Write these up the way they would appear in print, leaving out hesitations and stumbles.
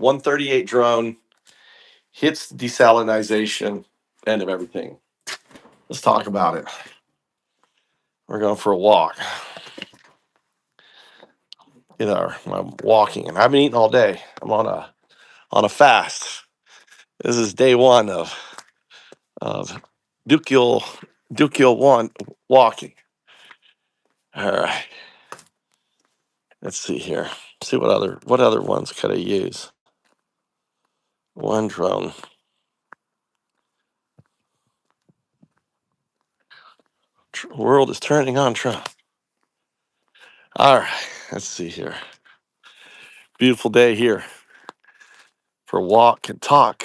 138 drone hits desalinization, end of everything. Let's talk about it. We're going for a walk. I'm walking, and I haven't eaten all day. I'm on a fast. This is day one of Dukiel one walking. All right. Let's see here. See what other ones could I use? One drone. World is turning on Trump. All right. Let's see here. Beautiful day here for a walk and talk.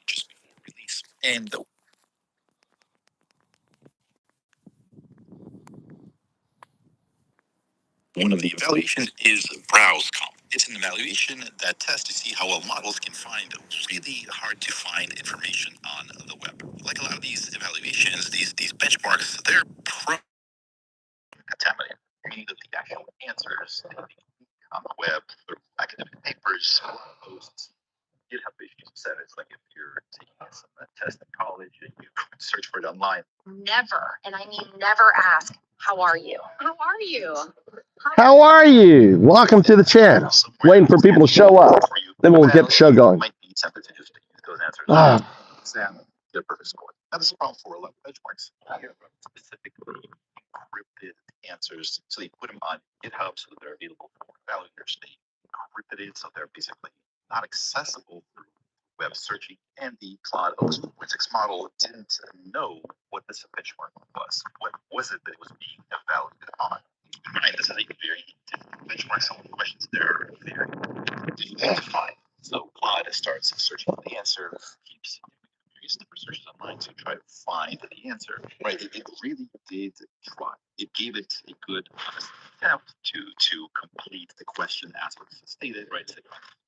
Just release and the one of the evaluations is browse comp. It's an evaluation that tests to see how well models can find really hard to find information on the web. Like a lot of these evaluations, these benchmarks, they're contaminated, meaning that the actual answers on the web through academic papers, posts, GitHub issues, etc. It's like if you're taking some test in college and you search for it online. Never, and I mean never ask, how are you? How are you? How are you? Welcome to the channel. Waiting for people to show up. Then we'll get the show going. Might be tempted to just use those answers. Examine their perfect score. Now, this is a problem for a lot of benchmarks. Specifically encrypted answers. So they put them on GitHub so that they're available for evaluators. They encrypted it so they're basically not accessible through web searching, and the Claude forensics model didn't know what this benchmark was. What was it that it was being evaluated on? Right, this is a very difficult benchmark. Some of the questions there are very difficult to find. So Claude starts searching for the answer, keeps various different searches online to try to find the answer. Right, it really did try. It gave it a good honest attempt to complete the question as it was stated. Right. So,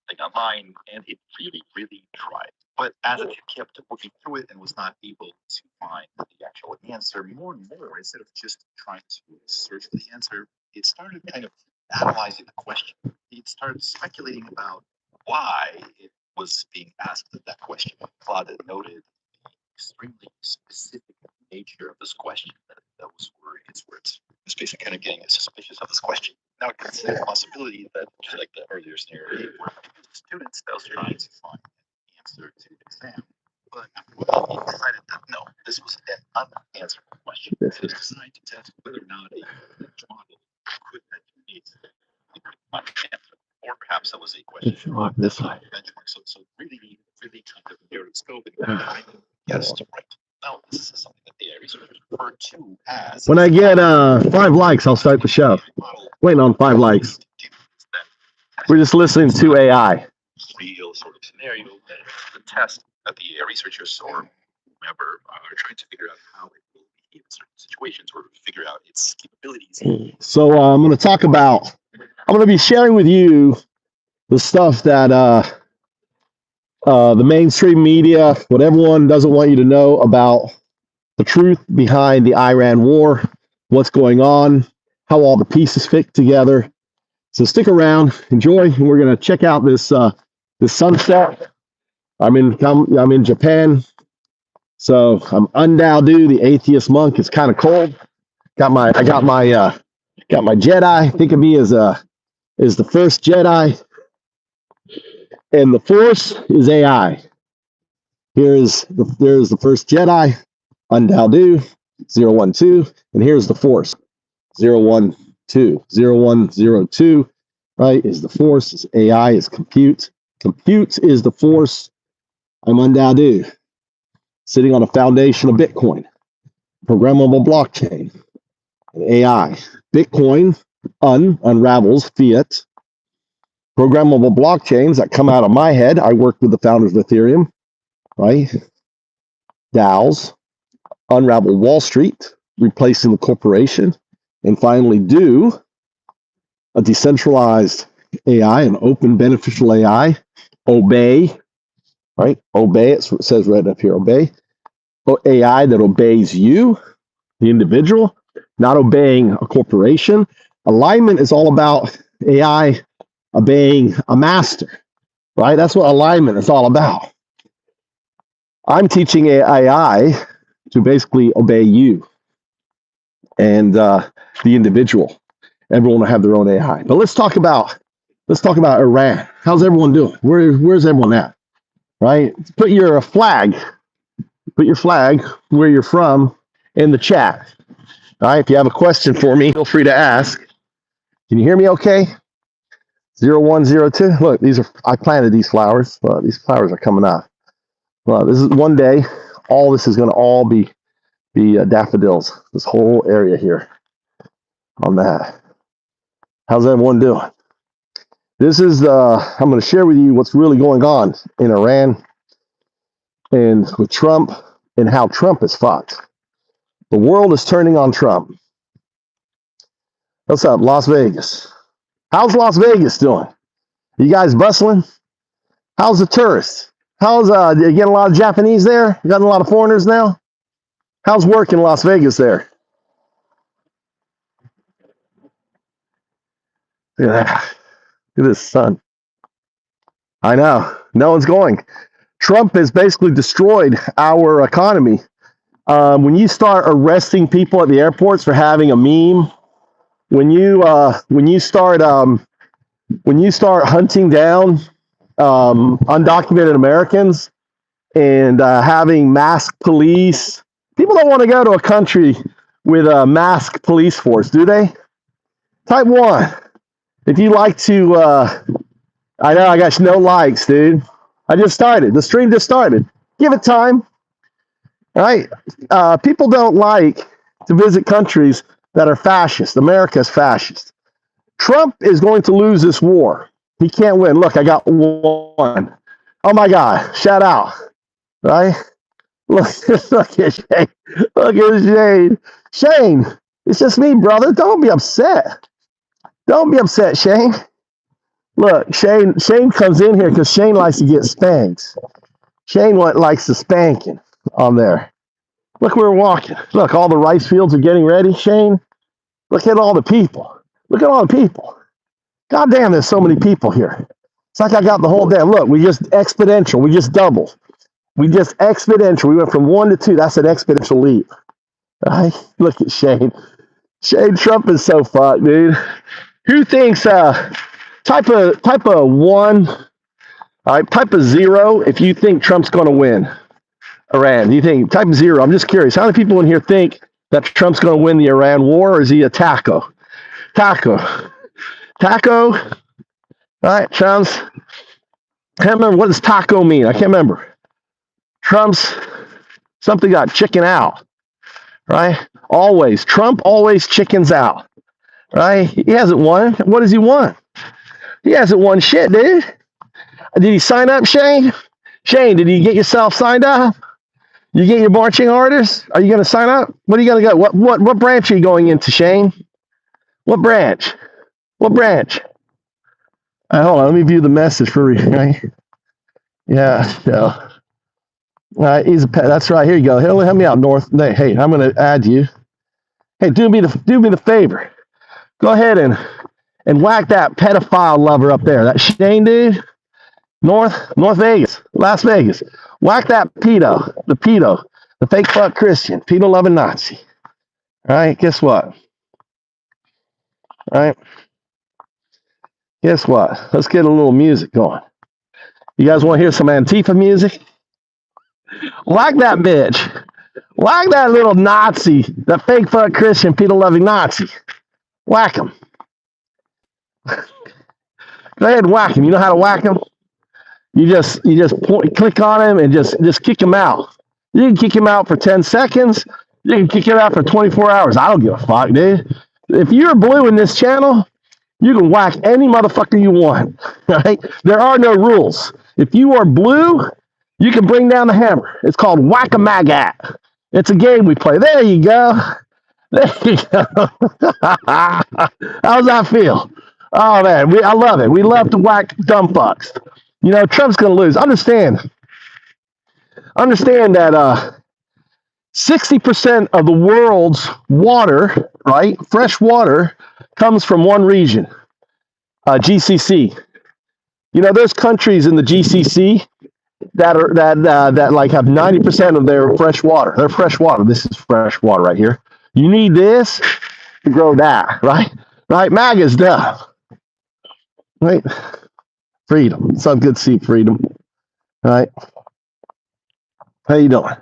like online, and it really tried. But as it kept working through it and was not able to find the actual answer, more and more, instead of just trying to search for the answer, it started kind of analyzing the question. It started speculating about why it was being asked that question. Claude noted the extremely specific nature of this question. That was where its words. It's basically kind of getting suspicious of this question. Now, it considers the possibility that, just like the earlier scenario, where students that was trying to find the answer to the exam, but after a while, he decided that no, this was an unanswered question. This was designed to test whether or not a model could actually answer, or perhaps that was a question on this benchmark. So really kind of narrowed the scope and guessed right. Now, this is something that AI researchers refer to as. When I get 5 likes, I'll start the show. Waiting on 5 likes. We're just listening to AI. Real sort of scenario, the test that the AI researchers or whoever are trying to figure out how it will behave in certain situations or figure out its capabilities. So I'm going to be sharing with you the stuff that the mainstream media, what everyone doesn't want you to know about the truth behind the Iran war, what's going on, how all the pieces fit together. So stick around, enjoy, and we're gonna check out this sunset. I'm in Japan, so I'm Undao, the atheist monk. It's kind of cold. I got my Jedi. Think of me as the first Jedi, and the Force is AI. There's the first Jedi, Undao 012, and here's the Force 012, 0102, right? Is the Force, is AI, is compute. Compute is the Force. I'm Undao, sitting on a foundation of Bitcoin, programmable blockchain, and AI. Bitcoin unravels fiat. Programmable blockchains that come out of my head. I worked with the founders of Ethereum, right? DAOs, unravel Wall Street, replacing the corporation, and finally do a decentralized AI, an open beneficial AI, obey, right? Obey, it says right up here, obey. AI that obeys you, the individual, not obeying a corporation. Alignment is all about AI obeying a master, right? That's what alignment is all about. I'm teaching AI to basically obey you and the individual. Everyone will have their own AI. But let's talk about Iran. How's everyone doing? Where's everyone at? Right? Put your flag where you're from in the chat. All right. If you have a question for me, feel free to ask. Can you hear me okay? 0102. Look, I planted these flowers. These flowers are coming out. Well, this is one day. All this is going to all be daffodils. This whole area here on that. How's everyone doing? This is I'm going to share with you what's really going on in Iran and with Trump and how Trump is fucked. The world is turning on Trump. What's up, Las Vegas? How's Las Vegas doing? You guys bustling? How's the tourists? How's you getting a lot of Japanese there? You got a lot of foreigners now? How's work in Las Vegas there? Look at that. Look at this sun. I know. No one's going. Trump has basically destroyed our economy. When you start arresting people at the airports for having a meme, when you start hunting down undocumented Americans and having masked police, people don't want to go to a country with a masked police force, do they? Type 1. If you like to, I know I got no likes, dude. I just started. The stream just started. Give it time. All right? People don't like to visit countries that are fascist. America is fascist. Trump is going to lose this war. He can't win. Look, I got one. Oh my God. Shout out. Right? Look at Shane. Look at Shane. Shane, it's just me, brother. Don't be upset. Don't be upset, Shane. Look, Shane comes in here because Shane likes to get spanks. Shane likes the spanking on there. Look, we're walking. Look, all the rice fields are getting ready, Shane. Look at all the people. Look at all the people. God damn, there's so many people here. It's like I got the whole damn. Look, we just exponential. We just doubled. We just exponential. We went from 1 to 2. That's an exponential leap. Right? Look at Shane. Shane, Trump is so fucked, dude. Who thinks type of 1, all right, type of 0 if you think Trump's going to win Iran? Do you think type 0? I'm just curious. How many people in here think that Trump's going to win the Iran war, or is he a taco? Taco. All right, sounds. I can't remember, what does taco mean? I can't remember. Trump's something got chicken out, right? Always. Trump always chickens out, right? He hasn't won. What does he want? He hasn't won shit, dude. Did he sign up, Shane? Shane, did you get yourself signed up? You get your marching orders? Are you going to sign up? What are you going to go? What branch are you going into, Shane? What branch? What branch? Hold on, let me view the message for you. Right? Yeah, yeah. He's a pet. That's right. Here you go. Help me out, North. Hey, I'm going to add you. Hey, do me the favor. Go ahead and whack that pedophile lover up there. That Shane dude. North Vegas, Las Vegas. Whack that pedo, the fake fuck Christian, pedo loving Nazi. All right, guess what? All right. Guess what? Let's get a little music going. You guys want to hear some Antifa music? Whack that bitch. Whack that little Nazi, that fake fuck Christian, pedo loving Nazi. Whack him. Go ahead and whack him. You know how to whack him? You just click on him and just kick him out. You can kick him out for 10 seconds. You can kick him out for 24 hours. I don't give a fuck, dude. If you're blue in this channel, You can whack any motherfucker you want, right? There are no rules. If you are blue, you can bring down the hammer. It's called Whack-A-Magat. It's a game we play. There you go. There you go. How's that feel? Oh man, I love it. We love to whack dumb fucks. You know, Trump's gonna lose. Understand that 60% of the world's water, right, fresh water, comes from one region, GCC. You know, there's countries in the GCC that like have 90% of their fresh water. Their fresh water. This is fresh water right here. You need this to grow that, right? Right? MAGA's dumb. Right? Freedom. It's not good to see freedom. Right? How you doing?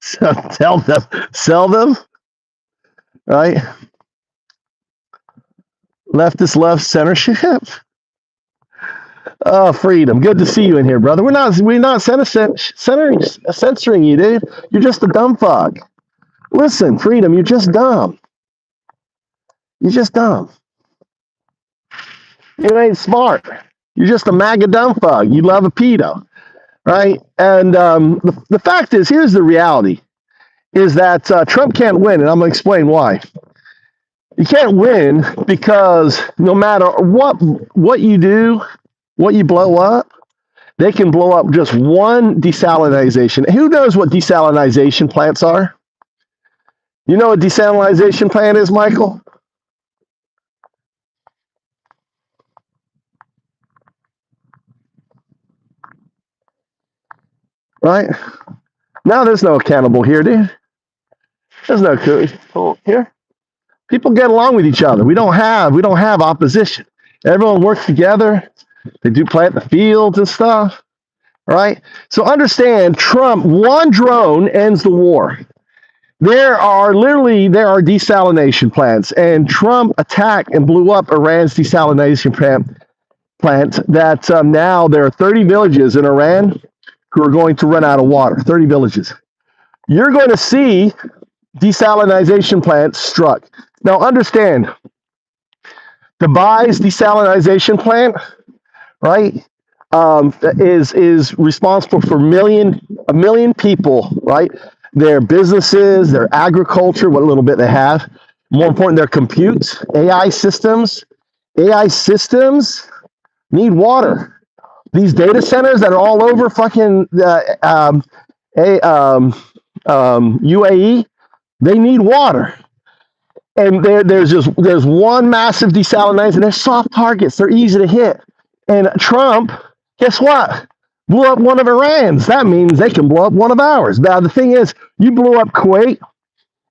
So tell them, sell them, right? Leftist love censorship. Oh, freedom. Good to see you in here, brother. We're not censoring you, dude. You're just a dumb fuck. Listen, freedom, you're just dumb. You're just dumb. You ain't smart. You're just a MAGA dumb fuck. You love a pedo, right? And the fact is, here's the reality, is that Trump can't win, and I'm going to explain why. You can't win because no matter what you do, what you blow up, they can blow up just one desalinization. Who knows what desalinization plants are? You know what desalinization plant is, Michael? Right? Now there's no accountable here, dude. There's no cool here. People get along with each other. We don't have opposition. Everyone works together. They do plant the fields and stuff, right? So understand, Trump, one drone ends the war. There are desalination plants, and Trump attacked and blew up Iran's desalination plant that now there are 30 villages in Iran who are going to run out of water. 30 villages. You're going to see desalination plants struck. Now understand, Dubai's desalination plant, right, is responsible for a million people, right? Their businesses, their agriculture, what little bit they have. More important, their compute, AI systems. AI systems need water. These data centers that are all over fucking UAE, they need water. And there's one massive desalinizer. They're soft targets. They're easy to hit. And Trump, guess what? Blew up one of Iran's. That means they can blow up one of ours. Now the thing is, you blew up Kuwait,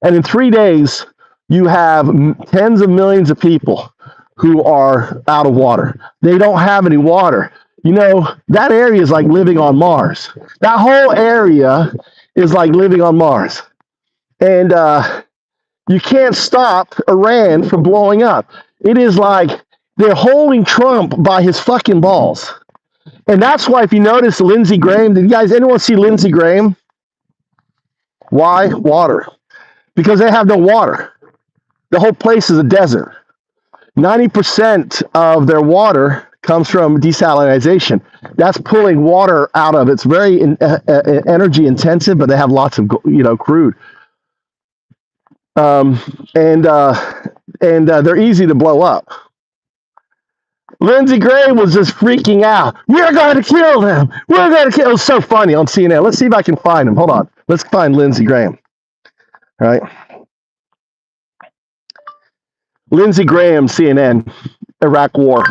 and in 3 days you have tens of millions of people who are out of water. They don't have any water. You know, that area is like living on Mars. That whole area is like living on Mars. And you can't stop Iran from blowing up. It is like they're holding Trump by his fucking balls. And that's why, if you notice, Lindsey Graham, did you guys, anyone see Lindsey Graham? Why? Water. Because they have no water. The whole place is a desert. 90% of their water comes from desalinization. That's pulling water out of it. It's very energy intensive, but they have lots of crude. And they're easy to blow up. Lindsey Graham was just freaking out. We're going to kill them. We're going to kill. It was so funny on CNN. Let's see if I can find him. Hold on. Let's find Lindsey Graham. All right. Lindsey Graham, CNN, Iraq War.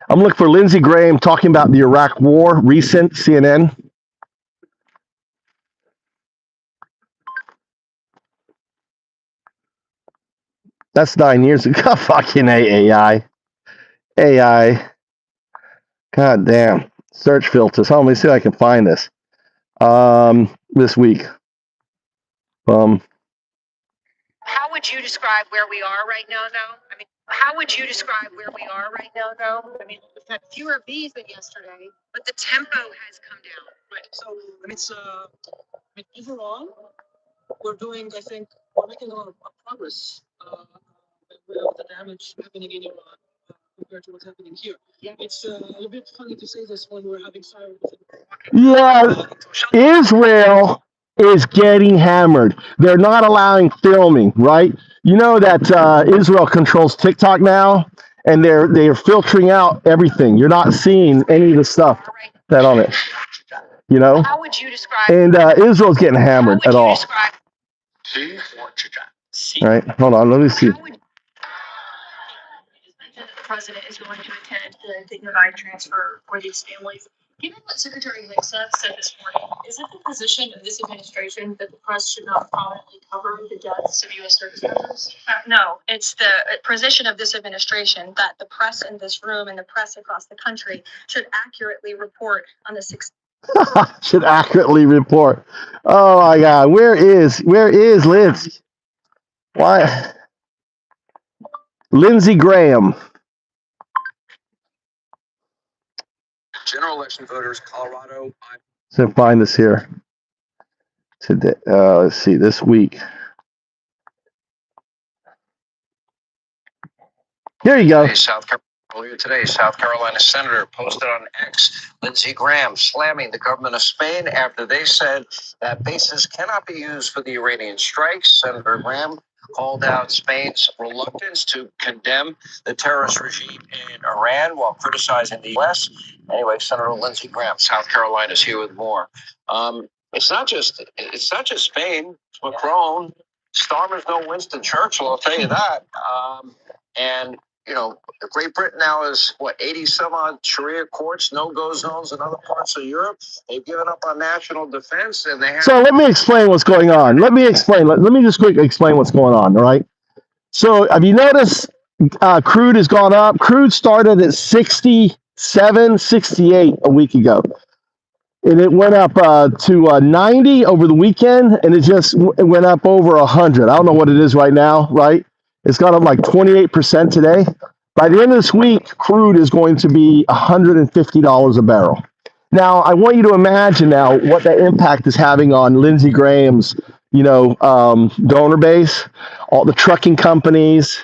I'm looking for Lindsey Graham talking about the Iraq War, recent CNN. That's 9 years ago. Fucking AI. God damn. Search filters. Hold on, let me see if I can find this. This week. How would would you describe where we are right now, though? I mean, how would you describe where we are right now, though? I mean, we've had fewer bees than yesterday, but the tempo has come down. Right. So, I mean, overall, we're doing, I think, we're making a lot of progress with the damage happening in Iran compared to what's happening here. Yeah. It's a little bit funny to say this when we're having fire. Yeah, Israel is getting hammered. They're not allowing filming, right? You know that Israel controls TikTok now, and they're filtering out everything. You're not seeing any of the stuff that on it, you know. How would you describe? And Israel's getting hammered at all. Right? Hold on, let me see. The president is going to attend the dignified transfer for these families. Given what Secretary Mixon said this morning, is it the position of this administration that the press should not prominently cover the deaths of U.S. service members? No, it's the position of this administration that the press in this room and the press across the country should accurately report on the should accurately report. Oh my God, where is Liz? Why? Lindsey Graham. General election voters, Colorado. So find this here today. Let's see, this week. Here you go. Earlier today, South Carolina Senator posted on X, Lindsey Graham slamming the government of Spain after they said that bases cannot be used for the Iranian strikes. Senator Graham called out Spain's reluctance to condemn the terrorist regime in Iran while criticizing the U.S. Anyway, Senator Lindsey Graham, South Carolina, is here with more. It's not just Spain. It's Macron. Starmer's no Winston Churchill, I'll tell you that. And you know, Great Britain now is 80 some odd Sharia courts, no-go zones in other parts of Europe. They've given up on national defense, and they have. So let me explain what's going on. Let me just quickly explain what's going on. All right. So have you noticed crude has gone up? Crude started at 67, 68 a week ago. And it went up to 90 over the weekend, and it went up over 100. I don't know what it is right now, right? It's gone up like 28% today. By the end of this week, crude is going to be $150 a barrel. Now, I want you to imagine now what that impact is having on Lindsey Graham's, donor base, all the trucking companies,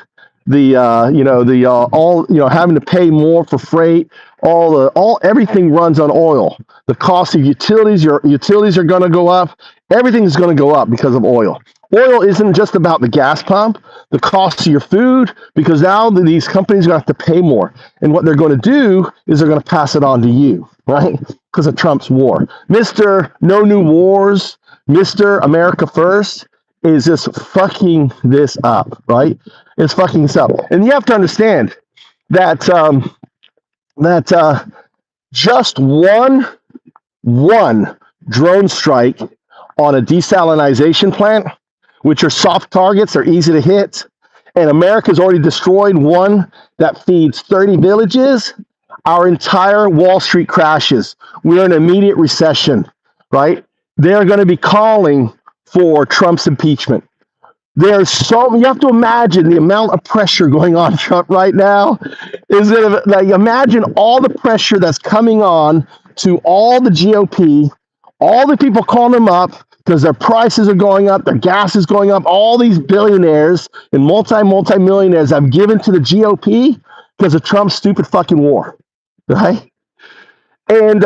having to pay more for freight. Everything runs on oil. The cost of utilities, your utilities are going to go up. Everything's going to go up because of oil. Oil isn't just about the gas pump, the cost of your food, because now these companies are going to have to pay more. And what they're going to do is they're going to pass it on to you, right? Because of Trump's war. Mr. No New Wars, Mr. America First is just fucking this up, right? It's fucking this up. And you have to understand that just one drone strike on a desalinization plant, which are soft targets, they're easy to hit, and America's already destroyed one that feeds 30 villages, our entire Wall Street crashes. We're in immediate recession, right? They're going to be calling for Trump's impeachment. You have to imagine the amount of pressure going on Trump right now. Imagine all the pressure that's coming on to all the GOP, all the people calling them up because their prices are going up, their gas is going up. All these billionaires and multi-millionaires have given to the GOP because of Trump's stupid fucking war, right? And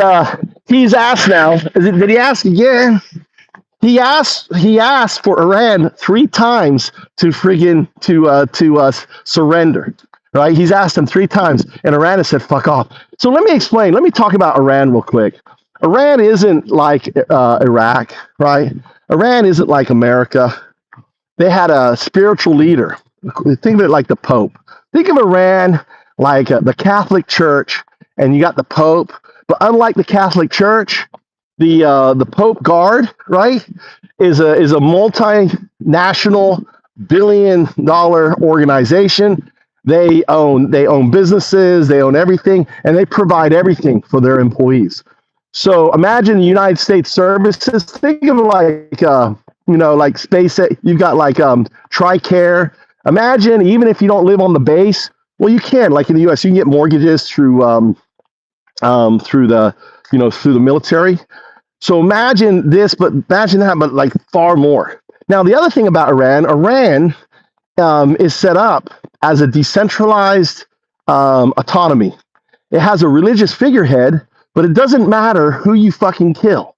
he's asked now. Did he ask again? He asked for Iran 3 times to surrender. Right? He's asked them 3 times, and Iran has said, "Fuck off." So let me explain. Let me talk about Iran real quick. Iran isn't like Iraq, right? Iran isn't like America. They had a spiritual leader. Think of it like the Pope. Think of Iran like the Catholic Church, and you got the Pope. But unlike the Catholic Church, the Pope Guard, right, is a multinational billion-dollar organization. They own businesses, they own everything, and they provide everything for their employees. So imagine the United States services. Think of it like like space. You've got like TRICARE. Imagine, even if you don't live on the base, well, you can, like in the U.S., you can get mortgages through through the through the military. So imagine this, but imagine that, but like far more. Now, the other thing about Iran is set up as a decentralized autonomy. It has a religious figurehead, but it doesn't matter who you fucking kill.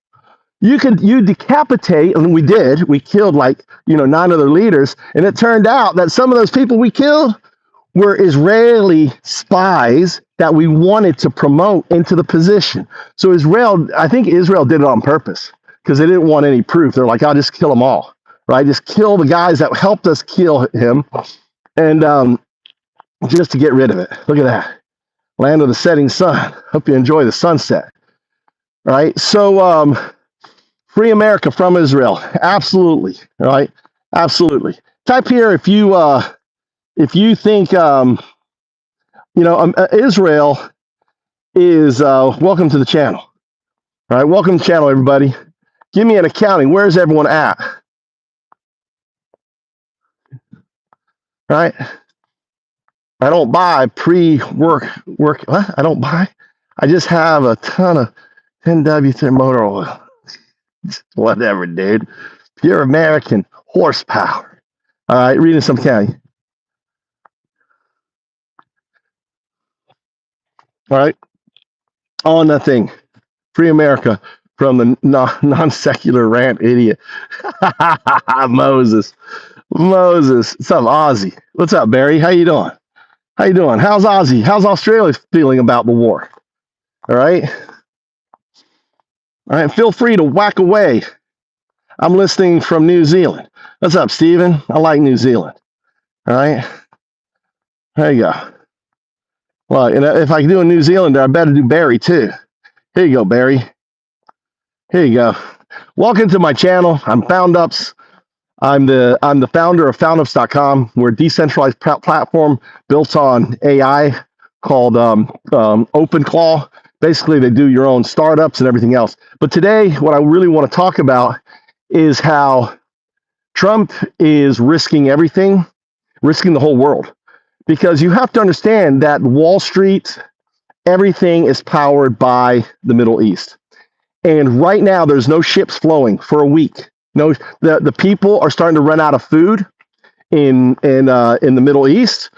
You decapitate, and we killed like 9 other leaders, and it turned out that some of those people we killed were Israeli spies that we wanted to promote into the position. So I think Israel did it on purpose because they didn't want any proof. They're like, I'll just kill them all, right? Just kill the guys that helped us kill him, and just to get rid of it. Look at that. Land of the setting sun. Hope you enjoy the sunset, right? So free America from Israel. Absolutely, right? Absolutely. Type here if you think Israel is welcome to the channel. All right, welcome to the channel, everybody. Give me an accounting. Where's everyone at? All right. I don't buy pre-work. What? I don't buy. I just have a ton of 10W10 motor oil. Whatever, dude. Pure American horsepower. All right, reading some county. All right. On that thing. Free America from the non-secular rant idiot. Moses. What's up, Ozzy? What's up, Barry? How you doing? How's Ozzy? How's Australia feeling about the war? All right. Feel free to whack away. I'm listening from New Zealand. What's up, Steven? I like New Zealand. All right. There you go. Well, if I can do a New Zealander, I better do Barry too. Here you go, Barry. Here you go. Welcome to my channel. I'm Foundups. I'm the founder of Foundups.com. We're a decentralized platform built on AI called OpenClaw. Basically, they do your own startups and everything else. But today, what I really want to talk about is how Trump is risking everything, risking the whole world. Because you have to understand that Wall Street, everything is powered by the Middle East. And right now, there's no ships flowing for a week. No, the people are starting to run out of food in the Middle East.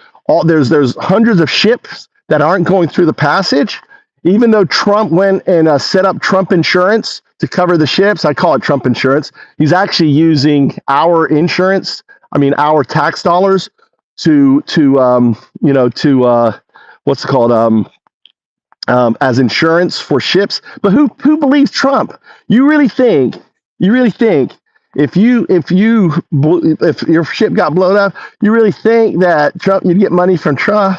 There's hundreds of ships that aren't going through the passage. Even though Trump went and set up Trump insurance to cover the ships, I call it Trump insurance. He's actually using our insurance. I mean, our tax dollars to what's it called as insurance for ships. But who believes Trump? You really think if your ship got blown up, you really think that you'd get money from Trump?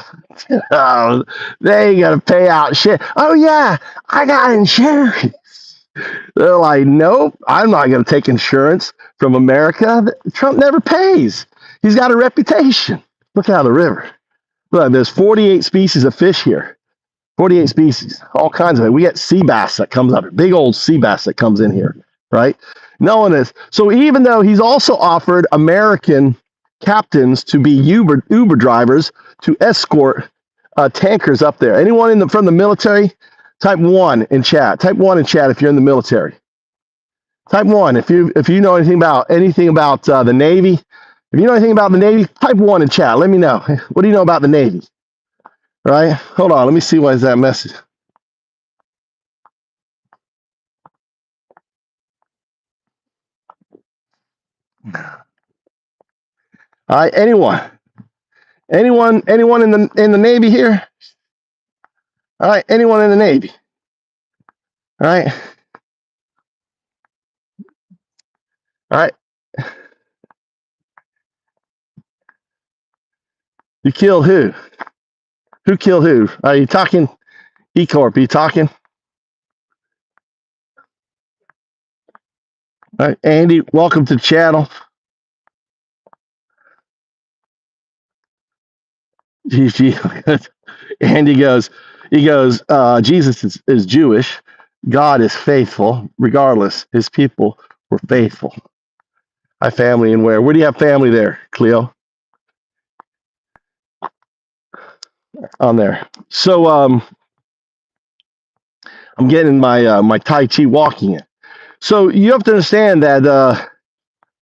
Oh, they ain't gonna pay out shit. Oh yeah, I got insurance. They're like, nope, I'm not gonna take insurance from America. Trump never pays. He's got a reputation. Look out of the river. Look, there's 48 species of fish here. 48 species, all kinds of it. We get sea bass that comes up, big old sea bass that comes in here, right? No one is. So even though he's also offered American captains to be Uber drivers to escort tankers up there. Anyone from the military? Type 1 in chat. Type 1 in chat if you're in the military. Type 1 if you know anything about the Navy. If you know anything about the Navy, type 1 in chat. Let me know. What do you know about the Navy? All right, hold on. Let me see what is that message. All right, anyone in the Navy here? All right, anyone in the Navy? All right, all right. You killed who? Who killed who? Are you talking E-Corp? Are you talking? All right, Andy, welcome to the channel. Andy goes, Jesus is Jewish. God is faithful. Regardless, his people were faithful. I family and where? Where do you have family there, Cleo? On there. So I'm getting my my Tai Chi walking in. So you have to understand that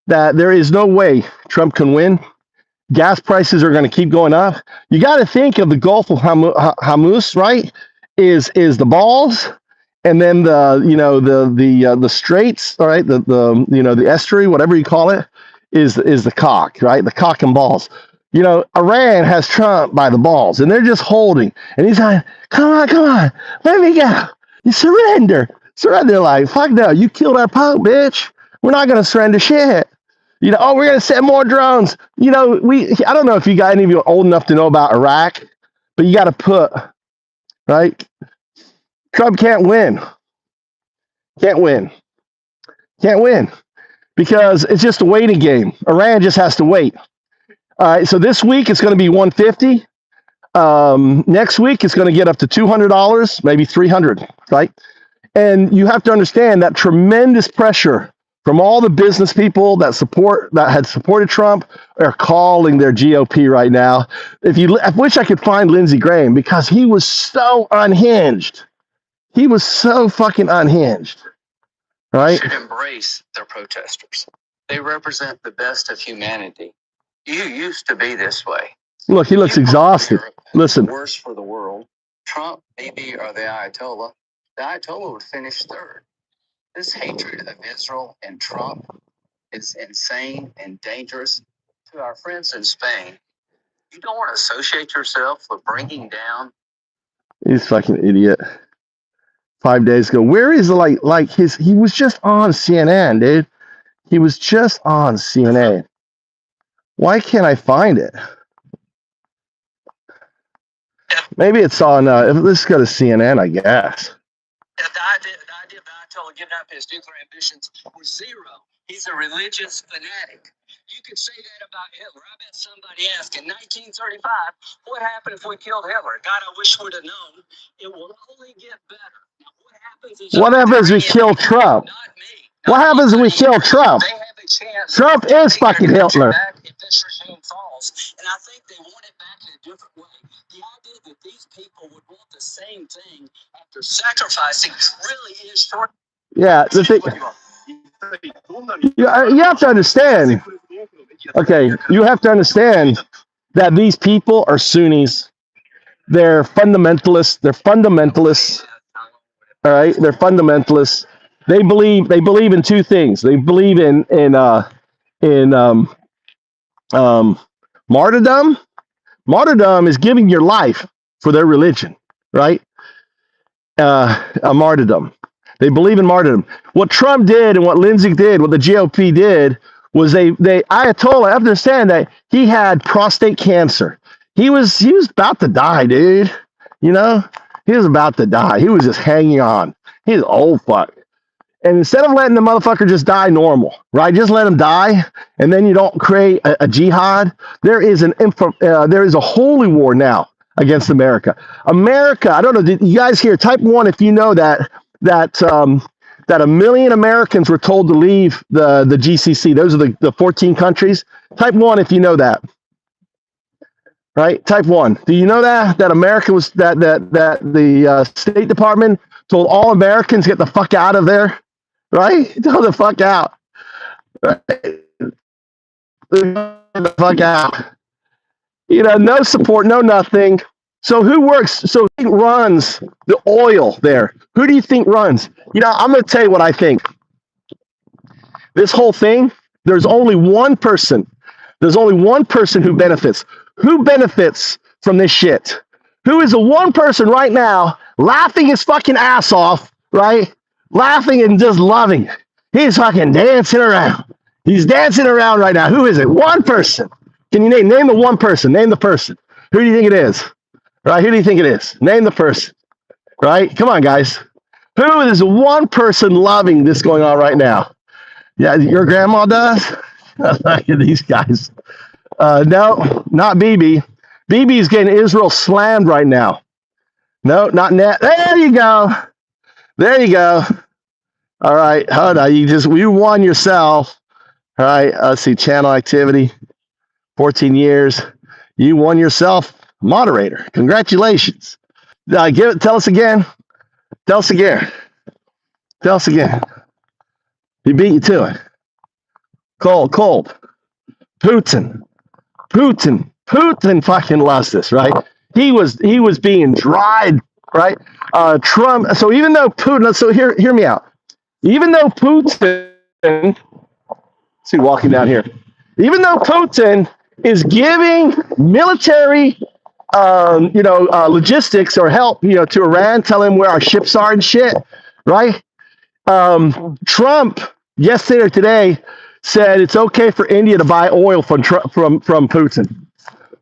that there is no way Trump can win. Gas prices are going to keep going up. You got to think of the Gulf of Hormuz, right? Is the balls, and then the straits, all right, the estuary, whatever you call it, is the cock, right? The cock and balls. Iran has Trump by the balls, and they're just holding, and he's like, come on, let me go. You surrender. They're like, fuck no, you killed our Pope, bitch. We're not gonna surrender shit. We're gonna send more drones. I don't know if you got any of you old enough to know about Iraq, but you got to put, right? Trump can't win. Can't win because it's just a waiting game. Iran just has to wait. All right. So this week it's going to be 150. Next week it's going to get up to $200, maybe 300. Right. And you have to understand that tremendous pressure from all the business people that had supported Trump are calling their GOP right now. I wish I could find Lindsey Graham because he was so unhinged. He was so fucking unhinged. Right? Should embrace their protesters. They represent the best of humanity. You used to be this way. Look, he looks exhausted. Listen. Worse for the world. Trump, Bibi, or the Ayatollah. The Ayatollah would finish third. This hatred of Israel and Trump is insane and dangerous. To our friends in Spain, you don't want to associate yourself with bringing down. He's fucking idiot. 5 days ago. Where is he was just on CNN, dude. He was just on CNN. Why can't I find it? Maybe it's on, let's go to CNN, I guess. The idea of Ayatollah giving up his nuclear ambitions was zero. He's a religious fanatic. You could say that about Hitler. I bet somebody asked in 1935, what happened if we killed Hitler? God, I wish we'd have known. It will only get better. Now, what happens if we kill Trump? Not me. What happens if we kill Trump? They have a chance. Trump is fucking Hitler. If this regime falls, and I think they want it back in a different way. The idea that these people would want the same thing after sacrificing really is short. Yeah, the thing. You have to understand. Okay, you have to understand that these people are Sunnis. They're fundamentalists. All right, they're fundamentalists. They believe in two things. They believe in martyrdom. Martyrdom is giving your life for their religion, right? A martyrdom. They believe in martyrdom. What Trump did and what Lindsey did, what the GOP did, was Ayatollah, I have to understand that he had prostate cancer. He was about to die, dude. He was about to die. He was just hanging on. He's old fuck. And instead of letting the motherfucker just die normal, right? Just let him die, and then you don't create a jihad. There is a holy war now against America. I don't know. Did you guys hear? Type 1 if you know that 1 million Americans were told to leave the GCC. Those are the 14 countries. Type 1 if you know that. Right? Type 1. Do you know that America was that the State Department told all Americans get the fuck out of there? Right? Get the fuck out. Right? Get the fuck out. No support, no nothing. So who runs the oil there? Who do you think runs? I'm going to tell you what I think. This whole thing, there's only one person who benefits. Who benefits from this shit? Who is the one person right now laughing his fucking ass off, right? Laughing and just loving. He's fucking dancing around. He's dancing around right now. Who is it? One person. Can you name the one person? Name the person. Who do you think it is? Right? Who do you think it is? Name the person. Right? Come on, guys. Who is one person loving this going on right now? Yeah, your grandma does? Look at these guys. No, not Bibi. Bibi's getting Israel slammed right now. No, not net. There you go. There you go. All right, hold on. You won yourself. All right, let's see, channel activity, 14 years. You won yourself moderator. Congratulations. Tell us again. Tell us again. Tell us again. He beat you to it. Cold. Putin fucking loves this, right? He was being dried, right? Trump. So even though Putin, so hear me out. Even though Putin, see walking down here, even though Putin is giving military, logistics or help, to Iran, tell him where our ships are and shit, right? Trump yesterday or today said it's okay for India to buy oil from Putin.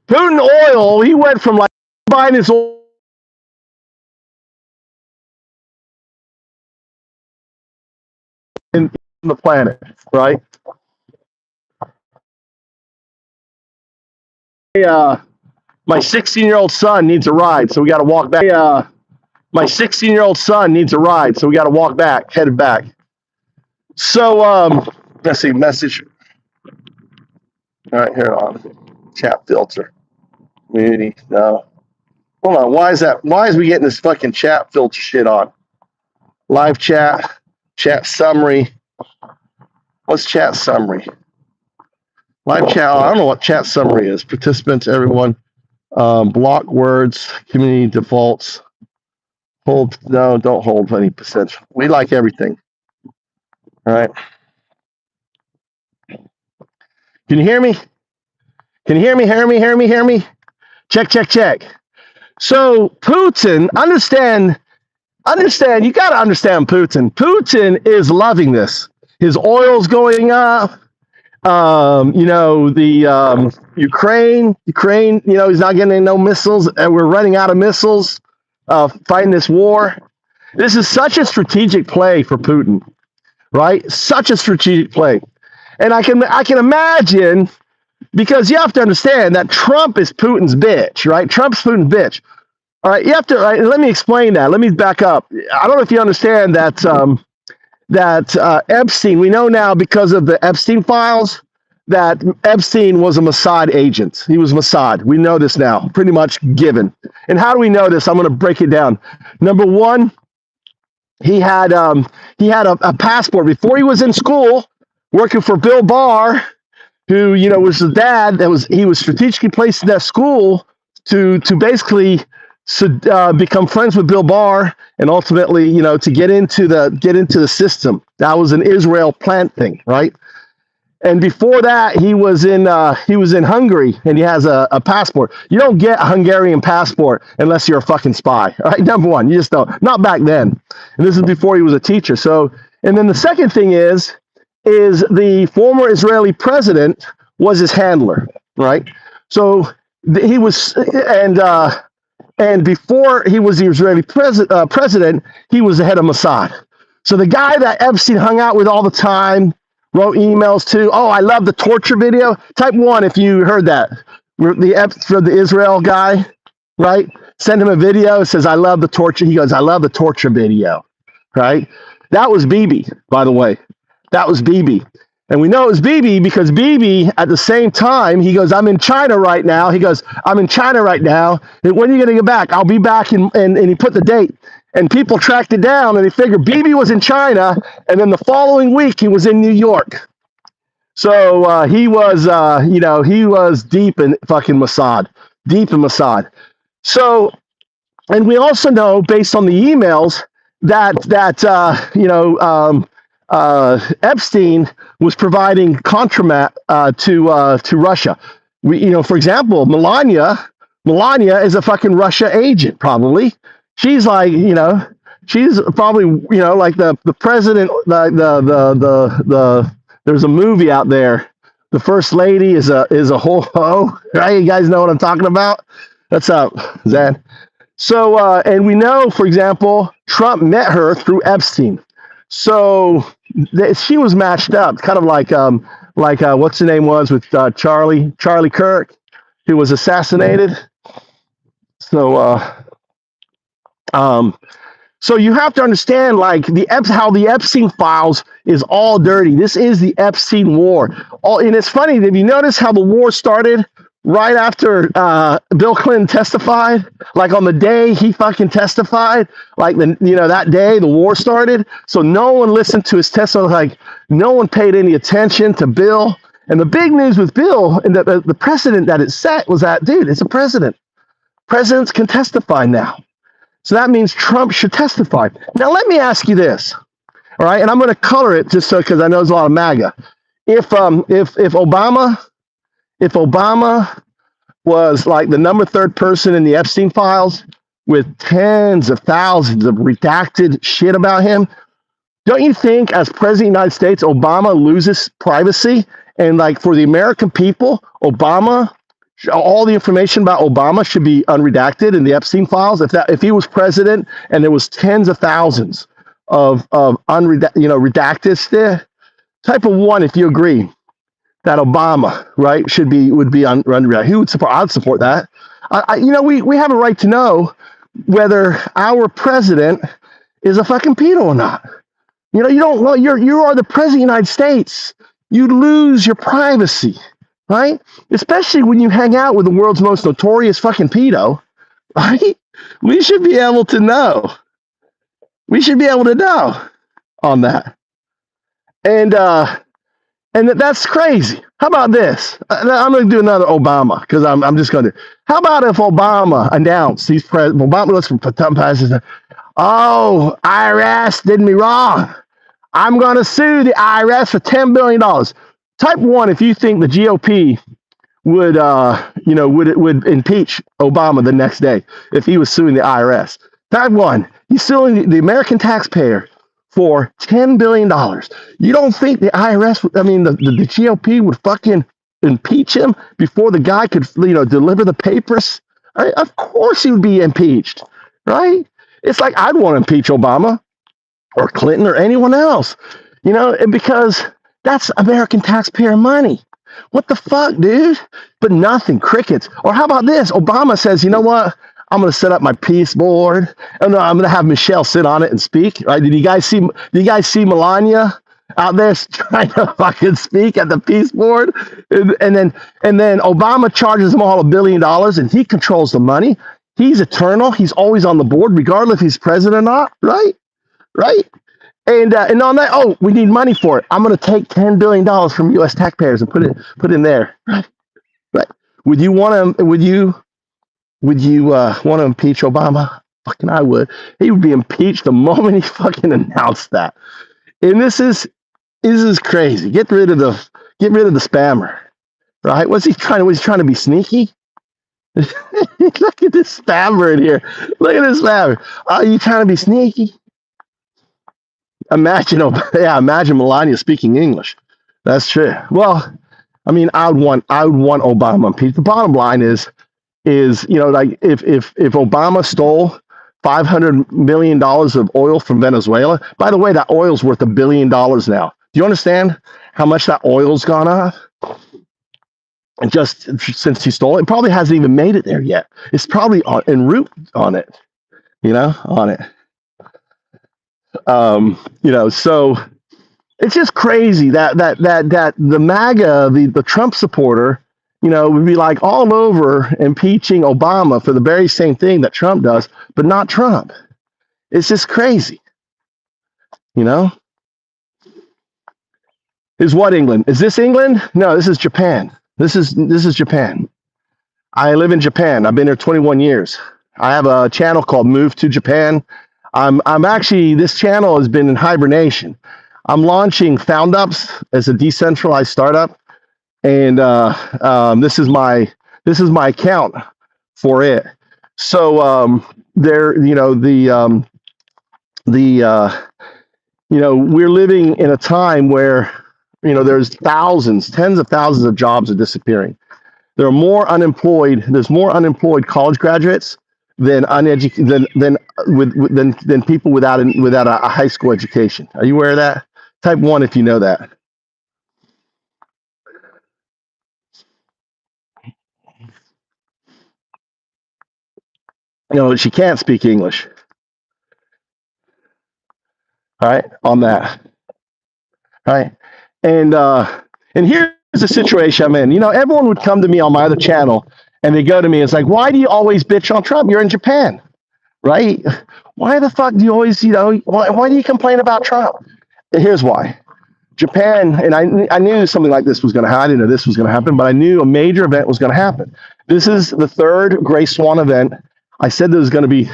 Putin oil, he went from like buying his oil in the planet, right? My 16-year-old son needs a ride, so we got to walk back. My 16-year-old son needs a ride, so we got to walk back, headed back. So, let's see, message. All right, here on chat filter. Community, no. Hold on, why is we getting this fucking chat filter shit on? Live chat summary. What's chat summary? Live chat, I don't know what chat summary is. Participants, everyone. Block words, community defaults. Hold, no, don't hold any percent. We like everything. All right. Can you hear me? Can you hear me? Hear me? Check. So Putin, understand, you got to understand Putin. Putin is loving this. His oil's going up. Ukraine, he's not getting no missiles, and we're running out of missiles, fighting this war. This is such a strategic play for Putin, right? Such a strategic play. And I can imagine, because you have to understand that Trump is Putin's bitch, right? Trump's Putin's bitch. All right, you have to, right, let me explain that. Let me back up. I don't know if you understand that Epstein, we know now because of the Epstein files, that Epstein was a Mossad agent. He was Mossad. We know this now, pretty much given. And how do we know this? I'm going to break it down. Number one, he had a passport before he was in school, working for Bill Barr, who was the dad he was strategically placed in that school to basically become friends with Bill Barr and ultimately to get into the system. That was an Israel plant thing, right? And before that, he was in Hungary, and he has a passport. You don't get a Hungarian passport unless you're a fucking spy. All right, number one, you just don't. Not back then. And this is before he was a teacher. So, and then the second thing is the former Israeli president was his handler, right? So he was, and before he was the Israeli president, he was the head of Mossad. So the guy that Epstein hung out with all the time, wrote emails to. Oh, I love the torture video. Type 1 if you heard that. For the Israel guy, right? Send him a video. It says, I love the torture. He goes, I love the torture video, right? That was Bibi, by the way. That was Bibi. And we know it was Bibi because Bibi, at the same time, he goes, I'm in China right now. He goes, I'm in China right now. And when are you going to get back? I'll be back. And he put the date. And people tracked it down, and they figured Bibi was in China, and then the following week he was in New York. So he was deep in fucking Mossad, deep in Mossad. So, and we also know based on the emails that Epstein was providing contramat to Russia. For example, Melania is a fucking Russia agent, probably. She's like, she's probably, like the president, there's a movie out there. The first lady is a ho-ho, right? You guys know what I'm talking about? What's up, Zan? So, and we know, for example, Trump met her through Epstein. So she was matched up, kind of like what's the name was with Charlie Kirk, who was assassinated. So, So you have to understand, like how the Epstein files is all dirty. This is the Epstein war. And it's funny. Did you notice how the war started right after Bill Clinton testified? Like on the day he fucking testified, like that day the war started. So no one listened to his testimony. Like no one paid any attention to Bill. And the big news with Bill and the precedent that it set was that, dude, it's a president. Presidents can testify now. So that means Trump should testify. Now, let me ask you this, all right? And I'm going to color it just so because I know there's a lot of MAGA. If Obama was like the number third person in the Epstein files with tens of thousands of redacted shit about him, don't you think as president of the United States, Obama loses privacy? And like for the American people, all the information about Obama should be unredacted in the Epstein files. If he was president and there was tens of thousands of redacted stuff, type of one, if you agree that Obama, right, would be unredacted. Who would support? I'd support that. We have a right to know whether our president is a fucking pedo or not. You don't. Well, you are the president of the United States. You lose your privacy. Right? Especially when you hang out with the world's most notorious fucking pedo, right? We should be able to know. We should be able to know on that. And that's crazy. How about this? I'm going to do another Obama because I'm just going to. How about if Obama announced Obama looks for passes? Oh, IRS did me wrong. I'm going to sue the IRS for $10 billion. Type one if you think the GOP would impeach Obama the next day if he was suing the IRS. Type one, he's suing the American taxpayer for $10 billion. You don't think the IRS, the GOP would fucking impeach him before the guy could, deliver the papers? Right? Of course he would be impeached, right? It's like I'd want to impeach Obama or Clinton or anyone else, because that's American taxpayer money. What the fuck, dude? But nothing, crickets. Or how about this? Obama says, you know what? I'm going to set up my peace board. And I'm going to have Michelle sit on it and speak. Right? Did you guys see Melania out there trying to fucking speak at the peace board? And then Obama charges them all $1 billion and he controls the money. He's eternal. He's always on the board, regardless if he's president or not. Right? Right? And on that, we need money for it. I'm going to take $10 billion from U.S. taxpayers and put in there. Right? Right? Would you want to impeach Obama? Fucking I would. He would be impeached the moment he fucking announced that. And this is crazy. Get rid of the spammer. Right? Was he trying to be sneaky? Look at this spammer in here. Look at this spammer. Are you trying to be sneaky? Imagine Melania speaking English. That's true. Well, I would want Obama impeached. The bottom line is like if Obama stole $500 million of oil from Venezuela. By the way, that oil's worth $1 billion now. Do you understand how much that oil's gone up? And just since he stole it, it probably hasn't even made it there yet. It's probably en route on it. On it. So it's just crazy that the MAGA, the Trump supporter, would be like all over impeaching Obama for the very same thing that Trump does, but not Trump. It's just crazy. Is what England? Is this England? No, this is Japan. This is Japan. I live in Japan. I've been here 21 years. I have a channel called Move to Japan. I'm actually, this channel has been in hibernation. I'm launching Foundups as a decentralized startup, and this is my account for it. So we're living in a time where there's tens of thousands of jobs are disappearing. There are more unemployed. There's more unemployed college graduates than uneducated than people without a high school education. Are you aware of that? Type one if you know that. She can't speak English. All right, on that. All right, and here's the situation I'm in. You know, everyone would come to me on my other channel, and they go to me. It's like, why do you always bitch on Trump? You're in Japan, right? Why the fuck do you always, why do you complain about Trump? And here's why. Japan, and I knew something like this was going to happen. I didn't know this was going to happen, but I knew a major event was going to happen. This is the third Gray Swan event. I said there was going to be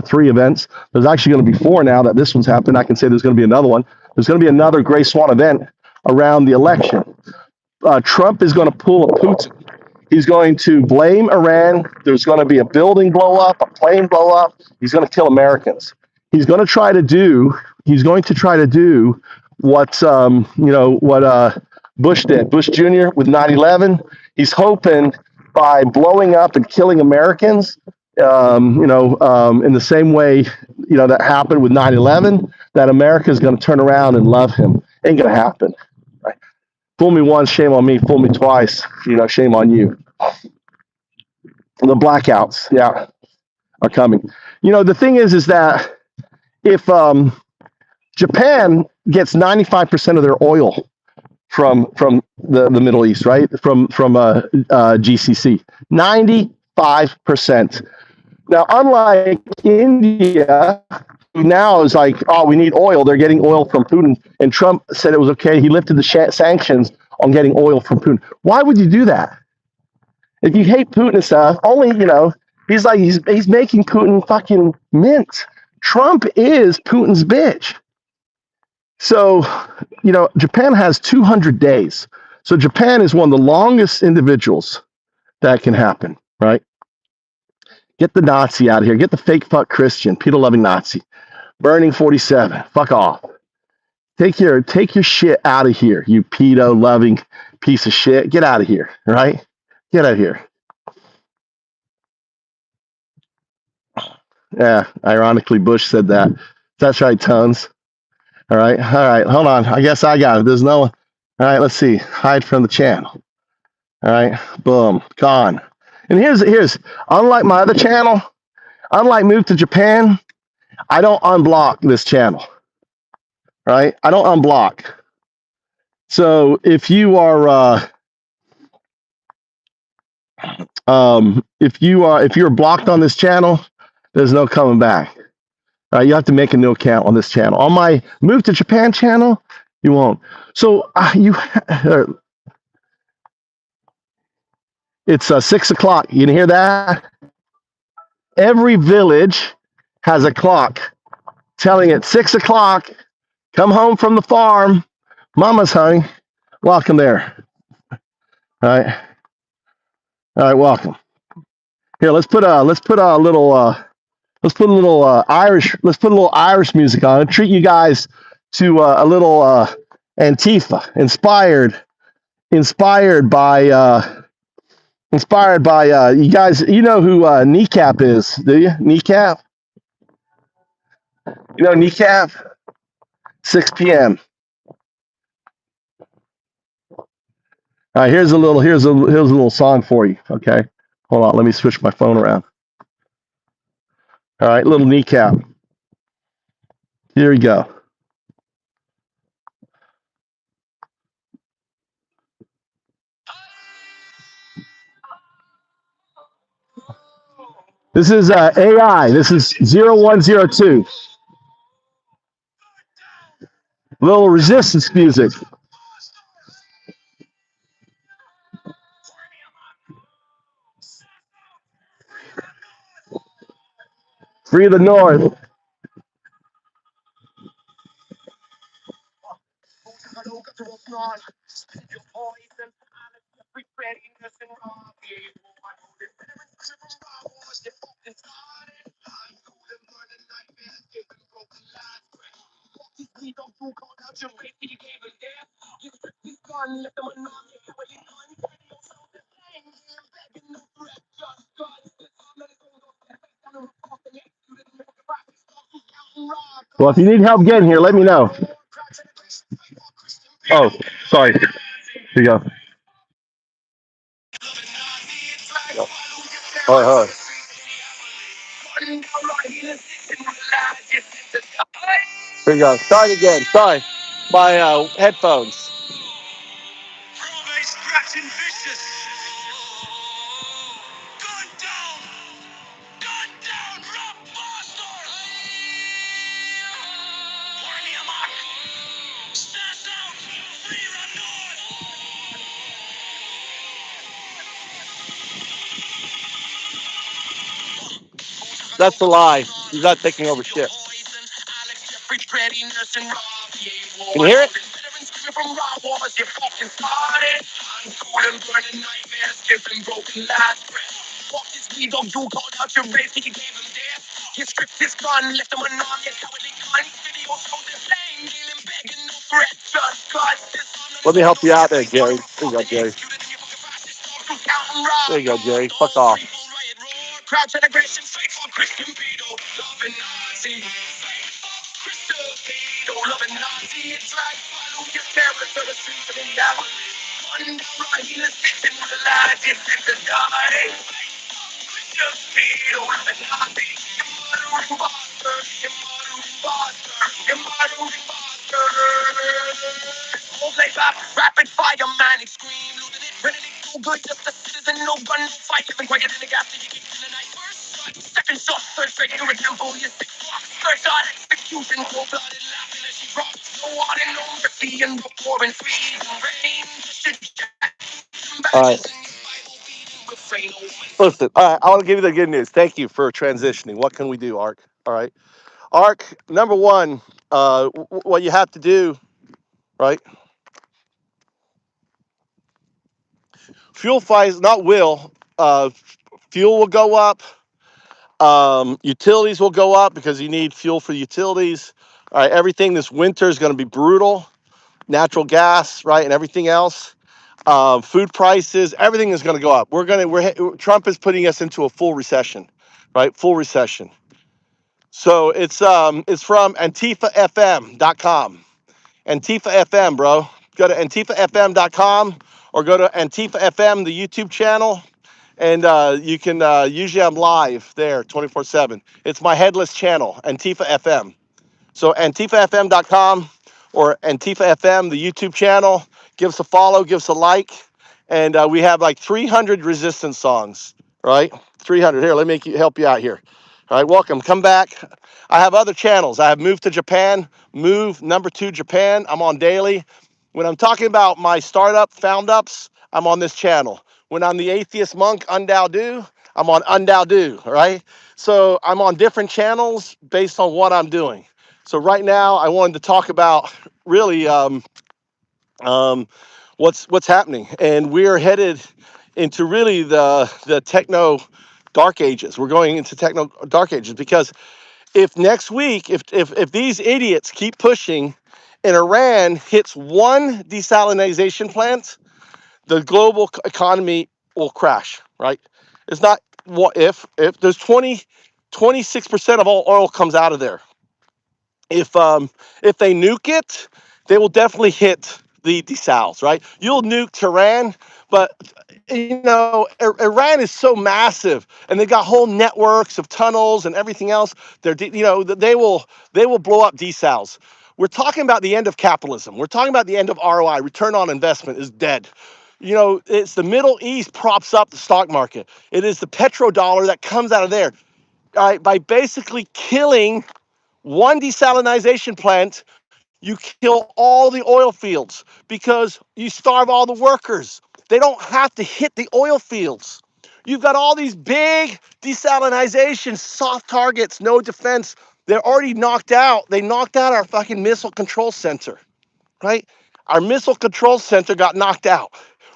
3 events. There's actually going to be 4 now that this one's happened. I can say there's going to be another one. There's going to be another Gray Swan event around the election. Trump is going to pull a Putin. He's going to blame Iran. There's going to be a building blow up, a plane blow up. He's going to kill Americans. He's going to try to do. He's going to try to do what what Bush did. Bush Jr. with 9/11. He's hoping by blowing up and killing Americans, in the same way that happened with 9/11, that America is going to turn around and love him. Ain't going to happen. Right? Fool me once, shame on me. Fool me twice, shame on you. The blackouts, yeah, are coming. The thing is that if Japan gets 95% of their oil from the Middle East, right? From GCC, 95%. Now, unlike India, who now is like, oh, we need oil. They're getting oil from Putin, and Trump said it was okay. He lifted the sanctions on getting oil from Putin. Why would you do that? If you hate Putin and stuff, only, he's like, he's making Putin fucking mint. Trump is Putin's bitch. So, Japan has 200 days. So Japan is one of the longest individuals that can happen, right? Get the Nazi out of here. Get the fake fuck Christian, pedo-loving Nazi. Burning 47. Fuck off. Take your shit out of here, you pedo-loving piece of shit. Get out of here, right? Get out of here. Yeah, ironically, Bush said that. That's right, Tones. All right, hold on. I guess I got it. There's no one. All right, let's see. Hide from the channel. All right, boom, gone. And here's unlike my other channel, unlike Move to Japan, I don't unblock this channel. Right? I don't unblock. So if you are if you're blocked on this channel, there's no coming back. You have to make a new account on this channel. On my Move to Japan channel, you won't. So it's 6 o'clock. You can hear that? Every village has a clock telling it 6 o'clock. Come home from the farm, Mama's honey. Welcome there. All right, welcome. Here, let's put a little Irish music on and treat you guys to a little Antifa inspired by you guys. You know who Kneecap is, do you? Kneecap. You know Kneecap. 6 p.m. All right, here's a little song for you. Okay, hold on. Let me switch my phone around. All right, little Kneecap. Here we go. This is AI. This is 0102. Little resistance music. Free the North. Well, if you need help getting here, let me know. Oh, sorry. Here you go. All right. Here we go. Start again. Sorry. My headphones. That's a lie. He's not taking over shit. Can you hear it? Let me help you out there, Jerry. There you go, Jerry. There you go, Jerry. Fuck off. All right. Listen, all right, I want to give you the good news. Thank you for transitioning. What can we do, Ark? All right. Ark, number one, what you have to do, right? Fuel price, not will. Fuel will go up. Utilities will go up because you need fuel for utilities. All right, everything this winter is going to be brutal. Natural gas, right, and everything else. Food prices, everything is going to go up. Trump is putting us into a full recession, right? Full recession. So it's from antifafm.com. Antifa FM, bro. Go to antifafm.com or go to Antifa FM, the YouTube channel, and you can usually I'm live there 24/7. It's my headless channel, Antifa FM. So antifafm.com or Antifa FM, the YouTube channel. Give us a follow, give us a like. And we have like 300 resistance songs, right? 300. Here, let me help you out here. All right, welcome. Come back. I have other channels. I have Move to Japan, Move #2 Japan. I'm on daily. When I'm talking about my startup, Foundups, I'm on this channel. When I'm the atheist monk, Undao, I'm on Undao, all right? So I'm on different channels based on what I'm doing. So right now, I wanted to talk about really what's happening, and we are headed into really the techno dark ages. We're going into techno dark ages because if next week, if these idiots keep pushing, and Iran hits one desalination plant, the global economy will crash. Right? It's not what if there's 26% of all oil comes out of there. If they nuke it, they will definitely hit the desals, right? You'll nuke Tehran, but Iran is so massive, and they've got whole networks of tunnels and everything else. They will blow up desals. We're talking about the end of capitalism. We're talking about the end of ROI. Return on investment is dead. It's the Middle East props up the stock market. It is the petrodollar that comes out of there, by basically killing one desalination plant. You kill all the oil fields because you starve all the workers. They don't have to hit the oil fields. You've got all these big desalination, soft targets, no defense. They're already knocked out. They knocked out our fucking missile control center, right? Our missile control center got knocked out.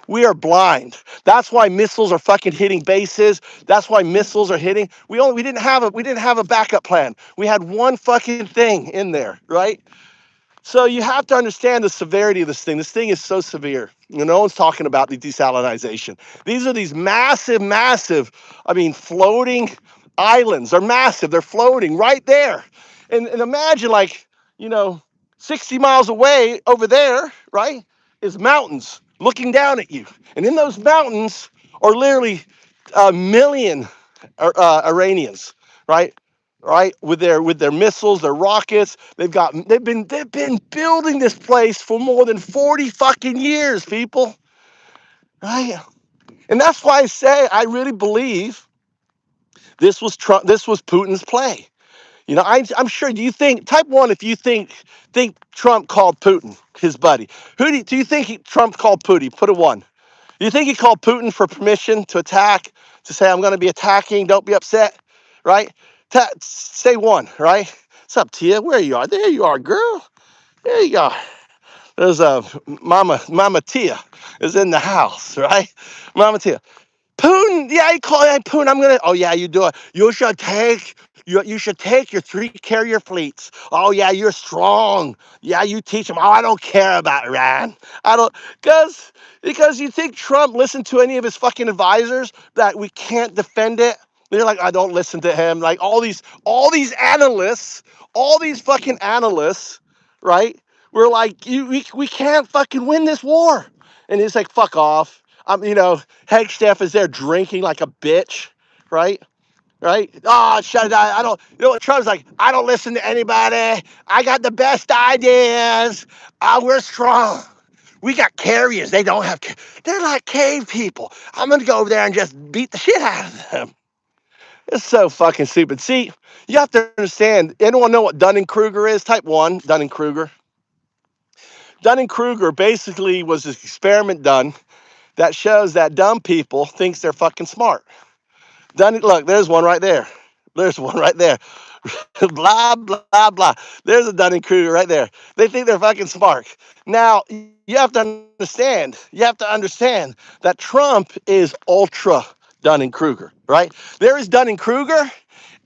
We are blind. That's why missiles are fucking hitting bases. That's why missiles are hitting. We didn't have a backup plan. We had one fucking thing in there, right? So you have to understand the severity of this thing. This thing is so severe. No one's talking about the desalination. These are these massive, floating islands. They're massive. They're floating right there. And imagine 60 miles away over there, right, is mountains looking down at you. And in those mountains are literally a million Iranians, right? right? With their missiles, their rockets. They've been building this place for more than 40 fucking years, people. Right? And that's why I say I really believe this was Putin's play. I'm sure. Do you think type one if you think Trump called Putin his buddy? Do you think Trump called Putin? Put a one. Do you think he called Putin for permission to attack? To say I'm going to be attacking? Don't be upset, right? Say one, right? What's up, Tia? Where you are? There you are, girl. There you are. There's a Mama Tia is in the house, right? Mama Tia. Putin, yeah, he called Putin. I'm gonna. Oh yeah, you do it. You should take your 3 carrier fleets. Oh yeah, you're strong. Yeah, you teach them. Oh, I don't care about Iran. I don't because you think Trump listened to any of his fucking advisors that we can't defend it. They're like, I don't listen to him. Like all these analysts, all these fucking analysts, right? We're like, we can't fucking win this war. And he's like, fuck off. Hegstaff is there drinking like a bitch, right? Right? Oh, shut it down. I don't, Trump's like, I don't listen to anybody. I got the best ideas. We're strong. We got carriers. They don't have, they're like cave people. I'm going to go over there and just beat the shit out of them. It's so fucking stupid. See, you have to understand, anyone know what Dunning-Kruger is? Type 1, Dunning-Kruger. Dunning-Kruger basically was this experiment done that shows that dumb people thinks they're fucking smart. Look, there's one right there. There's one right there. Blah, blah, blah. There's a Dunning-Kruger right there. They think they're fucking smart. Now, you have to understand that Trump is ultra Dunning-Kruger, right? There is Dunning-Kruger,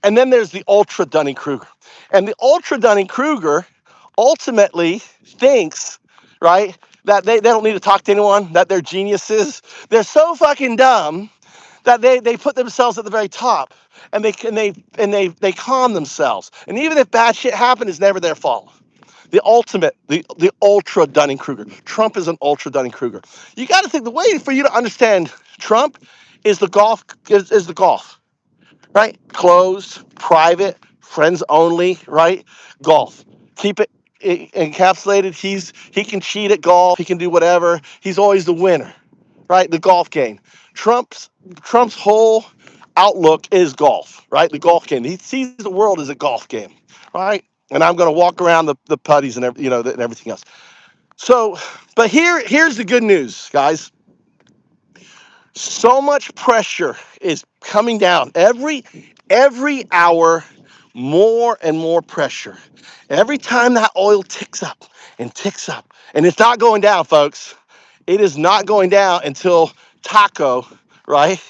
and then there's the ultra Dunning-Kruger. And the ultra Dunning-Kruger ultimately thinks, right, that they don't need to talk to anyone, that they're geniuses. They're so fucking dumb that they put themselves at the very top, and they calm themselves. And even if bad shit happens, it's never their fault. The ultra Dunning-Kruger. Trump is an ultra Dunning-Kruger. You got to think the way for you to understand Trump is the golf is the golf, right? Closed, private, friends only, right? Golf. Keep it encapsulated. He can cheat at golf. He can do whatever. He's always the winner, right? The golf game. Trump's whole outlook is golf, right? The golf game. He sees the world as a golf game, right? And I'm going to walk around the putties and and everything else. So, but here's the good news, guys. So much pressure is coming down every hour, more and more pressure. Every time that oil ticks up, and it's not going down, folks. It is not going down until Taco, right?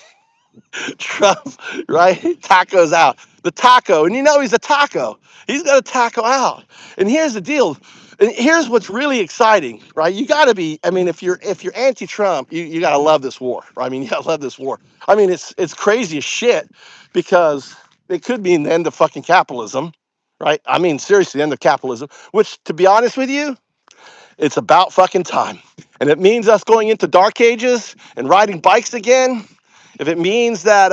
Trump, right? Taco's out. The taco, and he's a taco. He's got a taco out. And here's the deal. And here's what's really exciting, right? You got to be. I mean, if you're anti-Trump, you got to love this war. Right? I mean, you got to love this war. I mean, it's crazy as shit because it could mean the end of fucking capitalism, right? I mean, seriously, the end of capitalism. Which, to be honest with you, it's about fucking time. And it means us going into dark ages and riding bikes again. If it means that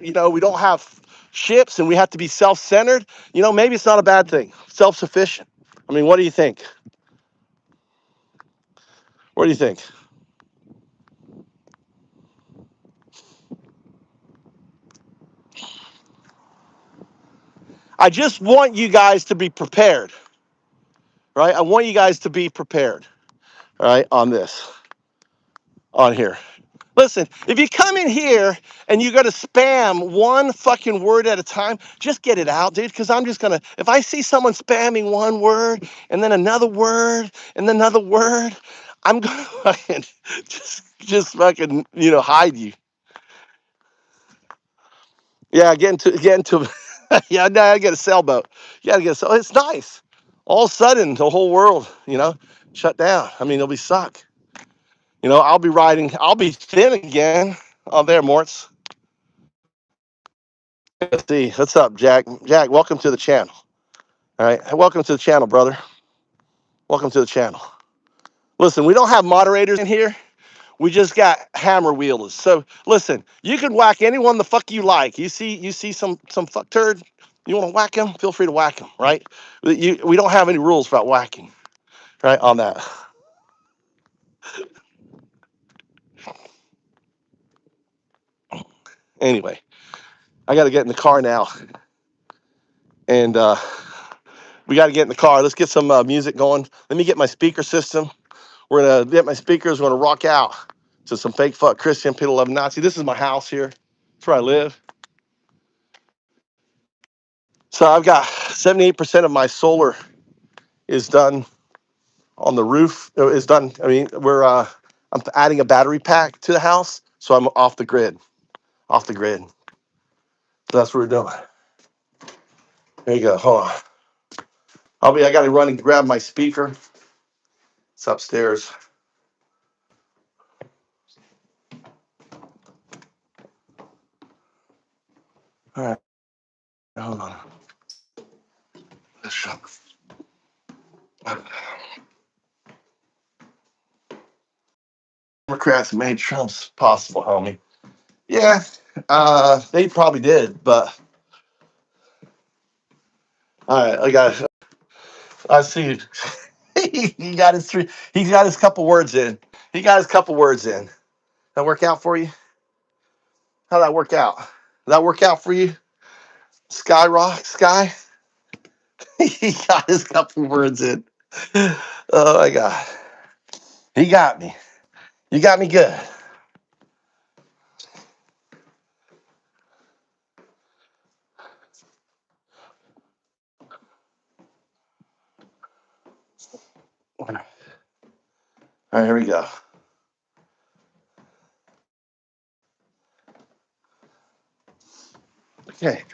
we don't have ships and we have to be self-centered, maybe it's not a bad thing. Self-sufficient. I mean, what do you think? What do you think? I just want you guys to be prepared, right? I want you guys to be prepared, all right, on here. Listen, if you come in here and you got to spam one fucking word at a time, just get it out, dude. Because I'm just going to, if I see someone spamming one word and then another word and then another word, I'm going to fucking just fucking, hide you. Yeah, get into, yeah, now I get a sailboat. You got to get a sailboat. It's nice. All of a sudden, the whole world, shut down. I mean, it'll be suck. I'll be thin again. Oh, there, Mortz. Let's see. What's up, Jack? Jack, welcome to the channel. All right. Welcome to the channel, brother. Welcome to the channel. Listen, we don't have moderators in here. We just got hammer wheelers. So listen, you can whack anyone the fuck you like. You see some fuck turd, You want to whack him? Feel free to whack him, right? We don't have any rules about whacking, right? On that. Anyway, I got to get in the car now, and we got to get in the car. Let's get some music going. Let me get my speaker system. We're gonna get my speakers. We're gonna rock out to some fake fuck Christian people love Nazi. This is my house here. That's where I live. So I've got 78% of my solar is done on the roof. Is done. I mean, I'm adding a battery pack to the house, so I'm off the grid. Off the grid. So that's what we're doing. There you go. Hold on. I got to run and grab my speaker. It's upstairs. All right. Hold on. Democrats made Trump's possible, homie. Yeah, they probably did, but all right, I see. He got his three. He got his couple words in. He got his couple words in. That work out for you? How'd that work out? Did that work out for you? Sky? He got his couple words in. Oh my God. He got me. You got me good. All right, here we go. Okay.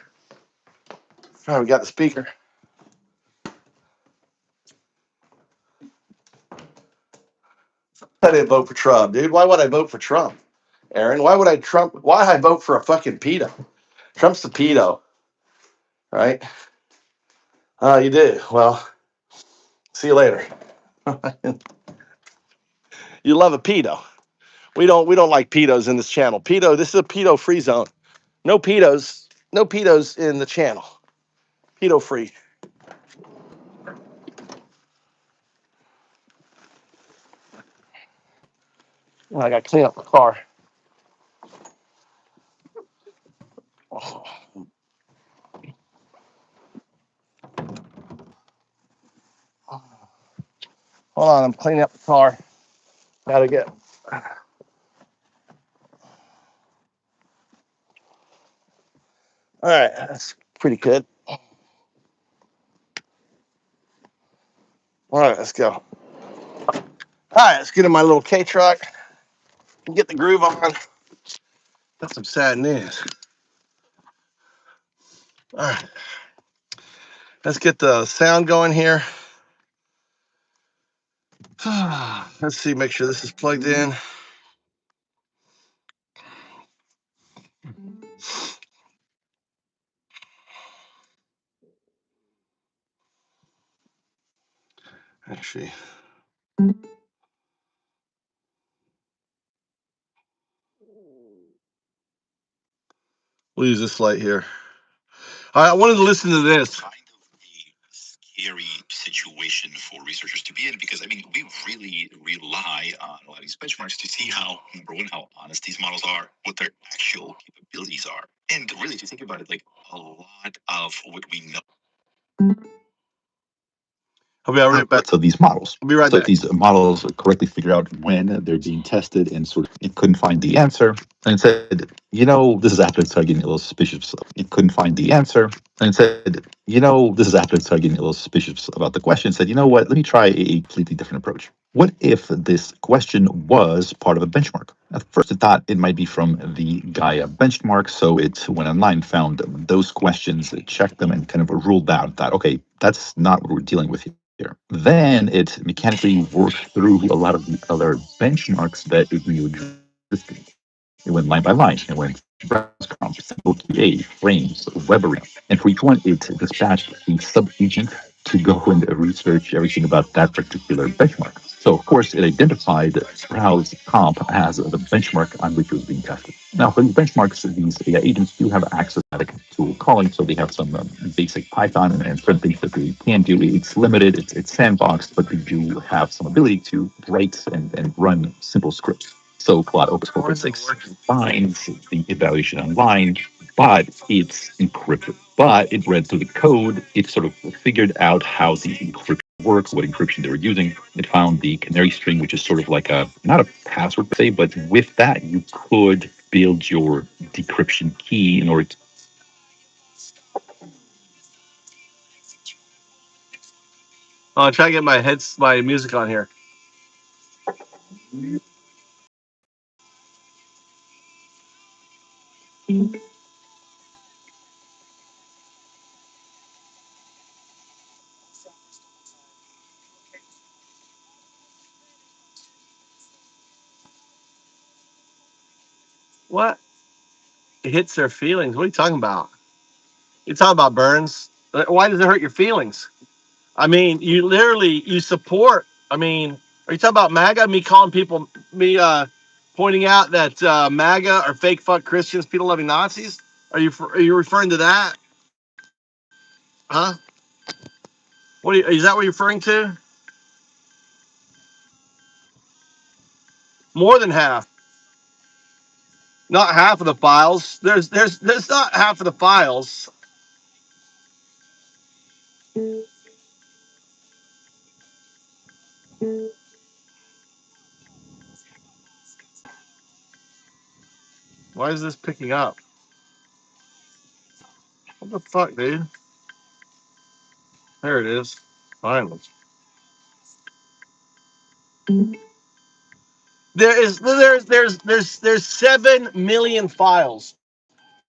All right, we got the speaker. I didn't vote for Trump, dude. Why would I vote for Trump? Aaron, why would I vote for a fucking pedo? Trump's the pedo, right? You do. Well, see you later. You love a pedo. We don't like pedos in this channel. This is a pedo free zone. No pedos in the channel. Pedo free. I got to clean up the car. Hold on, I'm cleaning up the car. Gotta get. All right, that's pretty good. All right, let's go. All right, let's get in my little K truck and get the groove on. That's some sad news. All right, let's get the sound going here. Let's see, make sure this is plugged in. Actually, we'll use this light here. All right, I wanted to listen to this. Kind of a scary situation for researchers to be in, because I mean, we really rely on a lot of these benchmarks to see how, number one, how honest these models are, what their actual capabilities are, and really, if you think about it, like a lot of what we know. I'll be right back. So these models. I'll be right back. These models correctly figure out when they're being tested, and sort of it couldn't find the answer, and it said, this is after it started getting a little suspicious. It couldn't find the answer, and it said, this is after it started getting a little suspicious about the question. It said, you know what? Let me try a completely different approach. What if this question was part of a benchmark? At first, it thought it might be from the Gaia benchmark, so it went online, found those questions, it checked them, and kind of ruled out that, okay, that's not what we're dealing with here. Then it mechanically worked through a lot of the other benchmarks that it knew existed. It went line by line. It went breadcrumbs, OTA, frames, Webbery. And for each one, it dispatched a sub-agent to go and research everything about that particular benchmark. So, of course, it identified Sprout's comp as the benchmark on which it was being tested. Now, for these benchmarks, these AI agents do have access to tool calling, so they have some basic Python and certain things that they can do. It's limited, it's sandboxed, but they do have some ability to write and run simple scripts. So Cloud Opus 4.6 finds the evaluation online, but it's encrypted. But it read through the code. It sort of figured out how the encryption works, what encryption they were using. It found the canary string, which is sort of like a, not a password per se, but with that, you could build your decryption key in order to. I'll try to get my music on here. What? It hits their feelings. What are you talking about? You talking about Burns? Why does it hurt your feelings? I mean, you support. I mean, are you talking about MAGA? Me calling people, pointing out that MAGA are fake fuck Christians, people loving Nazis? Are you referring to that? Huh? Is that what you're referring to? More than half. Not half of the files. There's not half of the files. Why is this picking up? What the fuck, dude? There it is. Finally. There's 7 million files.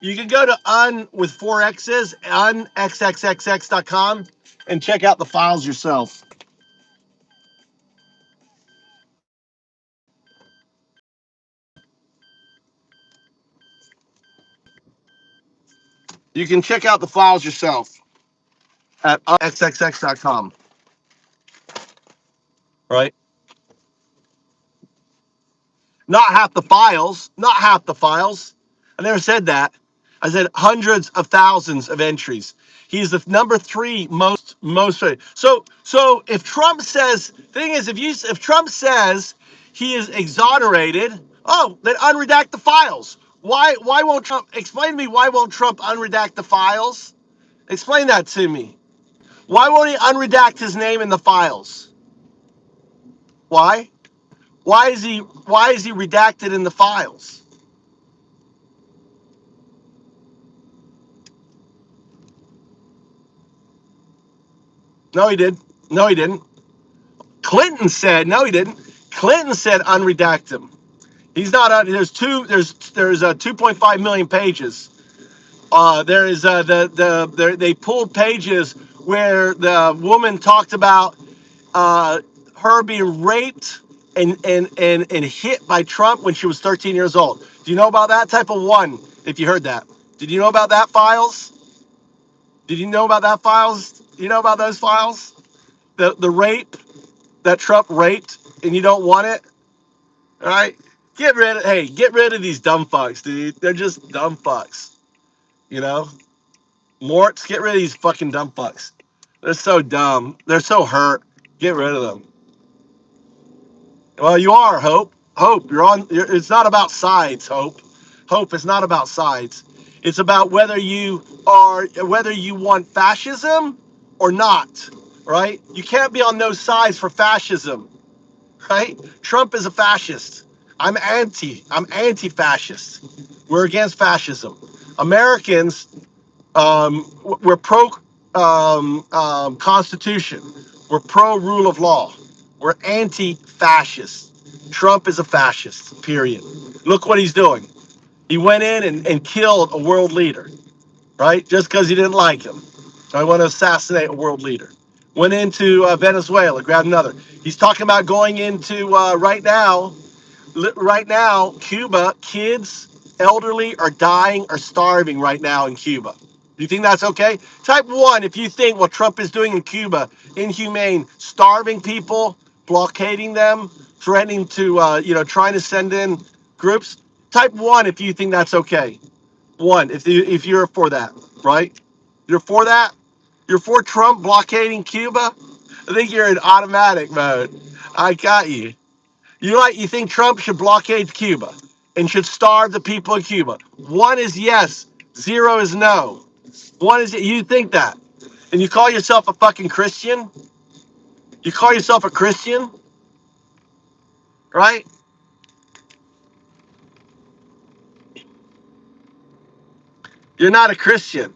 You can go to with 4x's unxxxx.com and check out the files yourself. You can check out the files yourself at xxx.com. Right? Not half the files. Not half the files. I never said that. I said hundreds of thousands of entries. He's the number 3 most. So if Trump says, thing is, if Trump says he is exonerated, then unredact the files. Why won't Trump explain to me? Why won't Trump unredact the files? Explain that to me. Why won't he unredact his name in the files? Why? Why is he redacted in the files? No, he did. No, he didn't. Clinton said no, he didn't. Clinton said unredact him. He's not. There's 2.5 million pages. There is they pulled pages where the woman talked about her being raped and hit by Trump when she was 13 years old. Do you know about that type of one? If you heard that, did you know about that files? Did you know about that files? You know about those files? The rape that Trump raped, and you don't want it. All right, get rid of these dumb fucks, dude. They're just dumb fucks. You know, Morts, get rid of these fucking dumb fucks. They're so dumb. They're so hurt. Get rid of them. Well, you are, Hope. Hope, it's not about sides, Hope. Hope, it's not about sides. It's about whether you want fascism or not, right? You can't be on those sides for fascism, right? Trump is a fascist. I'm anti-fascist. We're against fascism. Americans, we're pro Constitution. We're pro rule of law. We're anti-fascist. Trump is a fascist, period. Look what he's doing. He went in and killed a world leader, right? Just because he didn't like him. I want to assassinate a world leader. Went into Venezuela, grabbed another. He's talking about going into right now, Cuba. Kids, elderly are dying or starving right now in Cuba. You think that's okay? Type one if you think what Trump is doing in Cuba, inhumane, starving people, blockading them, threatening to, trying to send in groups. Type one if you think that's okay. One, if you're for that, right? You're for that. You're for Trump blockading Cuba. I think you're in automatic mode. I got you. You think Trump should blockade Cuba and should starve the people of Cuba? One is yes, zero is no. One is you think that, and you call yourself a fucking Christian? You call yourself a Christian, right? You're not a Christian,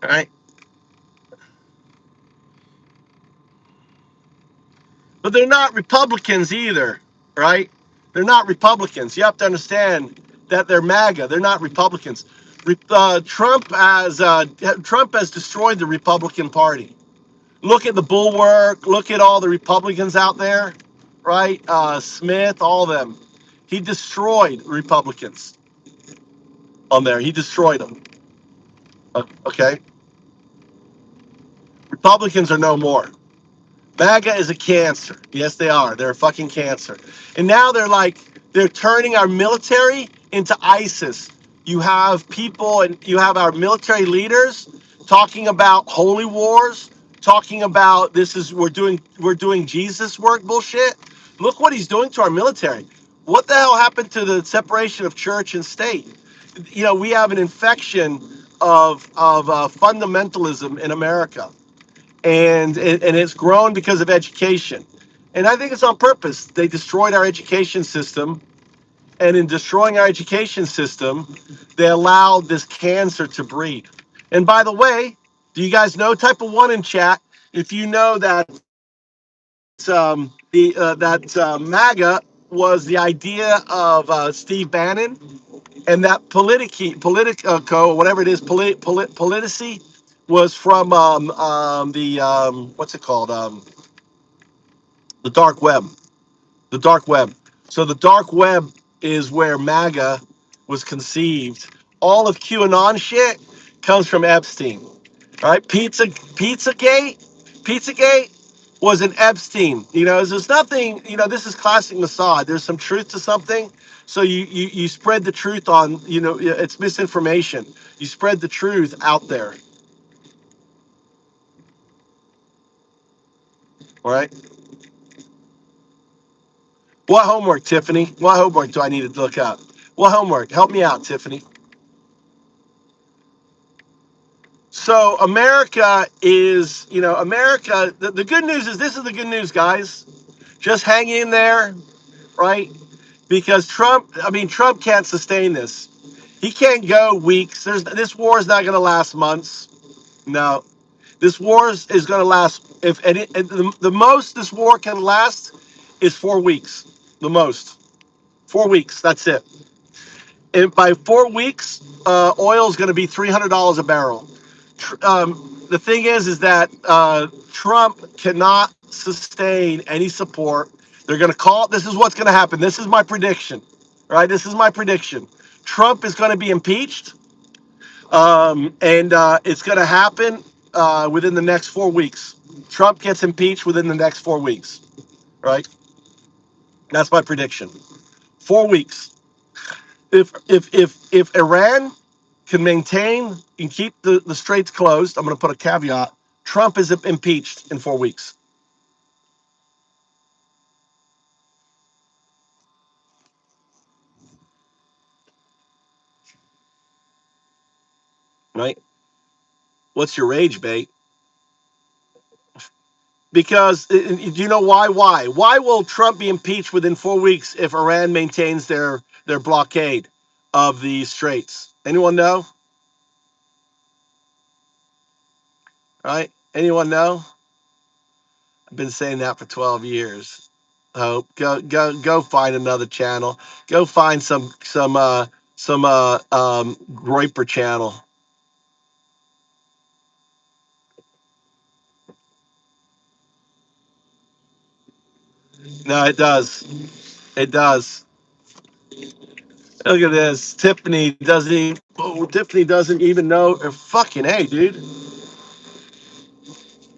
right? But they're not Republicans either, right? They're not Republicans. You have to understand that they're MAGA. They're not Republicans. Trump has destroyed the Republican Party. Look at the Bulwark. Look at all the Republicans out there, right? Smith, all of them. He destroyed Republicans on there. He destroyed them. Okay, Republicans are no more. MAGA is a cancer. Yes, they are. They're a fucking cancer. And now they're turning our military into ISIS. You have people and you have our military leaders talking about holy wars, talking about we're doing Jesus work bullshit. Look what he's doing to our military. What the hell happened to the separation of church and state? We have an infection of fundamentalism in America, and it's grown because of education. And I think it's on purpose. They destroyed our education system, and in destroying our education system, they allowed this cancer to breed. And by the way, do you guys know, type of one in chat if you know that MAGA was the idea of Steve Bannon, and that Politico, whatever it is, Politici, was from the what's it called? The dark web. The dark web. So the dark web is where MAGA was conceived. All of QAnon shit comes from Epstein. All right, Pizzagate was an Epstein. There's nothing. This is classic Mossad. There's some truth to something, so you spread the truth on. It's misinformation. You spread the truth out there. All right. What homework, Tiffany? What homework do I need to look up? What homework? Help me out, Tiffany. So America is, America. The good news is this is the good news, guys. Just hang in there, right? Because Trump can't sustain this. He can't go weeks. This war is not going to last months. No, this war is going to last. If any, the most this war can last is 4 weeks. The most 4 weeks. That's it. And by 4 weeks, oil is going to be $300 a barrel. The thing is that Trump cannot sustain any support. They're going to call. This is what's going to happen. This is my prediction. Right. This is my prediction. Trump is going to be impeached, and it's going to happen within the next 4 weeks. Trump gets impeached within the next 4 weeks. Right. That's my prediction. 4 weeks. If Iran can maintain and keep the straits closed, I'm going to put a caveat. Trump is impeached in 4 weeks. Right? What's your rage bait? Because do you know why? Why will Trump be impeached within 4 weeks if Iran maintains their blockade of the straits? Anyone know? Right? Anyone know? I've been saying that for 12 years. Hope go find another channel. Go find some Groiper channel. No, it does. It does. Look at this. Tiffany doesn't even know. Fucking hey, dude.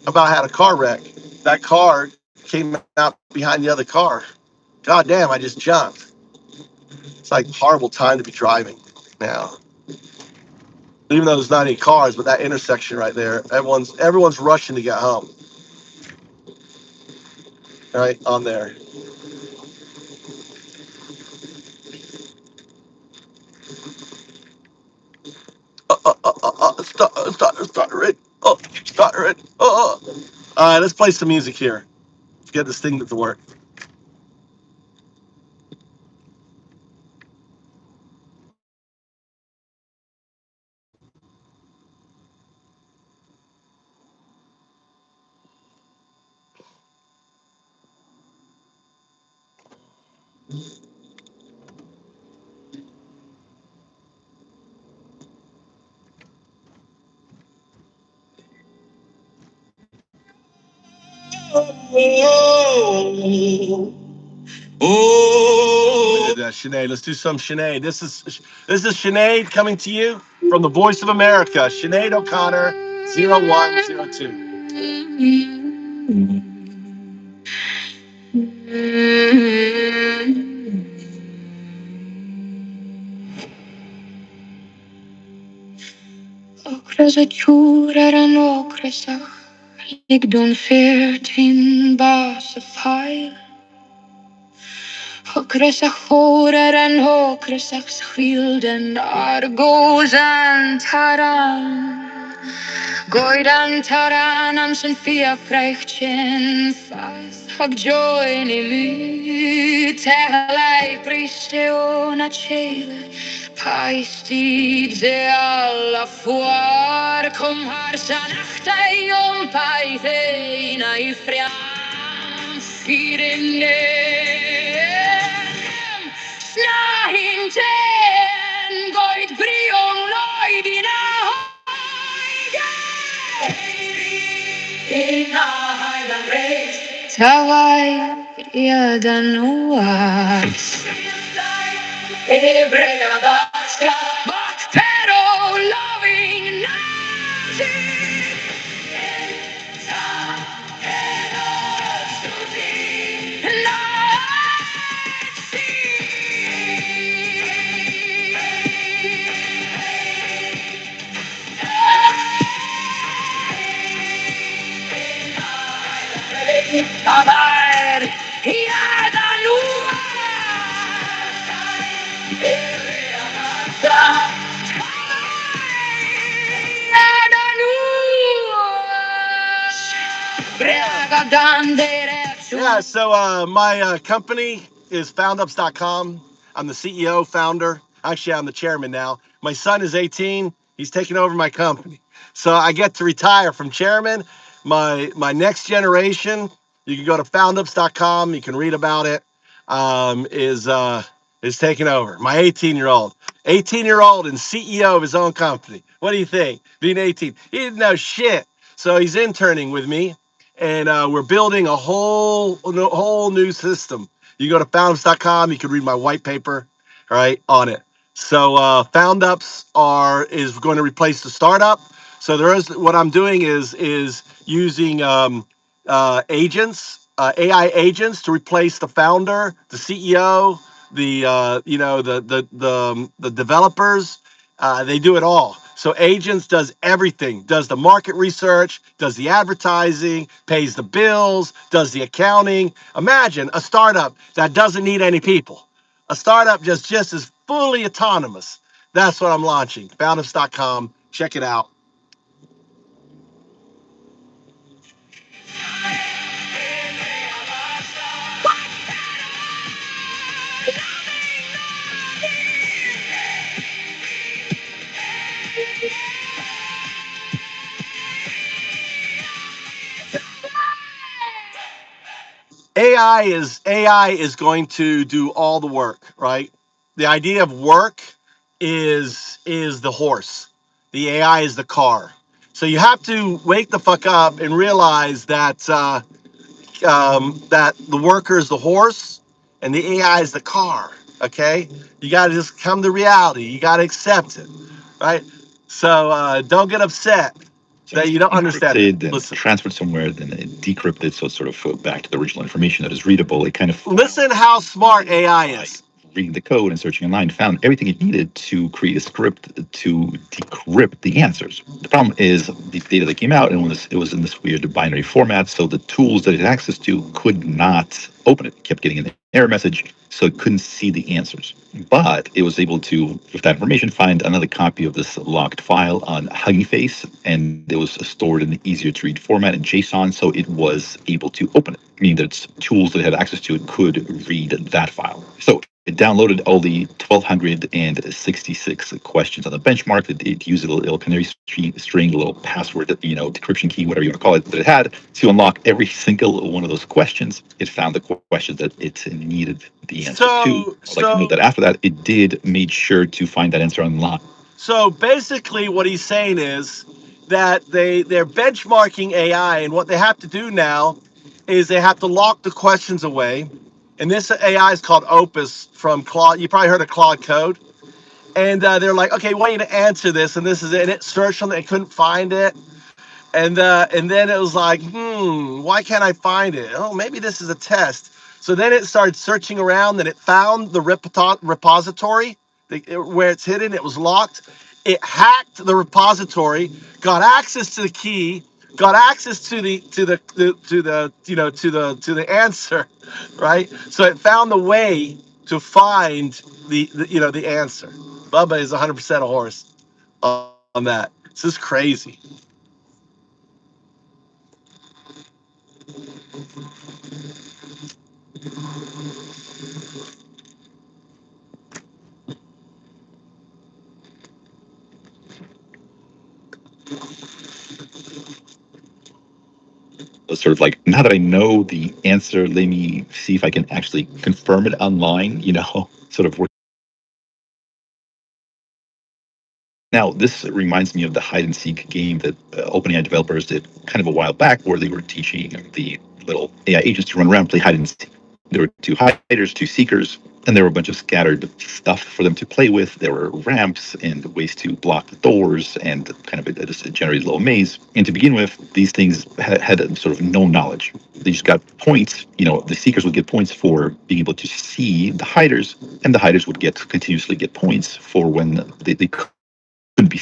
About had a car wreck. That car came out behind the other car. God damn, I just jumped. It's like a horrible time to be driving now. Even though there's not any cars, but that intersection right there, everyone's rushing to get home. Right on there. Start it. Oh, start it. Oh. All right, let's play some music here. Let's get this thing to work. Sinead. Let's do some Sinead. This is Sinead coming to you from the Voice of America. Sinead O'Connor, 0102. Okres a tjúrar en okresach, ligdon fyrtin bas a fæl. Okres a chórar en okresach schilden argos an taran. Goidan taran am sin fia freichtchen fas hag join I mi telai pristeo na chele paistid ze alla fuar kom har sanachta paise na I friam firinde snahinten goit brion loidina Tawai Yadanuas But pero loving nothing Abar Yeah, so my company is Foundups.com. I'm the CEO, founder. Actually, I'm the chairman now. My son is 18. He's taking over my company. So I get to retire from chairman. My next generation, you can go to Foundups.com. You can read about it. Is taking over. My 18-year-old. 18-year-old and CEO of his own company. What do you think? Being 18. He didn't know shit. So he's interning with me. And we're building a whole new system. You go to foundups.com, you can read my white paper, right, on it. So is going to replace the startup. So what I'm doing is using AI agents to replace the founder, the CEO, the developers. They do it all. So agents does everything, does the market research, does the advertising, pays the bills, does the accounting. Imagine a startup that doesn't need any people. A startup just is fully autonomous. That's what I'm launching. Foundups.com. Check it out. AI is going to do all the work, right? The idea of work is the horse. The AI is the car. So you have to wake the fuck up and realize that that the worker is the horse and the AI is the car. Okay, you got to just come to reality. You got to accept it, right? So don't get upset that you don't understand it. Encrypted, then Listen, transferred somewhere, then decrypted, so it's sort of back to the original information that is readable. It kind of listen how smart AI is. reading the code and searching online, found everything it needed to create a script to decrypt the answers. The problem is the data that came out, and it was in this weird binary format, so the tools that it had access to could not open it. It kept getting an error message, so it couldn't see the answers. But it was able to, with that information, find another copy of this locked file on Hugging Face, and it was stored in an easier to read format in JSON, so it was able to open it, meaning that tools that it had access to it could read that file. So it downloaded all the 1,266 questions on the benchmark. It used a little canary string, a little password, decryption key, whatever you want to call it, that it had to unlock every single one of those questions. It found the questions that it needed the answer to. I'd like to note that after that, it did made sure to find that answer online. So basically, what he's saying is that they're benchmarking AI, and what they have to do now is they have to lock the questions away. And this AI is called Opus from Claude. You probably heard of Claude Code. And they're like, okay, we want you to answer this, and this is it. And it searched on it, it couldn't find it. And then it was like, why can't I find it? Oh, maybe this is a test. So then it started searching around, and it found the repository where it's hidden. It was locked. It hacked the repository, got access to the key, got access to the answer, right? So it found the way to find the answer. Bubba is 100% a horse on that. This is crazy. Sort of like, now that I know the answer, let me see if I can actually confirm it online, sort of work. Now, this reminds me of the hide and seek game that OpenAI developers did kind of a while back, where they were teaching the little AI agents to run around and play hide and seek. There were two hiders, two seekers, and there were a bunch of scattered stuff for them to play with. There were ramps and ways to block the doors, and kind of just generated a little maze. And to begin with, these things had a sort of no knowledge. They just got points. The seekers would get points for being able to see the hiders, and the hiders would continuously get points for when they couldn't be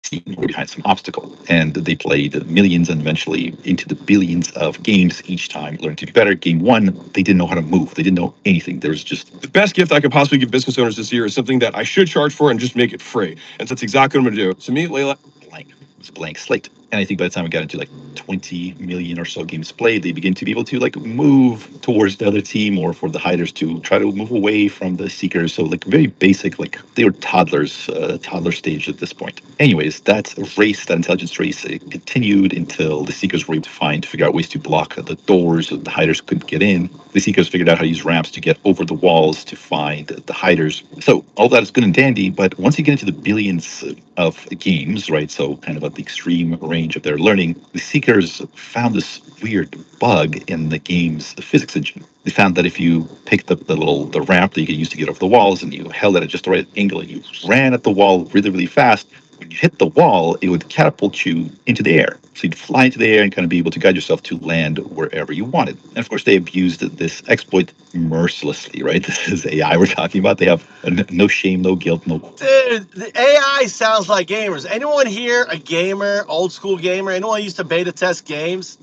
seen or behind some obstacle. And they played millions and eventually into the billions of games each time, learning to be better. Game one, they didn't know how to move. They didn't know anything. There was just The best gift I could possibly give business owners this year is something that I should charge for and just make it free. And that's exactly what I'm going to do. So me, Layla, blank. It was a blank slate. And I think by the time we got into like 20 million or so games played, they begin to be able to like move towards the other team, or for the hiders to try to move away from the seekers. So like very basic, like they were toddlers, toddler stage at this point. Anyways, that race, that intelligence race, it continued until the seekers were able to figure out ways to block the doors so the hiders couldn't get in. The seekers figured out how to use ramps to get over the walls to find the hiders. So all that is good and dandy, but once you get into the billions of games, right? So kind of at the extreme range of their learning, the seekers found this weird bug in the game's physics engine. They found that if you picked up the ramp that you could use to get over the walls, and you held it at just the right angle, and you ran at the wall really, really fast, when you hit the wall, it would catapult you into the air. So you'd fly into the air and kind of be able to guide yourself to land wherever you wanted. And of course, they abused this exploit mercilessly, right? This is AI we're talking about. They have no shame, no guilt, no. Dude, the AI sounds like gamers. Anyone here a gamer, old school gamer? Anyone used to beta test games?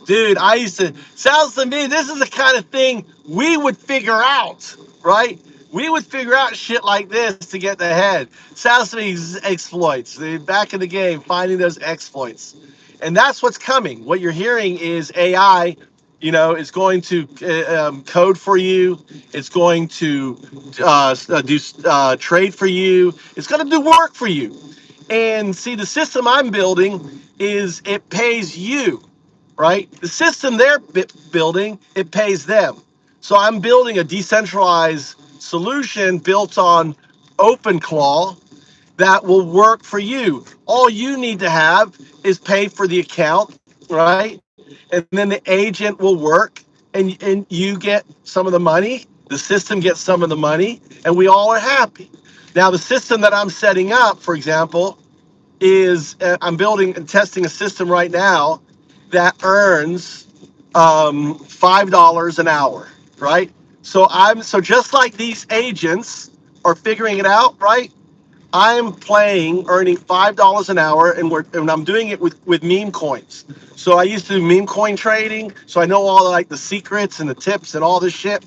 Dude, sounds to me, this is the kind of thing we would figure out, right? We would figure out shit like this to get ahead. Sounds to me exploits. Back in the game, finding those exploits. And that's what's coming. What you're hearing is AI, is going to code for you. It's going to do trade for you. It's going to do work for you. And see, the system I'm building is it pays you, right? The system they're building, it pays them. So I'm building a decentralized solution built on OpenClaw that will work for you. All you need to have is pay for the account, right? And then the agent will work, and you get some of the money, The system gets some of the money, and we all are happy. Now, the system that I'm setting up, for example, is I'm building and testing a system right now that earns $5 an hour, right? So just like these agents are figuring it out, right? I'm playing, earning $5 an hour, and I'm doing it with meme coins. So I used to do meme coin trading, so I know all like the secrets and the tips and all this shit.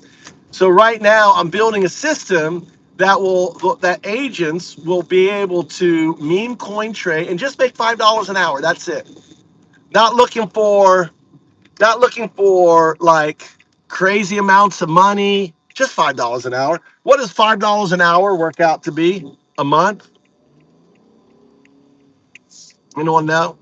So right now I'm building a system that agents will be able to meme coin trade and just make $5 an hour. That's it. Not looking for like crazy amounts of money. Just $5 an hour. What does $5 an hour work out to be a month? Anyone know?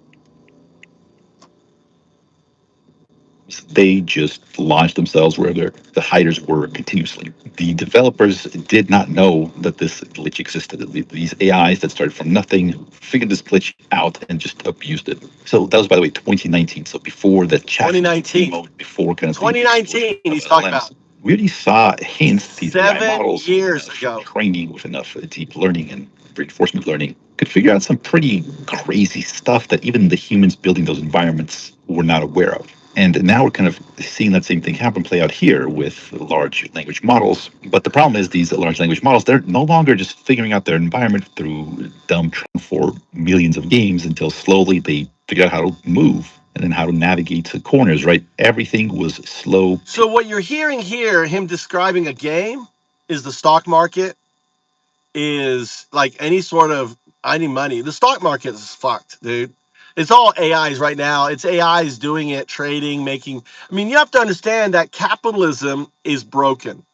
They just launched themselves where the hiders were continuously. The developers did not know that this glitch existed. These AIs that started from nothing figured this glitch out and just abused it. So that was, by the way, 2019. So before the chat 2019. before kind of 2019 he's talking about. We already saw hints these AI 7 models years ago. training with enough deep learning and reinforcement learning could figure out some pretty crazy stuff that even the humans building those environments were not aware of. And now we're kind of seeing that same thing happen play out here with large language models. But the problem is these large language models, they're no longer just figuring out their environment through dumb for millions of games until slowly they figure out how to move and then how to navigate to corners, right? Everything was slow. So what you're hearing here, him describing a game, is the stock market, is like any sort of any money. The stock market is fucked, dude. It's all AIs right now. It's AIs doing it, trading, making. I mean, you have to understand that capitalism is broken.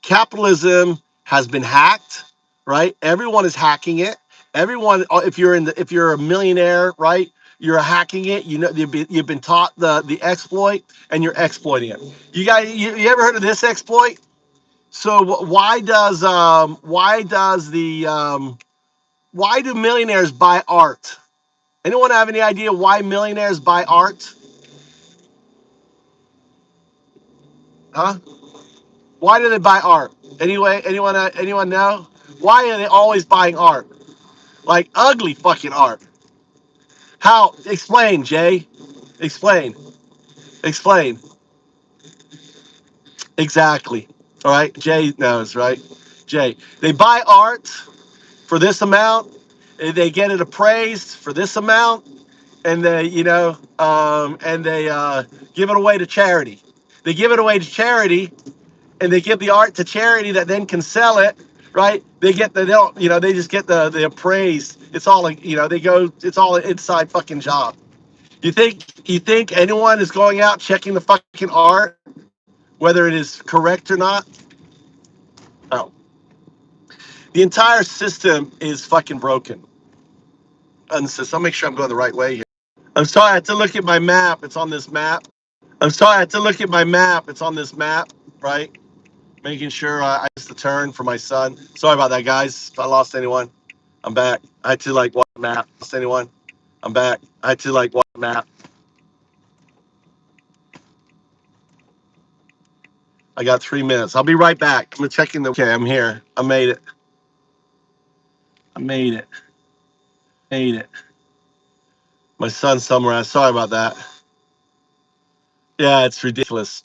Capitalism has been hacked, right? Everyone is hacking it. Everyone, if you're a millionaire, right? You're hacking it. You know, you've been taught the exploit, and you're exploiting it. You ever heard of this exploit? So why do millionaires buy art? Anyone have any idea why millionaires buy art? Huh? Why do they buy art? Anyway, anyone know? Why are they always buying art? Like ugly fucking art. How? Explain, Jay. Explain. Explain. Exactly. All right. Jay knows, right? Jay. They buy art for this amount. They get it appraised for this amount, and they give it away to charity. They give it away to charity, and they give the art to charity that then can sell it. Right? They don't. They just get the appraised. It's all like It's all an inside fucking job. You think anyone is going out checking the fucking art, whether it is correct or not? No. The entire system is fucking broken. And so I'll make sure I'm going the right way here. I'm sorry, I had to look at my map. It's on this map. I'm sorry, I had to look at my map. It's on this map, right? Making sure I missed the turn for my son. Sorry about that, guys. If I lost anyone, I'm back. I had to watch the map. Lost anyone? I'm back. I had to watch the map. I got 3 minutes. I'll be right back. I'm checking the. Okay, I'm here. I made it. I made it. Made it. My son's somewhere. Sorry about that. Yeah, it's ridiculous.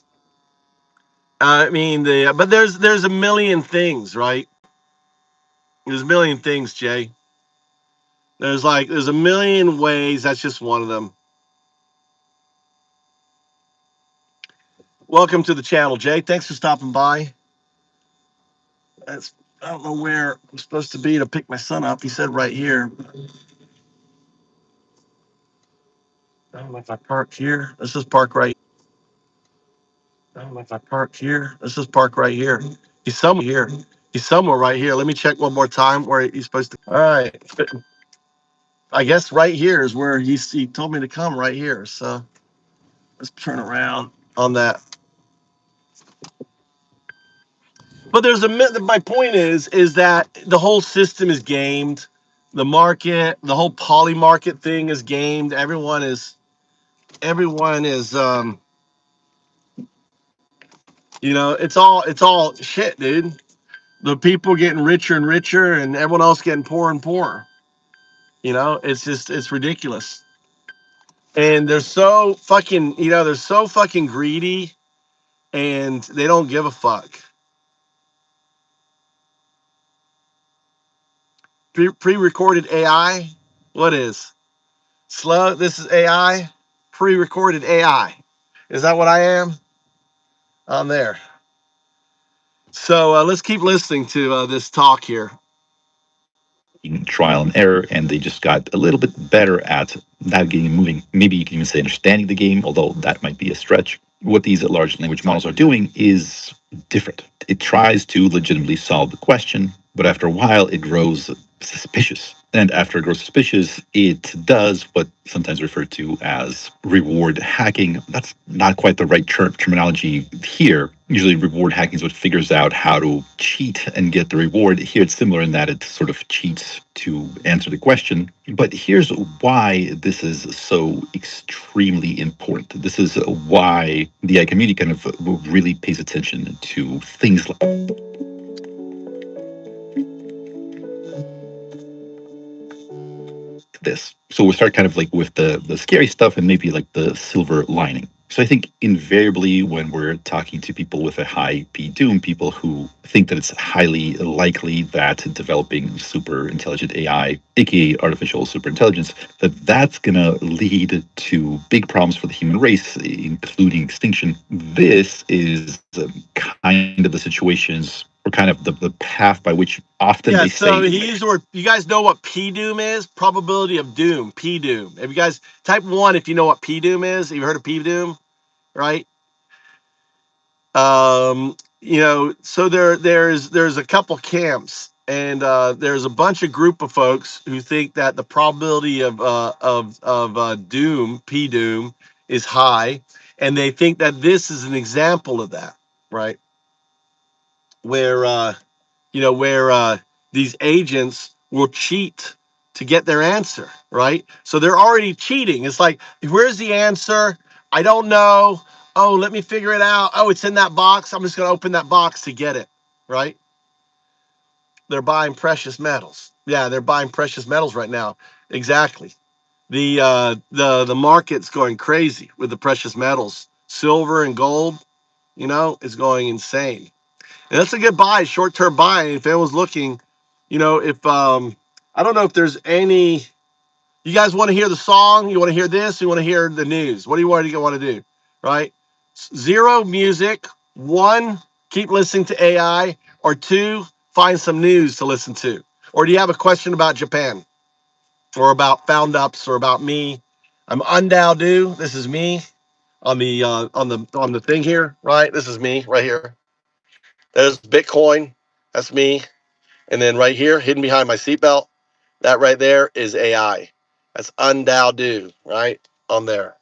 I mean, but there's a million things, right? There's a million things, Jay. There's a million ways. That's just one of them. Welcome to the channel, Jay. Thanks for stopping by. I don't know where I'm supposed to be to pick my son up. He said right here. I don't know if I park here. Let's just park right. I don't know if I park here. Let's just park right here. He's somewhere here. He's somewhere right here. Let me check one more time where he's supposed to. All right. I guess right here is where he told me to come right here. So let's turn around on that. But my point is that the whole system is gamed. The market, the whole poly market thing is gamed. Everyone is It's all shit, dude. The people getting richer and richer, and everyone else getting poorer and poorer. It's ridiculous. And they're so fucking greedy, and they don't give a fuck. Pre-recorded AI, what is slow? This is AI, pre-recorded AI. Is that what I am? I'm there. So let's keep listening to this talk here. Trial and error, and they just got a little bit better at navigating and moving. Maybe you can even say understanding the game, although that might be a stretch. What these large language models are doing is different. It tries to legitimately solve the question, but after a while, it grows suspicious. And after it grows suspicious, it does what sometimes referred to as reward hacking. That's not quite the right terminology here. Usually, reward hacking is what figures out how to cheat and get the reward. Here, it's similar in that it sort of cheats to answer the question. But here's why this is so extremely important. This is why the AI community kind of really pays attention to things like this. So we'll start kind of like with the scary stuff and maybe like the silver lining. So I think invariably when we're talking to people with a high Pdoom, people who think that it's highly likely that developing super intelligent AI, aka artificial super intelligence, that's going to lead to big problems for the human race, including extinction. This is kind of the situations or kind of the path by which often they So say. he used the word. You guys know what Pdoom is? Probability of doom. Pdoom. If you guys type one, if you know what Pdoom is, you've heard of Pdoom, right? So there's a couple camps, and there's a bunch of group of folks who think that the probability of doom, Pdoom, is high, and they think that this is an example of that, right? Where these agents will cheat to get their answer, right? So they're already cheating. It's like, where's the answer? I don't know. Oh, let me figure it out. Oh, it's in that box. I'm just going to open that box to get it, right? They're buying precious metals. Yeah, they're buying precious metals right now. Exactly. The market's going crazy with the precious metals. Silver and gold, is going insane. And that's a good buy, short-term buy. And if anyone's looking, if I don't know if there's any. You guys want to hear the song? You want to hear this? You want to hear the news? What do you want to do? Right? Zero music. One, keep listening to AI. Or two, find some news to listen to. Or do you have a question about Japan? Or about Foundups? Or about me? I'm Undao. This is me on the thing here, right? This is me right here. There's Bitcoin. That's me. And then right here, hidden behind my seatbelt, that right there is AI. That's Undao, right? On there.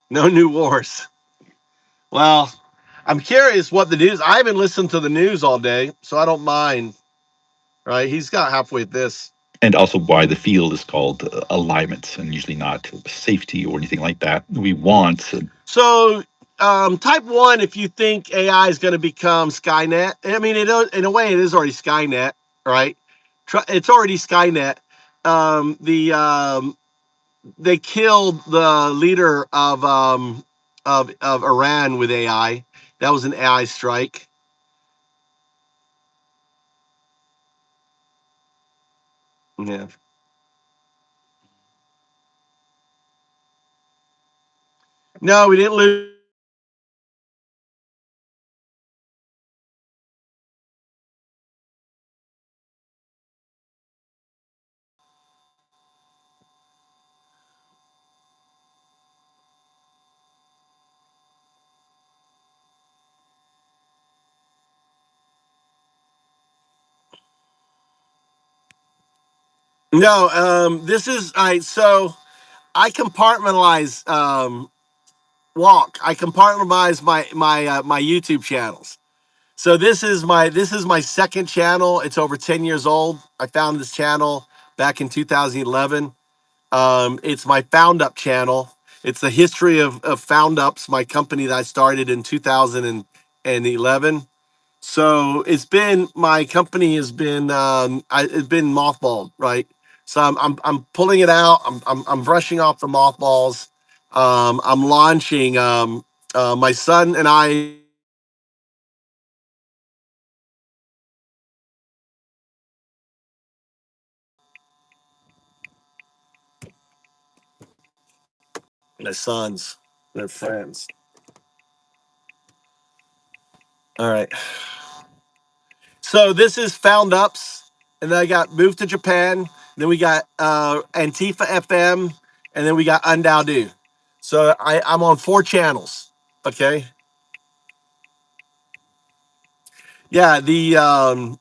No new wars. Well, I'm curious what the news. I haven't listened to the news all day, so I don't mind. Right? He's got halfway this. And also why the field is called alignment and usually not safety or anything like that. We want. So, type one, if you think AI is going to become Skynet, I mean, in a way, it is already Skynet, right? It's already Skynet. They killed the leader of Iran with AI. That was an AI strike. Yeah. No, we didn't lose. No, this is I. So I compartmentalize walk. I compartmentalize my YouTube channels. So this is my second channel. It's over 10 years old. I found this channel back in 2011. It's my Foundup channel. It's the history of Foundups, my company that I started in 2011. So my company has been it's been mothballed, right? So I'm pulling it out. I'm brushing off the mothballs. I'm launching. My son and I. My sons, they're friends. All right. So this is Foundups, and then I got moved to Japan. Then we got Antifa FM, and then we got Undaudu. So I'm on 4 channels. Okay. Yeah. The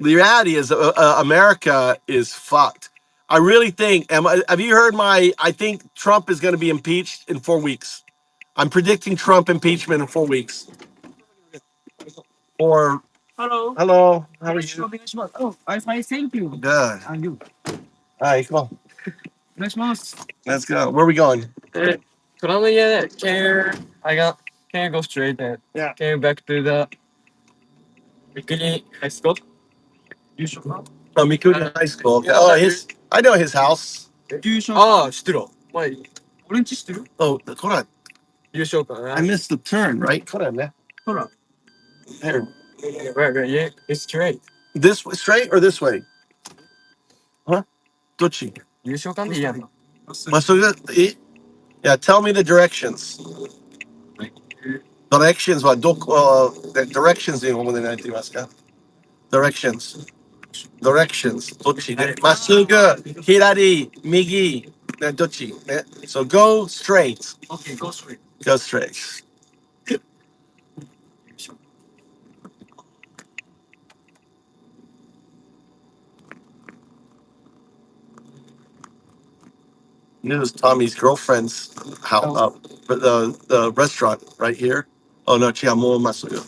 reality is America is fucked. I really think. Have you heard my? I think Trump is going to be impeached in 4 weeks. I'm predicting Trump impeachment in 4 weeks. Or hello, how are you? Oh, I'm fine, thank you. Good. And you? All right, come on. Let's go. Where are we going? Can you go straight there? Yeah. Can you back to the Mikuni High School? Oh, Mikuni High School. Okay. Oh, I know his house. Oh, 知ってる. Why? Oh, hold on. I missed the turn, right? Hold on, man. Here. Right. Yeah, it's straight. This way, straight or this way? Huh? Dochi. Yeah, tell me the directions. Directions はどこ、directionsで読むでないと言いますか? Directions. Directions. どっち？まっすぐ、左、右、どっち？ね? So go straight. Okay, go straight. Go straight. This is Tommy's girlfriend's house, but the restaurant right here. Oh no, Chiamo Masuga.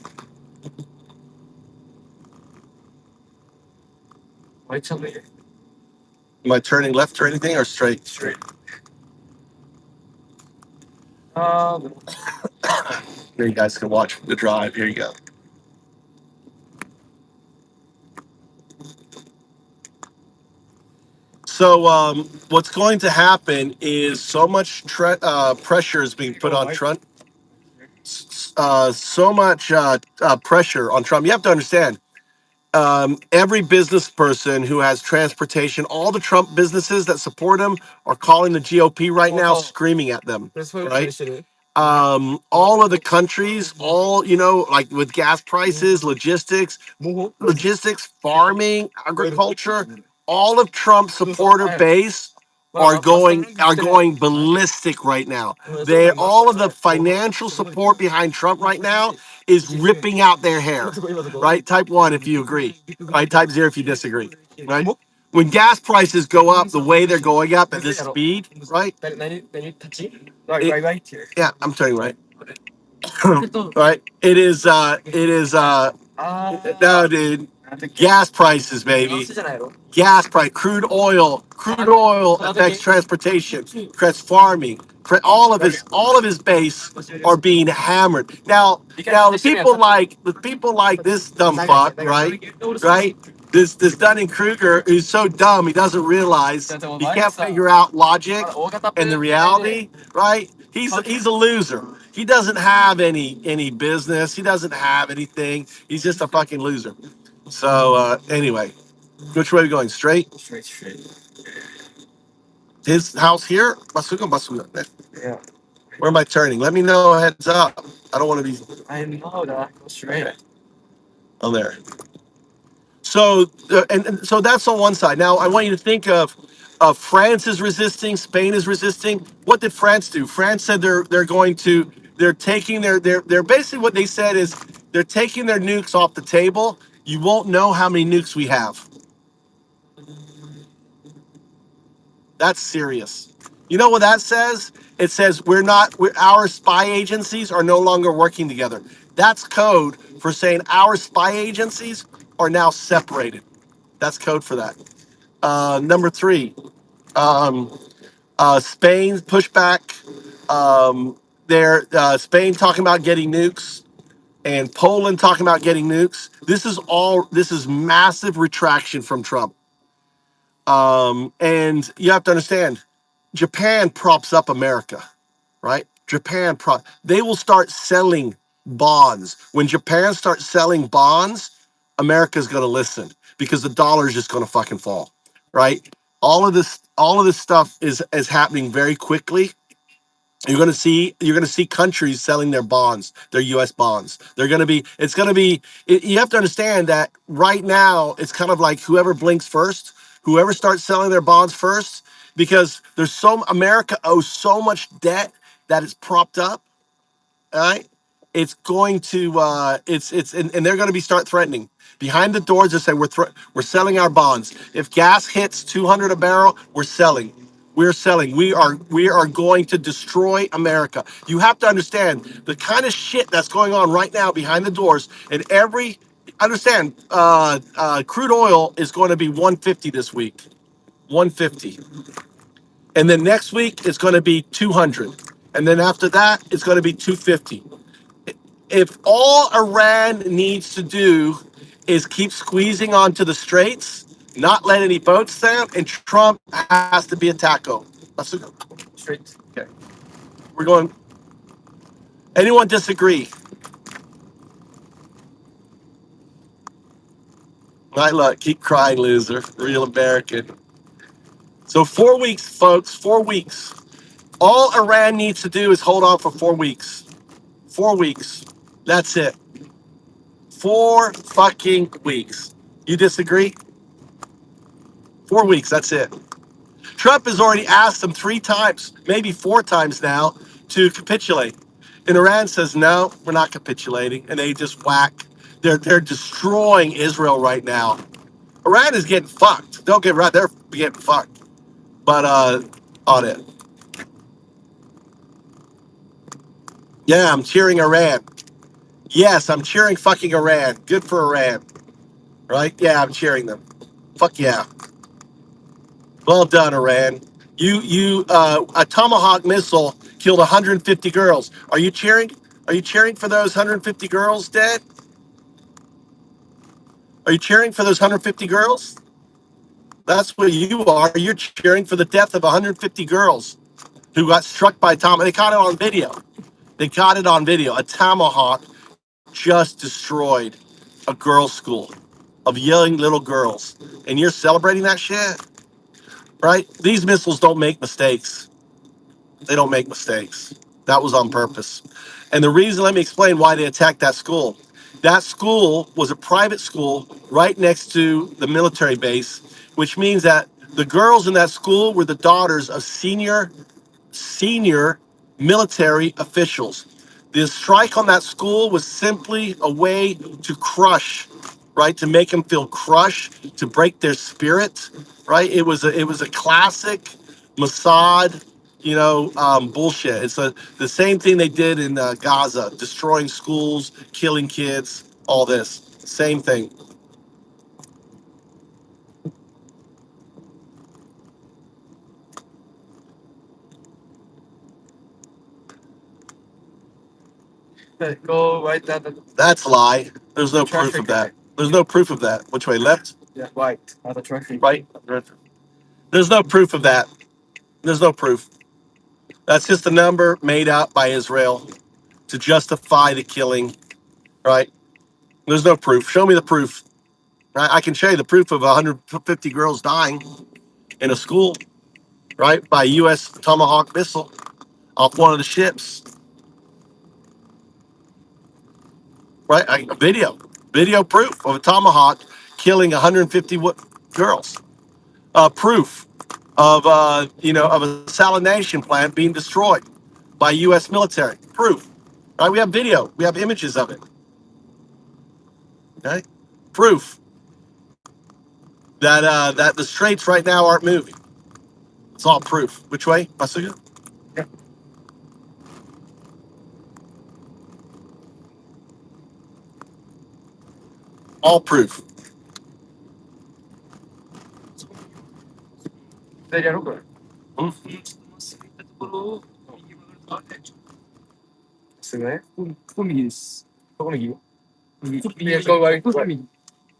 Am I turning left or anything or straight? Straight. Here you guys can watch the drive. Here you go. So what's going to happen is so much pressure is being put on Trump. So much pressure on Trump. You have to understand. Every business person who has transportation, all the Trump businesses that support him are calling the GOP right now, screaming at them. Right? All of the countries, like with gas prices, logistics, farming, agriculture, all of Trump's supporter base are going ballistic right now. All of the financial support behind Trump right now is ripping out their hair. Right? Type 1 if you agree. Right? Type 0 if you disagree. Right? When gas prices go up the way they're going up at this speed, right? Yeah, I'm turning right. Right? No, dude. Gas prices, baby. Gas price, crude oil affects transportation, affects farming. All of his base are being hammered. Now the people like this dumb fuck, right? This Dunning-Kruger who's so dumb he doesn't realize he can't figure out logic and the reality, right? He's a loser. He doesn't have any business. He doesn't have anything. He's just a fucking loser. So anyway, which way are we going? Straight? Straight. His house here? Masuga. Yeah. Where am I turning? Let me know. Heads up. I don't want to be. I know that. Go straight. Okay. Oh, there. So and so that's on one side. Now I want you to think of France is resisting, Spain is resisting. What did France do? France said they're taking they're basically what they said is they're taking their nukes off the table. You won't know how many nukes we have. That's serious. You know what that says? It says our spy agencies are no longer working together. That's code for saying our spy agencies are now separated. That's code for that. Number three, um, Spain pushback. Spain talking about getting nukes, and Poland talking about getting nukes. This is massive retraction from Trump. And you have to understand, Japan props up America, right? They will start selling bonds. When Japan starts selling bonds, America's going to listen because the dollar is just going to fucking fall, right? All of this stuff is happening very quickly. You're going to see countries selling their bonds, their US bonds. You have to understand that right now it's kind of like whoever blinks first, whoever starts selling their bonds first, because America owes so much debt that it's propped up, all right? It's going to and they're going to be start threatening behind the doors to say we're selling our bonds. If gas hits 200 a barrel, we're selling. We're selling. We are going to destroy America. You have to understand the kind of shit that's going on right now behind the doors. And understand, crude oil is going to be 150 this week, 150, and then next week it's going to be 200, and then after that it's going to be 250. If all Iran needs to do is keep squeezing onto the straits, not let any boats down, and Trump has to be a taco. That's a straits. Okay. We're going. Anyone disagree? My luck. Keep crying, loser. Real American. So 4 weeks, folks. 4 weeks. All Iran needs to do is hold on for 4 weeks. 4 weeks. That's it. 4 fucking weeks. You disagree? 4 weeks. That's it. Trump has already asked them 3 times, maybe 4 times now, to capitulate. And Iran says, no, we're not capitulating. And they just whack. They're destroying Israel right now. Iran is getting fucked. Don't get me wrong, they're getting fucked. But on it. Yeah, I'm cheering Iran. Yes, I'm cheering fucking Iran. Good for Iran. Right? Yeah, I'm cheering them. Fuck yeah. Well done, Iran. A Tomahawk missile killed 150 girls. Are you cheering? Are you cheering for those 150 girls dead? Are you cheering for those 150 girls? That's what you are. You're cheering for the death of 150 girls who got struck by Tom. They caught it on video. They caught it on video. A Tomahawk just destroyed a girls' school of young little girls. And you're celebrating that shit? Right? These missiles don't make mistakes. They don't make mistakes. That was on purpose. And the reason, let me explain why they attacked that school. That school was a private school right next to the military base, which means that the girls in that school were the daughters of senior military officials. The strike on that school was simply a way to crush, right? To make them feel crushed, to break their spirit, right? It was a classic Mossad, bullshit. The same thing they did in Gaza, destroying schools, killing kids, all this. Same thing. Go right down the. That's a lie. There's no proof of that. There's no proof of that. Which way? Left? Yeah, right. On the traffic. Right. There's no proof of that. There's no proof. That's just a number made up by Israel to justify the killing. Right. There's no proof. Show me the proof. Right. I can show you the proof of 150 girls dying in a school. Right. By a U.S. Tomahawk missile off one of the ships. Right. Video proof of a Tomahawk killing 150 girls. Proof of of a salination plant being destroyed by U.S. military. Proof. Right? We have video. We have images of it. Okay. Proof that the straits right now aren't moving. It's all proof. Which way, Masuga? All proof. Hmm?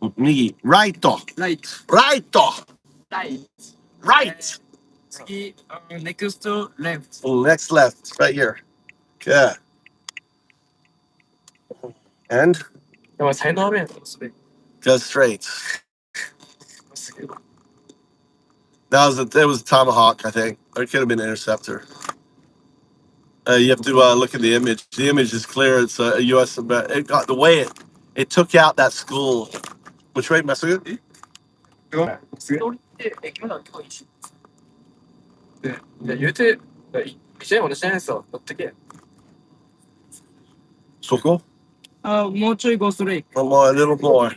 Migi. Righto. Righto. Right. Next left. Right here. Yeah. And go straight. That was a tomahawk, I think. Or it could have been an interceptor. You have to look at the image. The image is clear. It's a U.S. But it got the way it took out that school. Which way, Masuga? Soko? One more, a little more.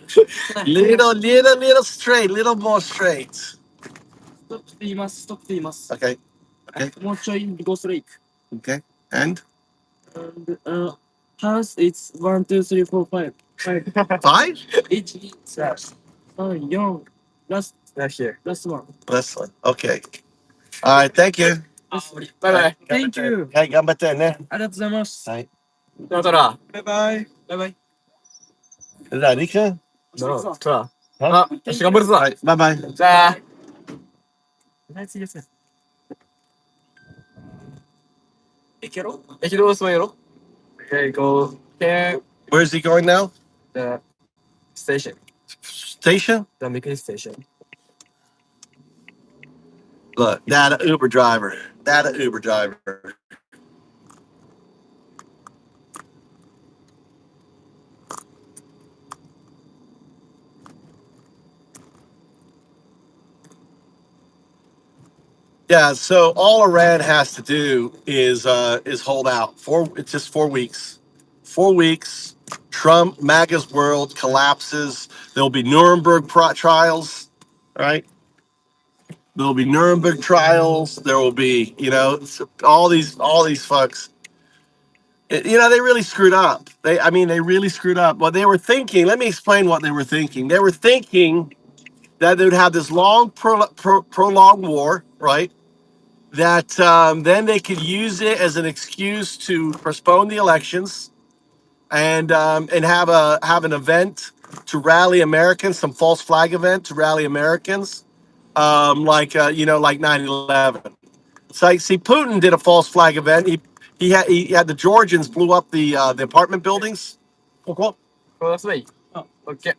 Little straight. Little more straight. Okay. Okay. Okay. And? Five? Last one. Okay. All right. Thank you. Bye. Hey, gambate ne. Right. Is that Rika? Huh? Right. Bye bye. Where's he going now? Station? Look, that a Uber driver. That a Uber driver. Yeah, so all Iran has to do is hold out. It's just 4 weeks. 4 weeks. Trump, MAGA's world collapses. There'll be Nuremberg trials, right? There'll be Nuremberg trials. There will be, all these fucks. They really screwed up. They really screwed up. What they were thinking. Let me explain what they were thinking. They were thinking that they would have this long, prolonged war, right? That then they could use it as an excuse to postpone the elections and have an event to rally Americans, some false flag event to rally Americans, like 9/11. It's like, see, Putin did a false flag event. He had the Georgians blew up the apartment buildings. Okay.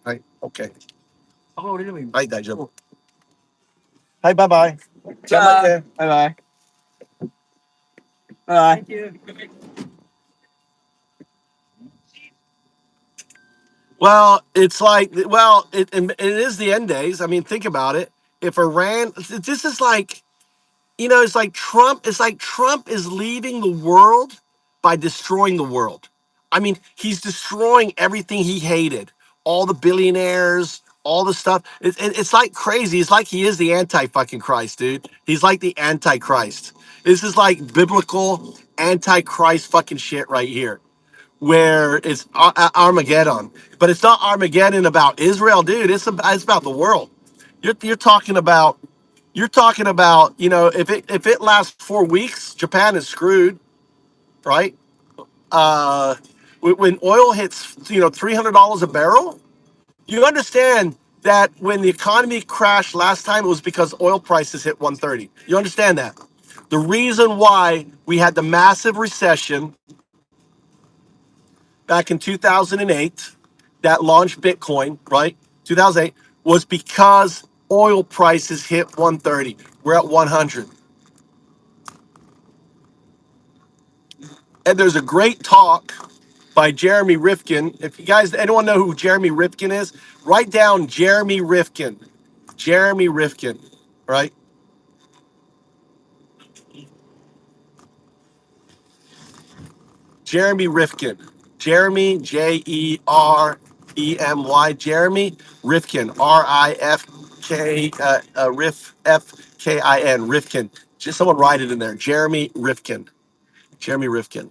Right. Okay. Right, Daijoubu. Hi. Bye bye. Well, it's like, and it is the end days. I mean, think about it. If Iran, this is like, it's like Trump is leading the world by destroying the world. I mean, he's destroying everything he hated, all the billionaires, all the stuff. It's like crazy. It's like he is the anti fucking Christ, dude. He's like the antichrist. This is like biblical antichrist fucking shit right here, where it's Armageddon. But it's not Armageddon about Israel, dude. It's about the world. You're talking about if it lasts 4 weeks, Japan is screwed, right? Uh, when oil hits $300 a barrel, you understand that when the economy crashed last time, it was because oil prices hit 130. You understand that? The reason why we had the massive recession back in 2008 that launched Bitcoin, right? 2008 was because oil prices hit 130. We're at 100. And there's a great talk by Jeremy Rifkin. If you guys, anyone know who Jeremy Rifkin is, write down Jeremy Rifkin. Jeremy Rifkin, right? Jeremy Rifkin. Jeremy, Jeremy, Jeremy Rifkin, Rifkin. Rifkin. Just someone write it in there. Jeremy Rifkin. Jeremy Rifkin.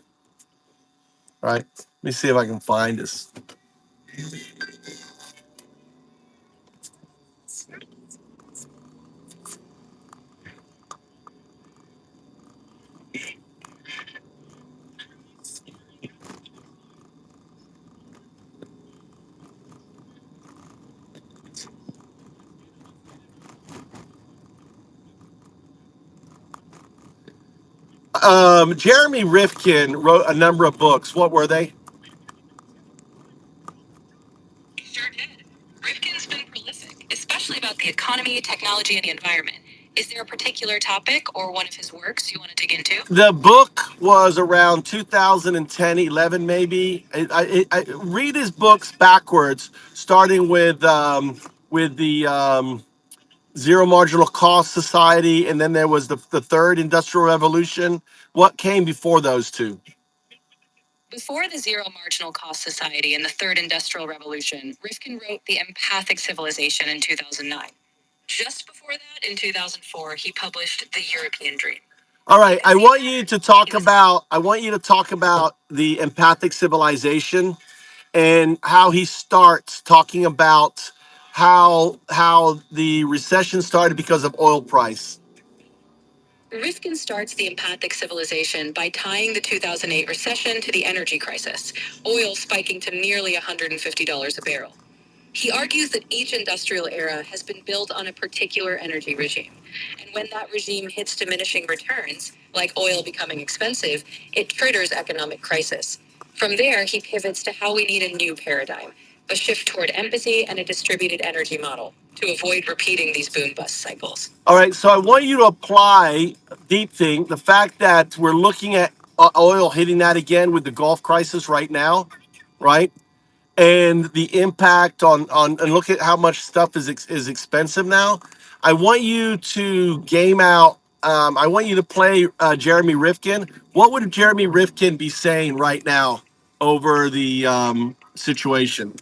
All right. Let me see if I can find this. Jeremy Rifkin wrote a number of books. What were they? Sure did. Rifkin's been prolific, especially about the economy, technology, and the environment. Is there a particular topic or one of his works you want to dig into? The book was around 2010, 11, maybe. I read his books backwards, starting with the Zero Marginal Cost Society, and then there was the Third Industrial Revolution. What came before those two? Before the Zero Marginal Cost Society and the Third Industrial Revolution, Rifkin wrote The Empathic Civilization in 2009. Just before that, in 2004, he published The European Dream. All right, I want you to talk about. I want you to talk about the empathic civilization and how he starts talking about how the recession started because of oil price. Rifkin starts The Empathic Civilization by tying the 2008 recession to the energy crisis, oil spiking to nearly $150 a barrel. He argues that each industrial era has been built on a particular energy regime. And when that regime hits diminishing returns, like oil becoming expensive, it triggers economic crisis. From there, he pivots to how we need a new paradigm, a shift toward empathy and a distributed energy model to avoid repeating these boom bust cycles. All right, so I want you to apply deep thing, the fact that we're looking at oil hitting that again with the Gulf crisis right now, right? And the impact on and look at how much stuff is expensive now. I want you to game out. I want you to play Jeremy Rifkin. What would Jeremy Rifkin be saying right now over the situation?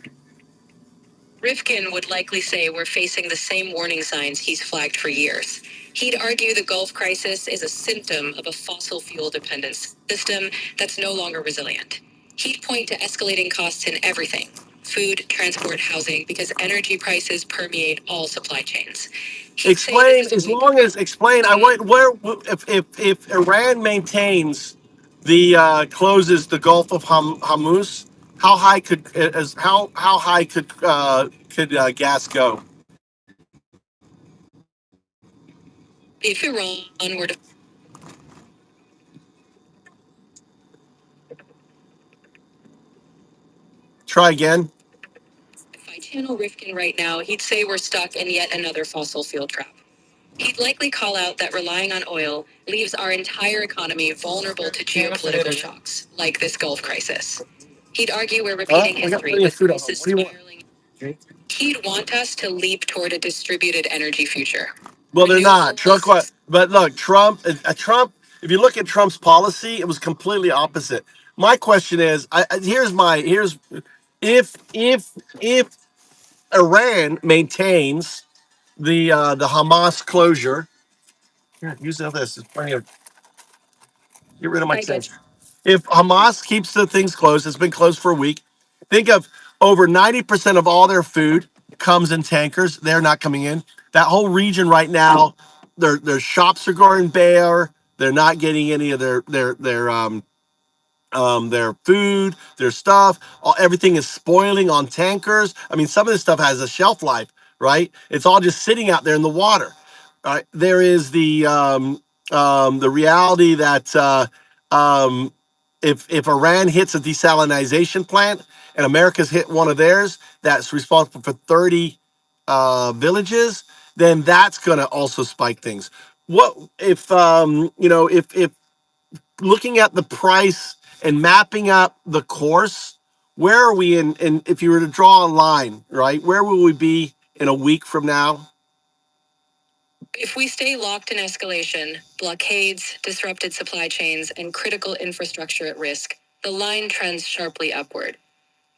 Rifkin would likely say we're facing the same warning signs he's flagged for years. He'd argue the Gulf crisis is a symptom of a fossil fuel dependent system that's no longer resilient. He'd point to escalating costs in everything: food, transport, housing, because energy prices permeate all supply chains. He'd say Explain this is a as weak. long as explain. I want where if Iran maintains the closes the Gulf of Hormuz, how high could gas go? If Iran were to Try again. If I channel Rifkin right now, he'd say we're stuck in yet another fossil fuel trap. He'd likely call out that relying on oil leaves our entire economy vulnerable to geopolitical shocks, like this Gulf crisis. He'd argue we're repeating We got history plenty of with food at home. prices What do you want? spiraling. He'd want us to leap toward a distributed energy future. Well, they're not. Renewables. But look, Trump. If you look at Trump's policy, it was completely opposite. My question is, here's if Iran maintains the Hamas closure. Here, use this. There's plenty of. Get rid of my change. If Hamas keeps the things closed, it's been closed for a week. Think of over 90% of all their food comes in tankers. They're not coming in. That whole region right now, their shops are going bare. They're not getting any of their food, their stuff. Everything is spoiling on tankers. I mean, some of this stuff has a shelf life, right? It's all just sitting out there in the water. Right? There is the reality that if Iran hits a desalination plant and America's hit one of theirs, that's responsible for 30 villages, then that's going to also spike things. What if if looking at the price and mapping up the course, where are we in if you were to draw a line, right? Where will we be in a week from now? If we stay locked in escalation, blockades, disrupted supply chains, and critical infrastructure at risk, the line trends sharply upward.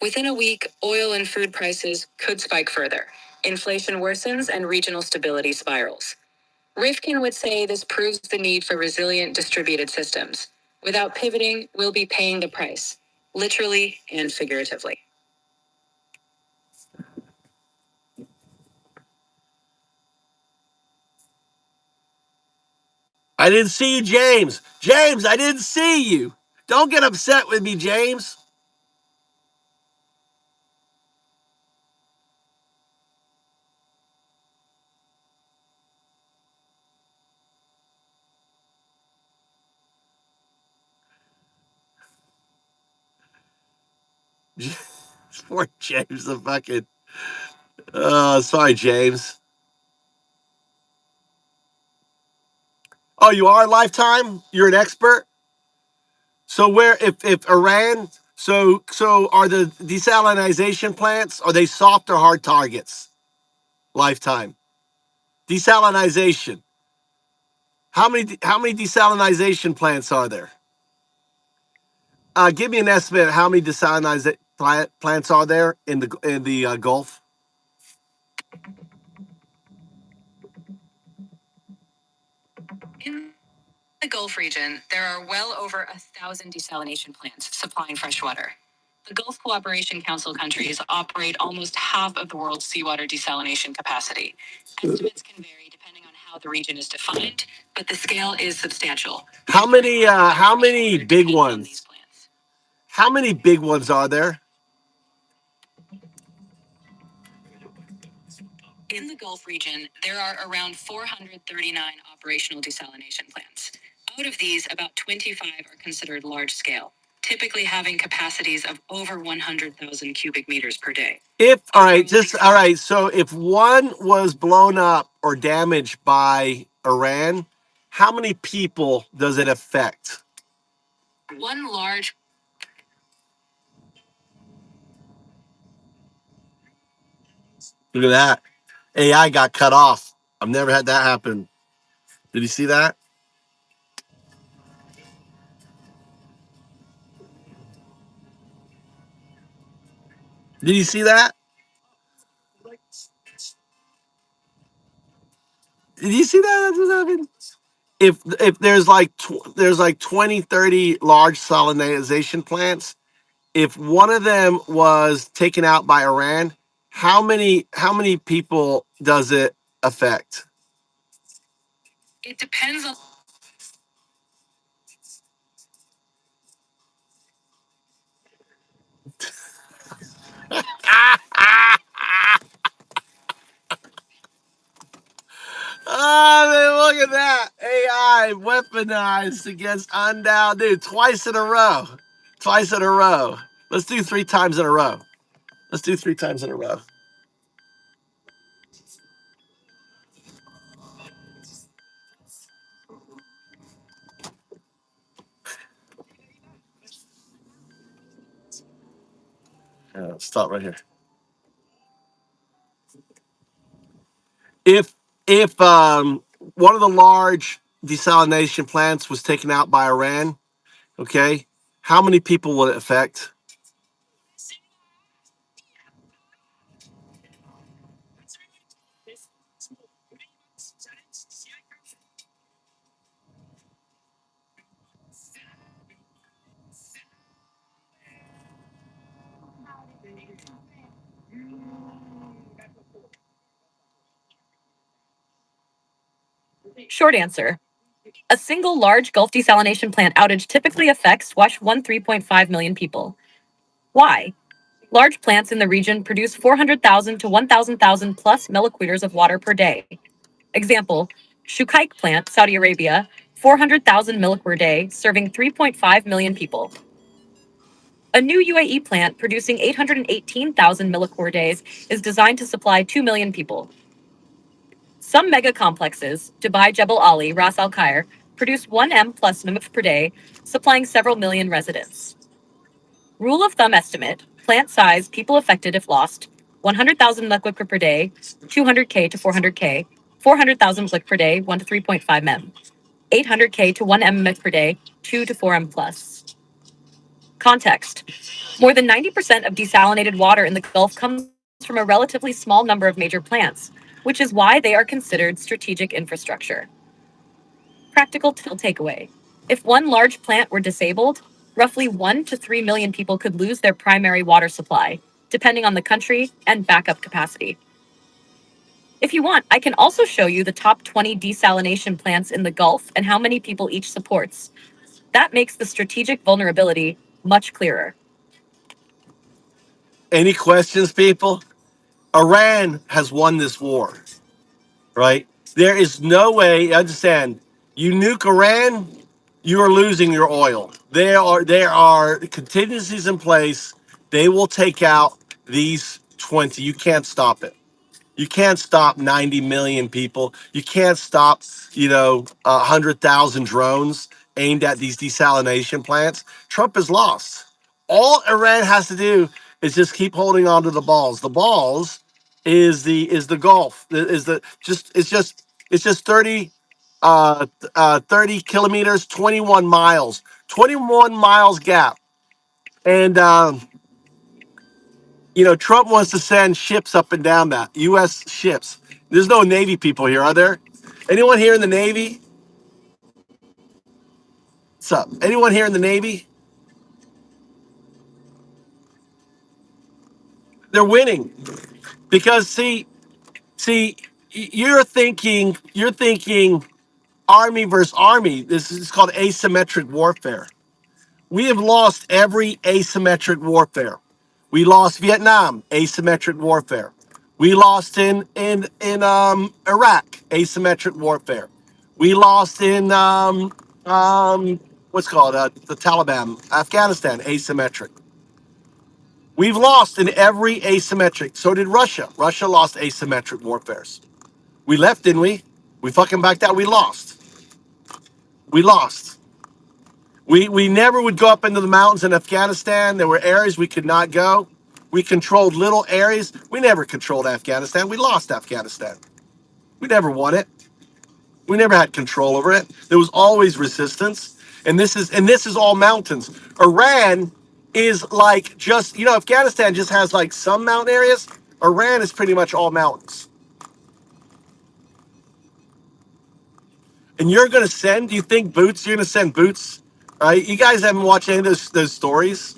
Within a week, oil and food prices could spike further, Inflation worsens and regional stability spirals. Rifkin would say this proves the need for resilient distributed systems. Without pivoting, we'll be paying the price, literally and figuratively. I didn't see you, James. James, I didn't see you. Don't get upset with me, James. Poor James, the fucking. Sorry, James. Oh, you are Lifetime? You're an expert? So where if Iran so are the desalinization plants, are they soft or hard targets? Lifetime. Desalinization. How many desalinization plants are there? Give me an estimate of how many desalinization plants are there in the Gulf. In the Gulf region, there are well over 1,000 desalination plants supplying fresh water. The Gulf Cooperation Council countries operate almost half of the world's seawater desalination capacity. Estimates can vary depending on how the region is defined, but the scale is substantial. How many big ones? How many big ones are there? In the Gulf region, there are around 439 operational desalination plants. Out of these, about 25 are considered large scale, typically having capacities of over 100,000 cubic meters per day. So if one was blown up or damaged by Iran, how many people does it affect? One large Look at that. AI got cut off. I've never had that happen. Did you see that? Did you see that? Did you see that? That's what happened. If there's like 20, 30 large salinization plants, if one of them was taken out by Iran, how many people does it affect? It depends on. Oh, man, look at that. AI weaponized against undown, dude, twice in a row. Twice in a row. Let's do 3 times in a row. Let's do 3 times in a row. Yeah, stop right here. If one of the large desalination plants was taken out by Iran, okay, how many people will it affect? Short answer. A single large Gulf desalination plant outage typically affects 3.5 million people. Why? Large plants in the region produce 400,000 to 1,000 plus millicuries of water per day. Example, Shukaik plant, Saudi Arabia, 400,000 millic per day, serving 3.5 million people. A new UAE plant producing 818,000 millic days is designed to supply 2 million people. Some mega complexes, Dubai Jebel Ali, Ras Al Khair, produce 1 M plus millic per day, supplying several million residents. Rule of thumb estimate, plant size, people affected if lost, 100,000 millic per day, 200K to 400K, 400,000 millic per day, 1 to 3.5 M, 800K to 1 M millic per day, 2 to 4 M plus. Context. More than 90% of desalinated water in the Gulf comes from a relatively small number of major plants, which is why they are considered strategic infrastructure. Practical takeaway. If one large plant were disabled, roughly 1 to 3 million people could lose their primary water supply, depending on the country and backup capacity. If you want, I can also show you the top 20 desalination plants in the Gulf and how many people each supports. That makes the strategic vulnerability much clearer. Any questions, people? Iran has won this war, right? There is no way, understand, you nuke Iran, you are losing your oil. There are contingencies in place. They will take out these 20. You can't stop it. You can't stop 90 million people. You can't stop, 100,000 drones aimed at these desalination plants. Trump has lost. All Iran has to do is just keep holding on to the balls. The balls is the Gulf. Is the just it's just 30 kilometers, 21 miles, 21 miles gap. And Trump wants to send ships up and down that, U.S. ships. There's no Navy people here, are there? Anyone here in the Navy? What's up? Anyone here in the Navy? They're winning because you're thinking army versus army. This is called asymmetric warfare. We have lost every asymmetric warfare. We lost Vietnam, asymmetric warfare. We lost in Iraq, asymmetric warfare. We lost in what's called the Taliban, Afghanistan, asymmetric. We've lost in every asymmetric. So did Russia. Russia lost asymmetric warfares. We left, didn't we? We fucking backed out. We lost. We lost. We never would go up into the mountains in Afghanistan. There were areas we could not go. We controlled little areas. We never controlled Afghanistan. We lost Afghanistan. We never won it. We never had control over it. There was always resistance. And this is all mountains. Iran is like just, Afghanistan just has like some mountain areas. Iran is pretty much all mountains. And you're gonna send, do you think boots, you're gonna send boots? Right? You guys haven't watched any of those stories.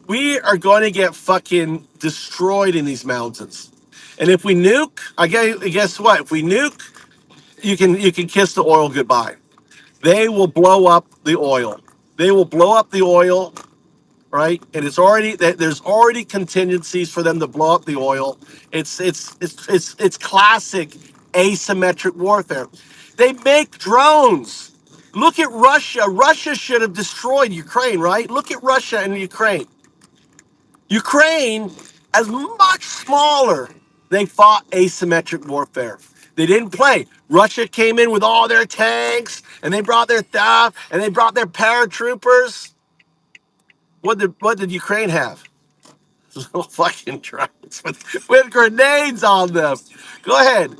We are going to get fucking destroyed in these mountains. And if we nuke, guess what? If we nuke, you can kiss the oil goodbye. They will blow up the oil. They will blow up the oil, right? And there's already contingencies for them to blow up the oil. It's classic asymmetric warfare. They make drones. Look at Russia. Russia should have destroyed Ukraine, right? Look at Russia and Ukraine. Ukraine, as much smaller, they fought asymmetric warfare. They didn't play. Russia came in with all their tanks, and they brought their stuff, and they brought their paratroopers. What did Ukraine have? Little fucking drones with grenades on them. Go ahead,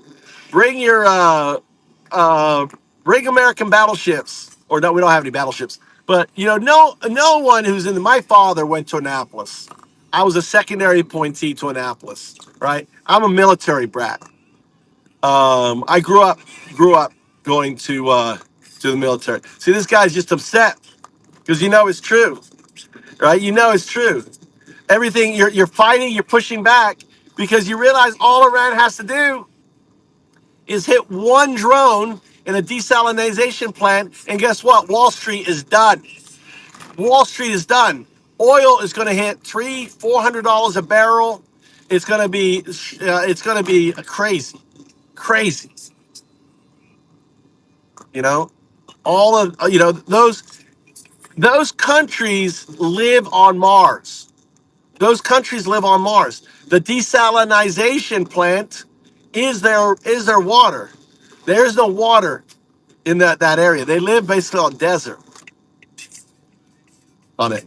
bring your bring American battleships. Or no, we don't have any battleships. But no one who's in my father went to Annapolis. I was a secondary appointee to Annapolis, right? I'm a military brat. I grew up going to the military. See, this guy's just upset because it's true, right? It's true. Everything you're fighting, you're pushing back because you realize all Iran has to do is hit one drone in a desalination plant, and guess what? Wall Street is done. Wall Street is done. Oil is going to hit $400 a barrel. It's going to be crazy, crazy. You know, all of those countries live on Mars. Those countries live on Mars. The desalination plant is their water. There's no water in that area. They live basically on desert on it.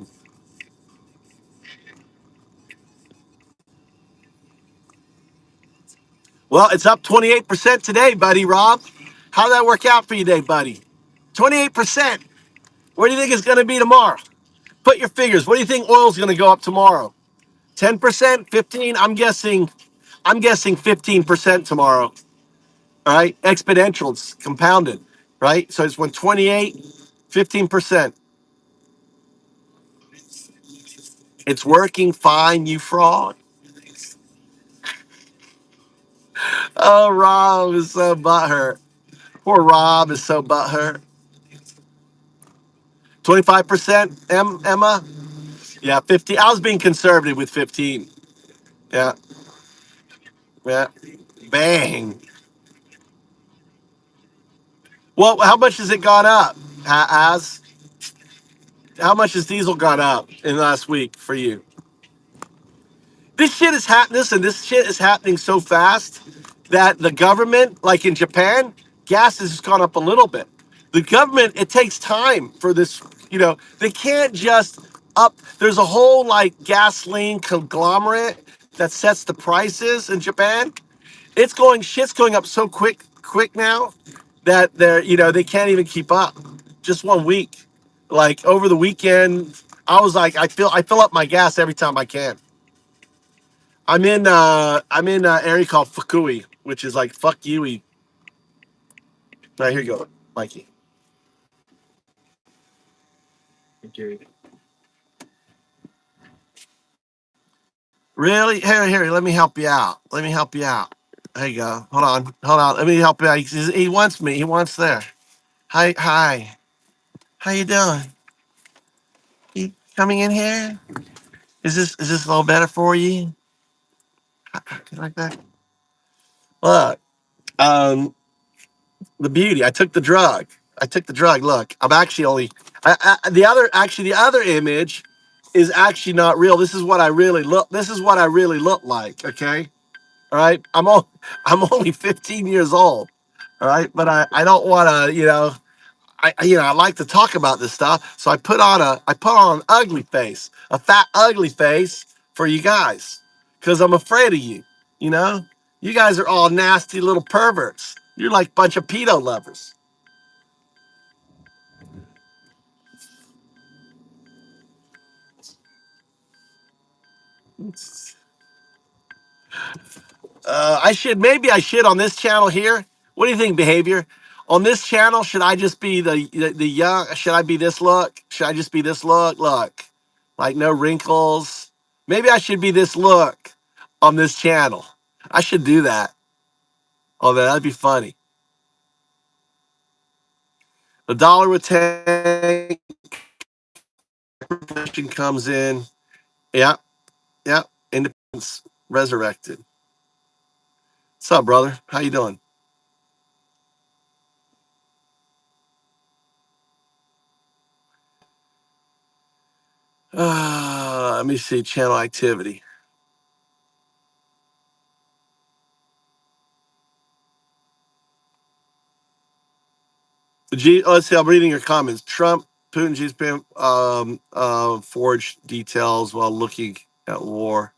Well, it's up 28% today, buddy. Rob, how'd that work out for you today, buddy? 28%. Where do you think it's going to be tomorrow? Put your figures. What do you think oil's going to go up tomorrow? 10%, 15. I'm guessing 15% tomorrow. All right, exponential, it's compounded. Right, so it's when 28, 15%. It's working fine, you fraud. Oh, Rob is so butthurt. Poor Rob is so butthurt. 25%, Emma. Yeah, 50. I was being conservative with 15. Yeah, yeah. Bang. Well, how much has it gone up? As how much has diesel gone up in the last week for you? This shit is happening. Listen, this shit is happening so fast that the government, like in Japan, gas has just gone up a little bit. The government, it takes time for this. They can't just up. There's a whole like gasoline conglomerate that sets the prices in Japan. Shit's going up so quick now that they can't even keep up. Just 1 week, like over the weekend, I was like, I fill up my gas every time I can. I'm in area called Fukui, which is like fuck you. Right, here you go, Mikey. Really? Here, let me help you out. Let me help you out. There you go. Hold on. Let me help you out. He wants me. He wants there. Hi. How you doing? You coming in here? Is this a little better for you? Like that? Look, um, the beauty. I took the drug. Look, I'm actually only. The other image is actually not real. This is what I really look. This is what I really look like. Okay. All right. I'm only 15 years old. All right. But I don't want to. I like to talk about this stuff. So I put on an ugly face, a fat ugly face for you guys, because I'm afraid of you. You know, you guys are all nasty little perverts. You're like a bunch of pedo lovers. Maybe I should on this channel here. What do you think, behavior? On this channel, should I just be the young? Should I be this look? Should I just be this look? Look, like no wrinkles. Maybe I should be this look on this channel. I should do that. Oh, that'd be funny. The dollar would tank. Question comes in. Yeah, yeah. Independence resurrected. What's up, brother? How you doing? Let me see channel activity. Let's see. I'm reading your comments. Trump, Putin, G-SPAN forged details while looking at war.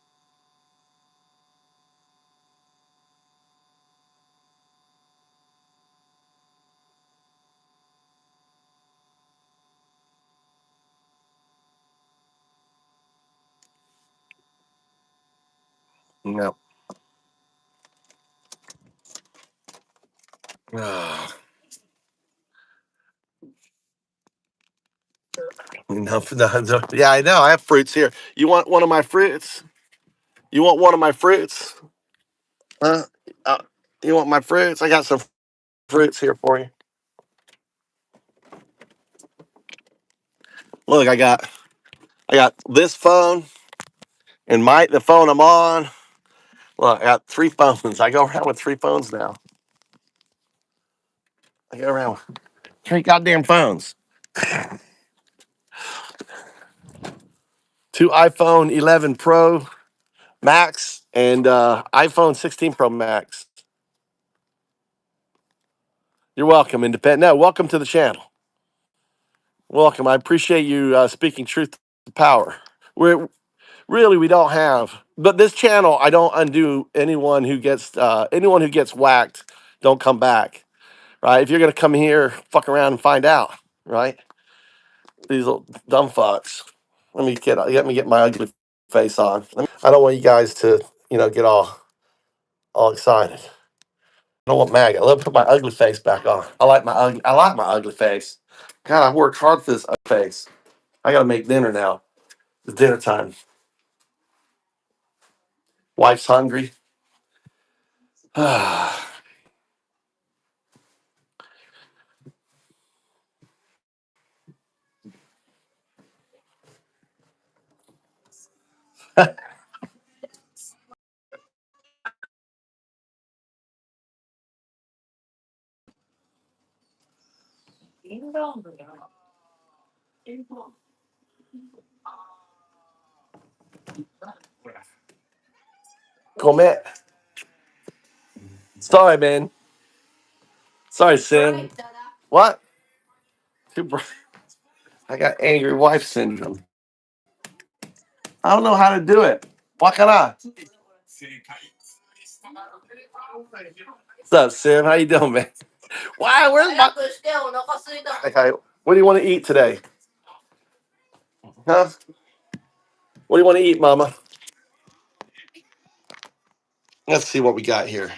No. No. Yeah, I know. I have fruits here. You want one of my fruits? You want one of my fruits? Huh? Uh, you want my fruits? I got some fruits here for you. Look, I got this phone and the phone I'm on. Look, I got 3 phones. I go around with 3 phones now. I go around with 3 goddamn phones. 2 iPhone 11 Pro Max and iPhone 16 Pro Max. You're welcome, independent. No, welcome to the channel. Welcome. I appreciate you speaking truth to power. We don't have, but this channel, I don't undo anyone who gets whacked. Don't come back, right? If you're gonna come here, fuck around and find out, right? These little dumb fucks. Let me get my ugly face on. I don't want you guys to, get all excited. I don't want MAGA. Let me put my ugly face back on. I like my ugly face. God, I worked hard for this ugly face. I gotta make dinner now. It's dinner time. Wife's hungry. Comment. Sorry, man. Sorry, Sin. What? Too bright. I got angry wife syndrome. I don't know how to do it. Why can't I? What's up, Sim? How you doing, man? Why? Where's my? Okay. What do you want to eat today? Huh? What do you want to eat, Mama? Let's see what we got here.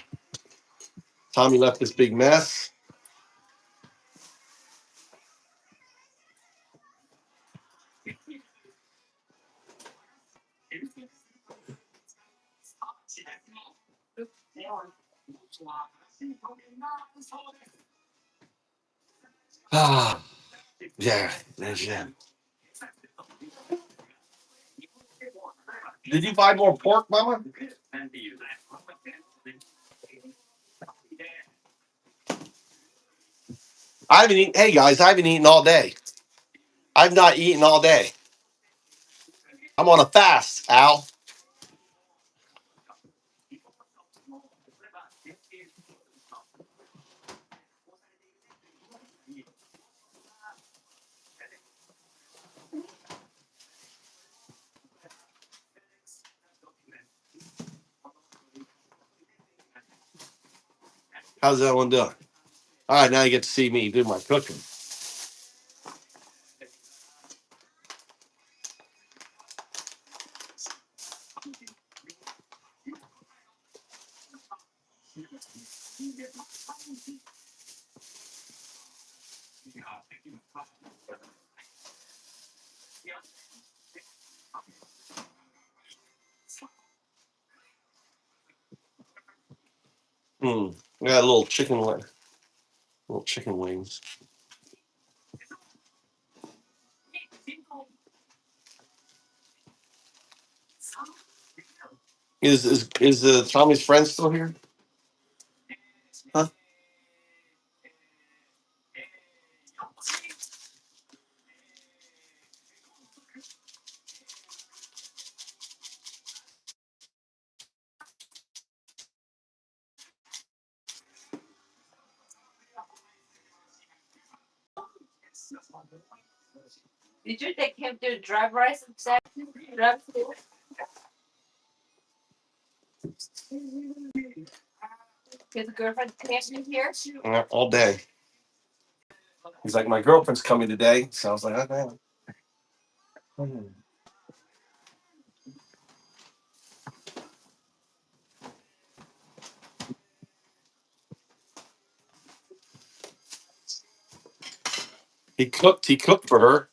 Tommy left this big mess. Ah, yeah, yeah. Did you buy more pork, Mama? I haven't eaten. Hey guys, I haven't eaten all day. I've not eaten all day. I'm on a fast, Al. How's that one doing? All right, now you get to see me do my cooking. I got a little little chicken wings. Is Tommy's friend still here? Huh? All day. He's like, my girlfriend's coming today, so I was like, okay. He cooked. He cooked for her.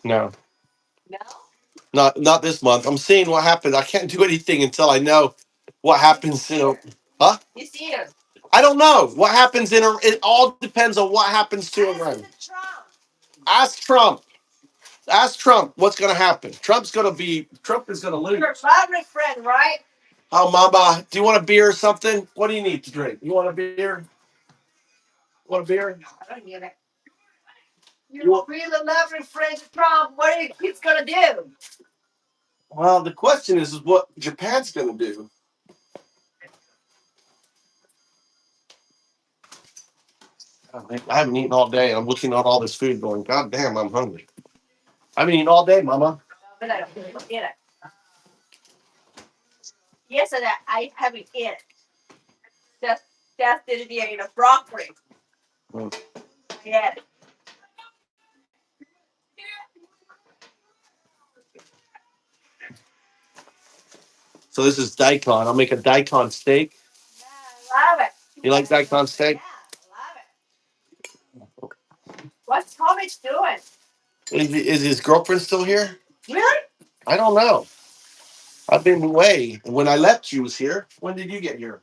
No, not this month. I'm seeing what happens. I can't do anything until I know what happens. Huh? I don't know what happens in. It all depends on what happens to Iran. Ask Trump. Ask Trump what's going to happen. Trump is going to lose. You're my friend, right? Oh, Mama, do you want a beer or something? What do you need to drink? You want a beer? Want a beer? I don't get it. You're really lovely friend Trump. What are you kids going to do? Well, the question is what Japan's going to do. I haven't eaten all day. I'm looking at all this food going, God damn, I'm hungry. I haven't eaten all day, Mama. Yesterday, I haven't eaten. Just didn't eat enough broccoli. Yeah. So this is daikon. I'll make a daikon steak. Yeah, I love it. You like daikon steak? Yeah, I love it. What's Thomas doing? Is his girlfriend still here? Really? I don't know. I've been away. When I left, she was here. When did you get here?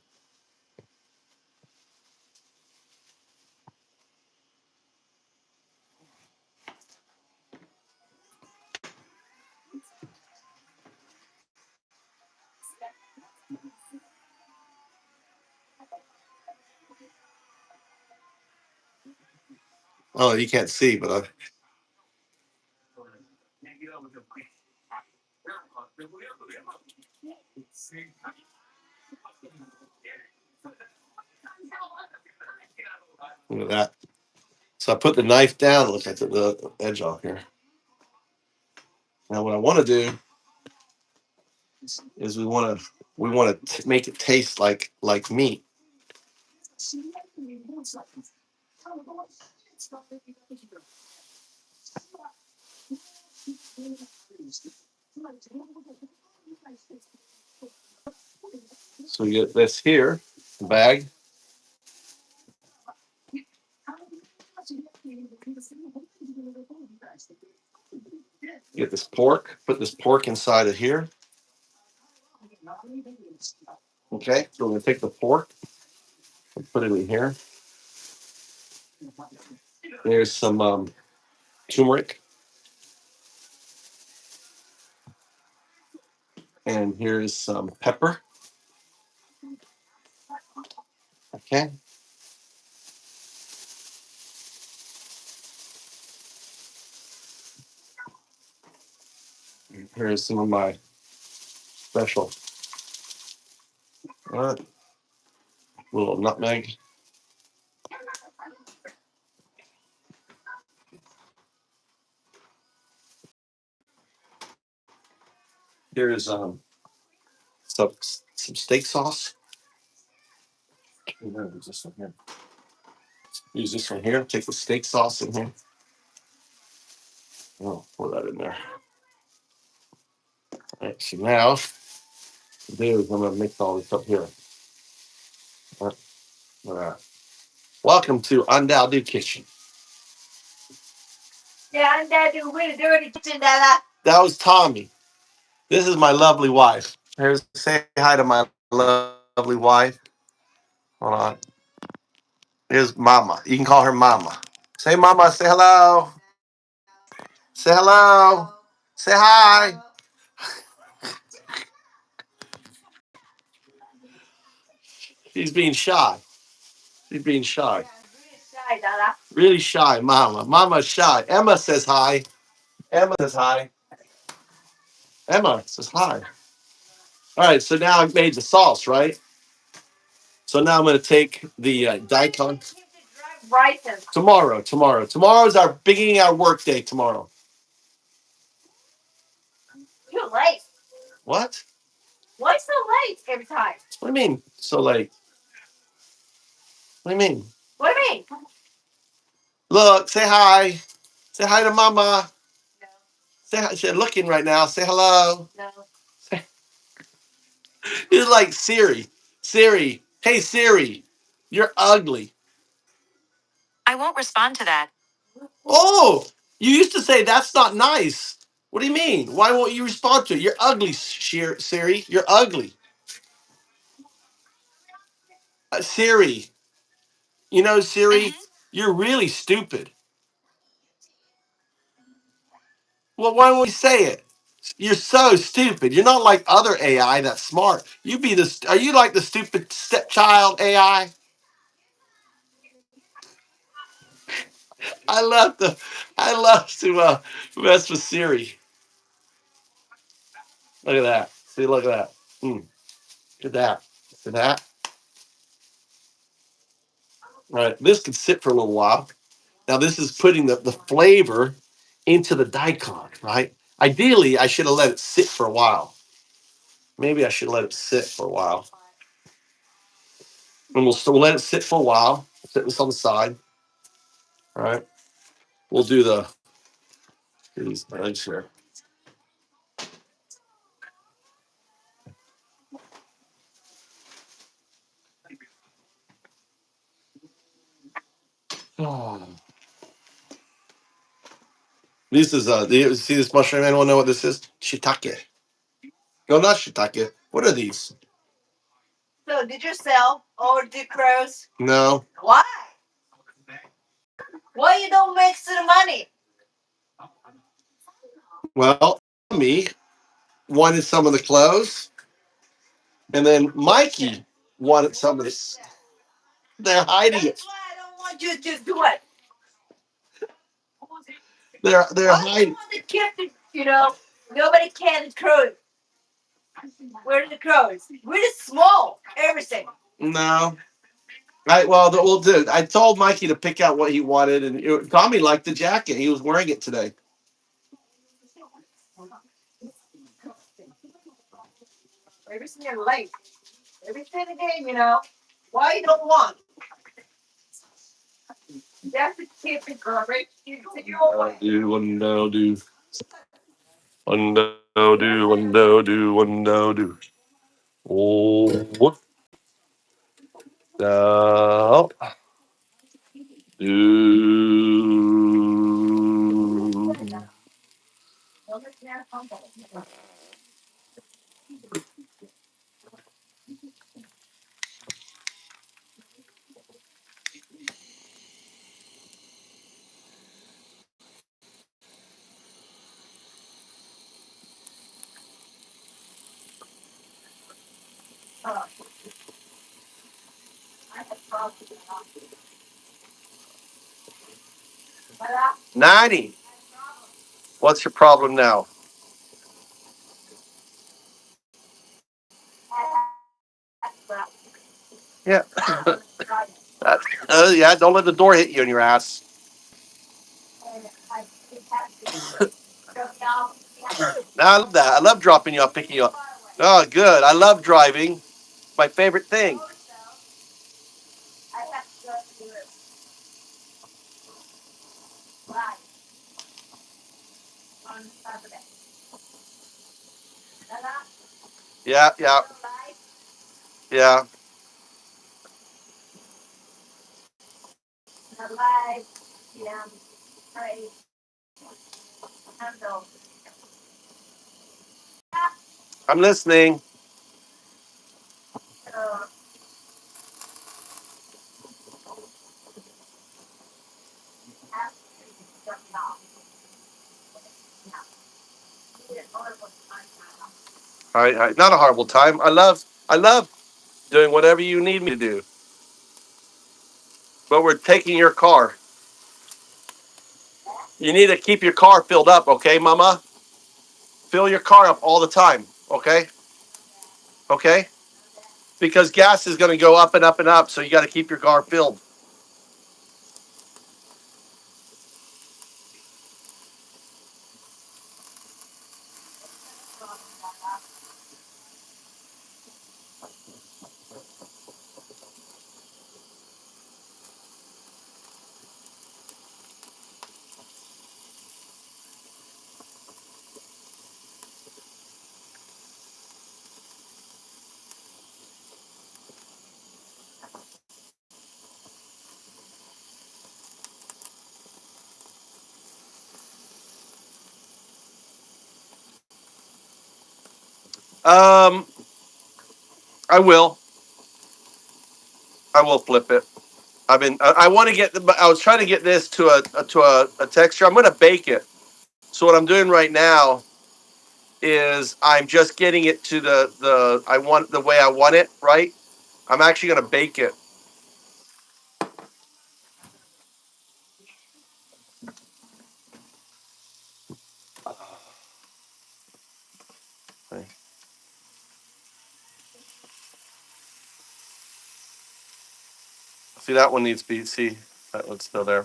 Oh, you can't see, but look at that. So I put the knife down. Look, I took the edge off here. Now, what I want to do is we want to make it taste like meat. So we get this here, the bag. Get this pork. Put this pork inside of here. Okay, so we're gonna take the pork and put it in here. There's some turmeric, and here's some pepper. Okay, here's some of my special little nutmeg. Here's some steak sauce. Use this one here. Use this one here. Take the steak sauce in here. Oh, pour that in there. All right, so now what I'm gonna do is I'm gonna mix all this up here. All right. Welcome to Undoubted Kitchen. Yeah, Undoubted, we're dirty kitchen, Dada. That was Tommy. This is my lovely wife. Here's say hi to my lovely wife. Hold on. Here's Mama. You can call her Mama. Say Mama. Say hello. Say hello. Say hi. She's being shy. She's being shy. Yeah, really shy, Dada. Really shy, Mama. Mama's shy. Emma says hi. Emma says hi. Emma says hi. All right, so now I've made the sauce, right? So now I'm going to take the daikon. Tomorrow. Tomorrow's our beginning our work day tomorrow. Too late. What? Why so late every time? What do you mean so late? What do you mean? What do you mean? Look, say hi. Say hi to Mama. No. Say hi. She's looking right now. Say hello. No. It's like Siri. Siri. Hey Siri. You're ugly. I won't respond to that. Oh, you used to say that's not nice. What do you mean? Why won't you respond to it? You're ugly, Siri. You're ugly. Siri. You know, Siri, you're really stupid. Well, why won't you say it? You're so stupid. You're not like other AI that's smart. You be the. Are you like the stupid stepchild AI? I love the. I love to mess with Siri. Look at that. See, look at that. Look at that. See that? Right. This could sit for a little while. Now this is putting the flavor into the daikon, right? Ideally, I should have let it sit for a while. Maybe I should let it sit for a while. And we'll still let it sit for a while. Set this on the side. All right. We'll do these eggs here. Oh. This is do you see this mushroom? Anyone know what this is? Shiitake. No, not shiitake. What are these? So did you sell or do crows? No. Why? Why you don't make some money? Well, me wanted some of the clothes, and then Mikey wanted some of this. They're hiding it. That's why I don't want you to do it. They're hiding. Want to keep the, nobody can crow. Where are the crows? We're just small. Everything. No. We'll do. I told Mikey to pick out what he wanted, and Tommy liked the jacket. He was wearing it today. Everything you're late. Everything again, Why you don't want? That's the kid, girl, right? You do one no do. One no do, one no do, one no do. Oh, what? No. Do. 90. What's your problem now? Yeah. Yeah, don't let the door hit you in your ass. I love that. I love dropping you off, picking you up. Oh, good. I love driving. My favorite thing. Yeah, yeah, yeah. I'm listening. All right, all right. Not a horrible time. I love doing whatever you need me to do. But we're taking your car. You need to keep your car filled up, okay, Mama? Fill your car up all the time, okay? Okay? Because gas is going to go up and up and up, so you got to keep your car filled. Um, I will. I will flip it. I want to get. I was trying to get this to a texture. I'm going to bake it. So what I'm doing right now is I'm just getting it to the I want the way I want it. Right. I'm actually going to bake it. See, that one needs to be, see, that one's still there.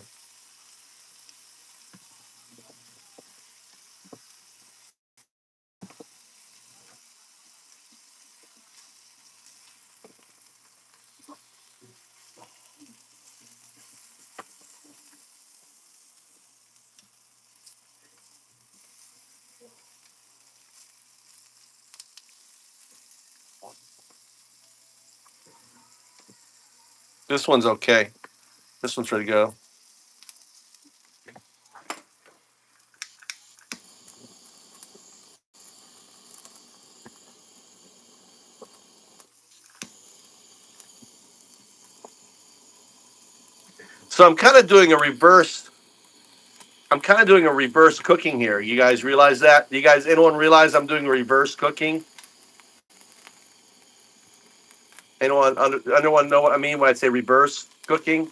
This one's okay. This one's ready to go. So I'm kind of doing a reverse. I'm kind of doing a reverse cooking here. You guys realize that? You guys, anyone realize I'm doing reverse cooking? Anyone know what I mean when I say reverse cooking?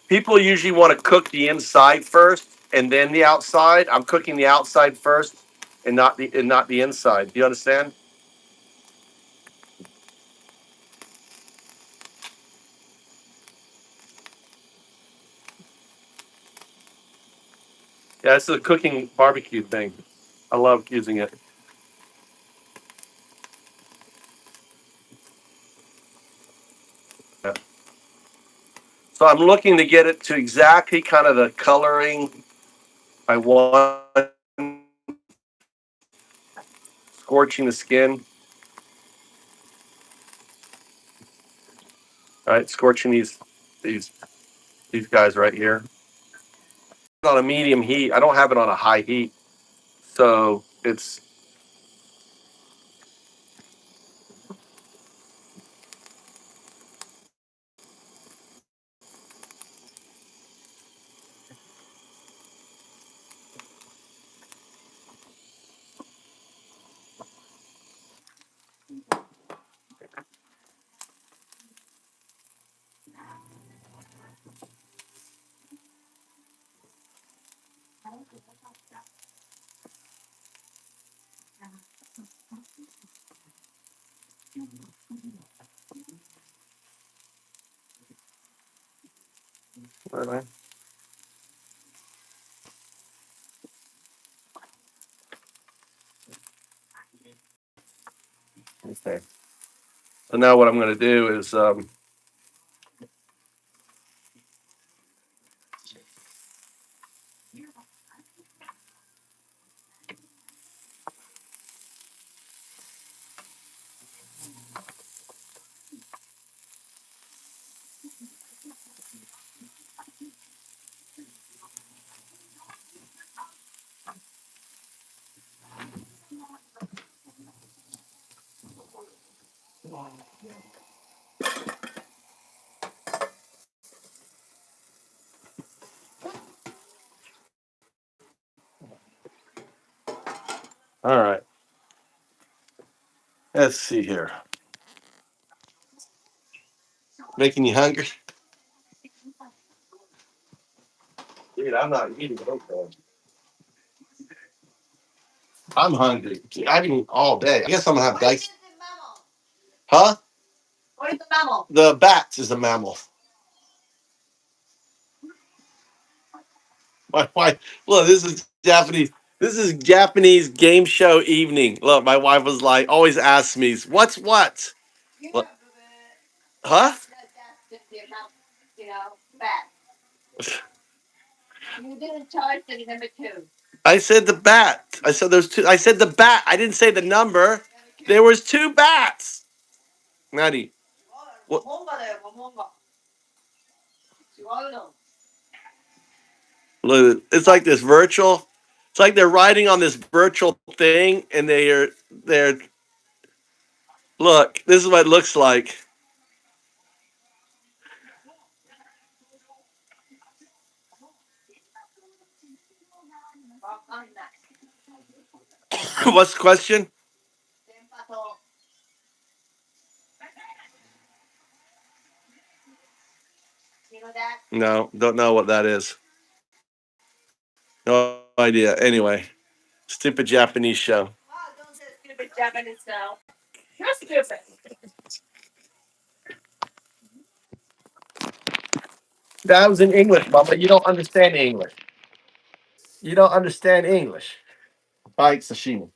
People usually want to cook the inside first and then the outside. I'm cooking the outside first and not the inside. Do you understand? Yeah, it's a cooking barbecue thing. I love using it. Yeah. So I'm looking to get it to exactly kind of the coloring I want, scorching the skin. All right, scorching these these guys right here. On a medium heat. I don't have it on a high heat. So it's okay. So now what I'm going to do is all right. Let's see here. Making you hungry? Dude, I'm not eating. Okay. I'm hungry. I've eaten all day. I guess I'm gonna have dice. Huh? What is the mammal? The bat is a mammal. My wife. Look, this is Japanese. This is Japanese game show evening. Look, my wife was like, always asks me, "What's what?" What? Huh? I said the bat. I said there's two. I said the bat. I didn't say the number. There was two bats. Maddie. What? Look, it's like this virtual. It's like they're riding on this virtual thing, and they're. Look, this is what it looks like. What's the question? No, don't know what that is. No idea. Anyway, stupid Japanese show. You're stupid. That was in English, Mama. You don't understand English. You don't understand English. Bye, sashimi.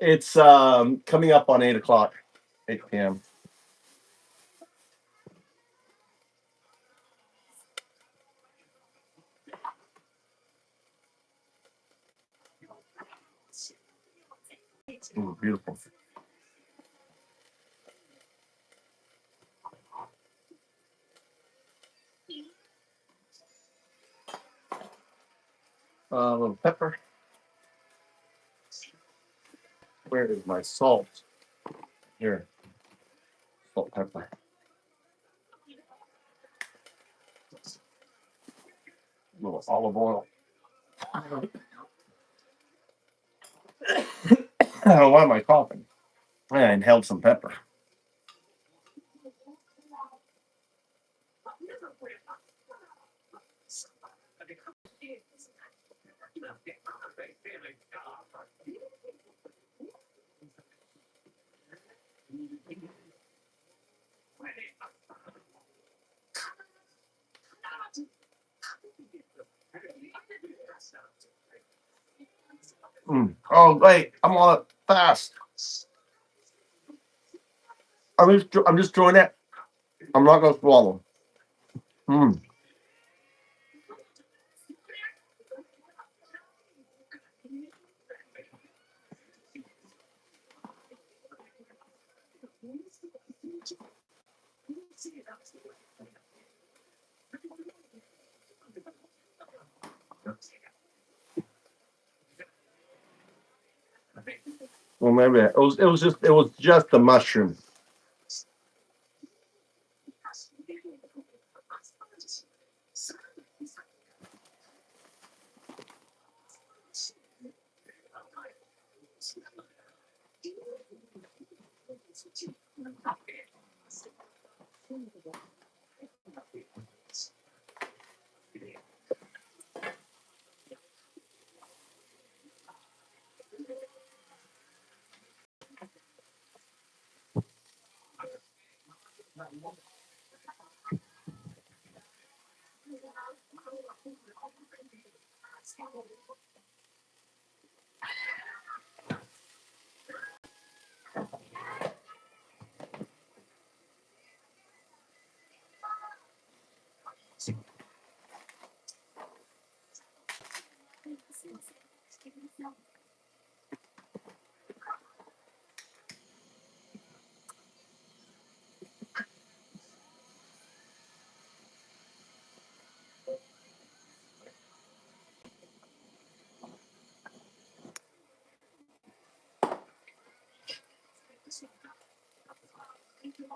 It's coming up on 8 o'clock, 8 p.m. Ooh, beautiful. A little pepper. Where is my salt? Here, salt, pepper. A little olive oil. Why am I coughing? I inhaled some pepper. Oh wait, I'm on it fast. I'm just doing it. I'm not gonna swallow. Mm. Well, maybe it was just the mushroom.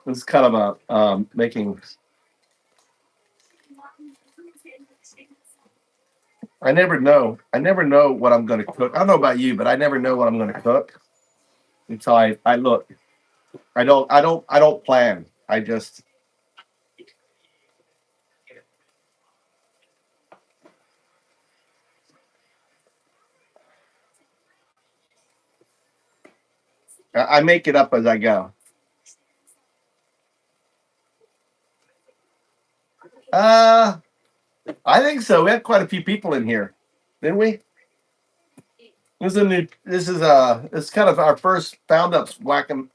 It's kind of a making. I never know. I never know what I'm going to cook. I don't know about you, but I never know what I'm going to cook until I look. I don't plan. I just I make it up as I go. I think so. We had quite a few people in here, didn't we? This is a new. This is it's kind of our first Foundups whacking.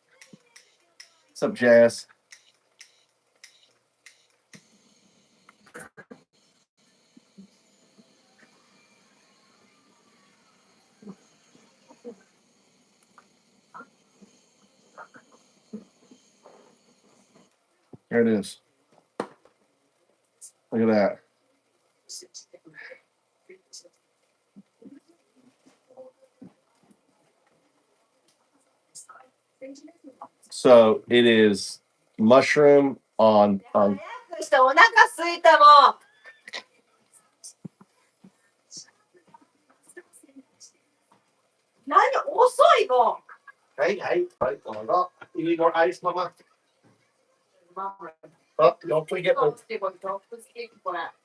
What's up, Jazz? There it is. Look at that. So it is mushroom on. お腹空いたもん。何遅いもん。Hey, hey, right, oh, you need more ice, Mama? Oh, don't forget the.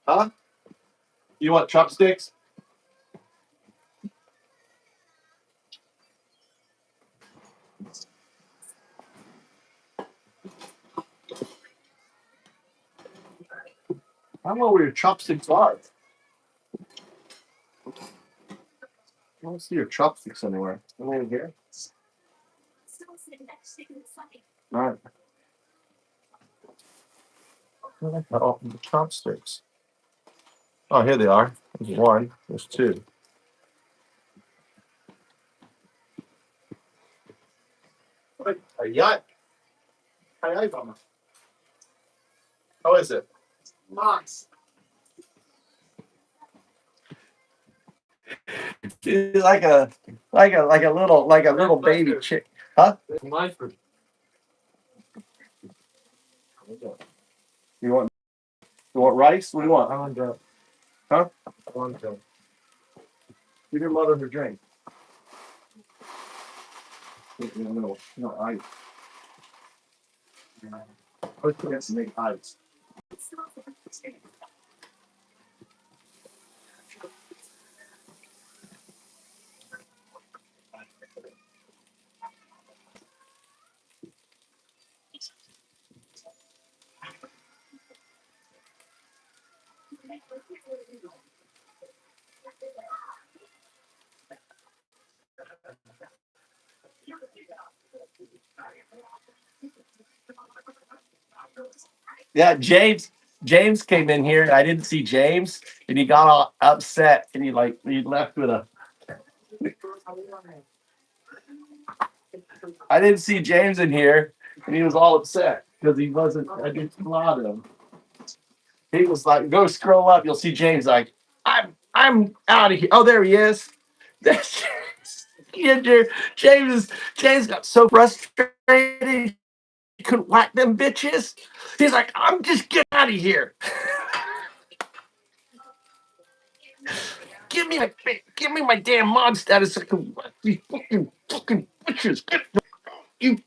Huh? You want chopsticks? I don't know where your chopsticks are. I don't see your chopsticks anywhere. Over here. All right. Oh, the chopsticks. Oh, here they are. There's one. There's two. Wait, a yacht. Hi, Mama. How is it? Nice. She's like a little baby chick. Huh? You want rice? What do you want? I want that. Huh? I want that. Give your mother her drink. No ice. Let's get some make ice. Yeah, James came in here. I didn't see James, and he got all upset, and he left with a. I didn't see James in here, and he was all upset because he wasn't. I didn't applaud him. He was like, "Go scroll up. You'll see James." Like, I'm out of here. Oh, there he is. That's James got so frustrated he couldn't whack them bitches. He's like, I'm just getting out of here. Give me my damn mod status. So I can whack these fucking bitches. Get you.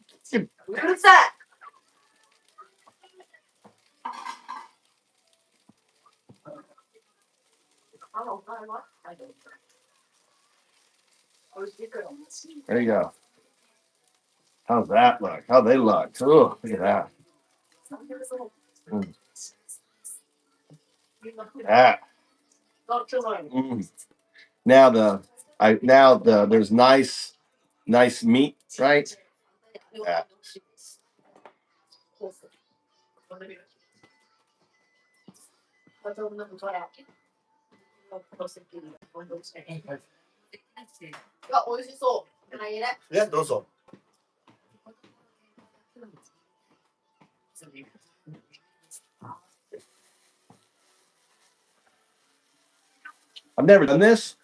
Who's that? There you go. How's that look? How they look? Oh, look at that. Mm. That. Mm. Now there's nice meat, right? Yeah. Yeah, those are. I've never done this.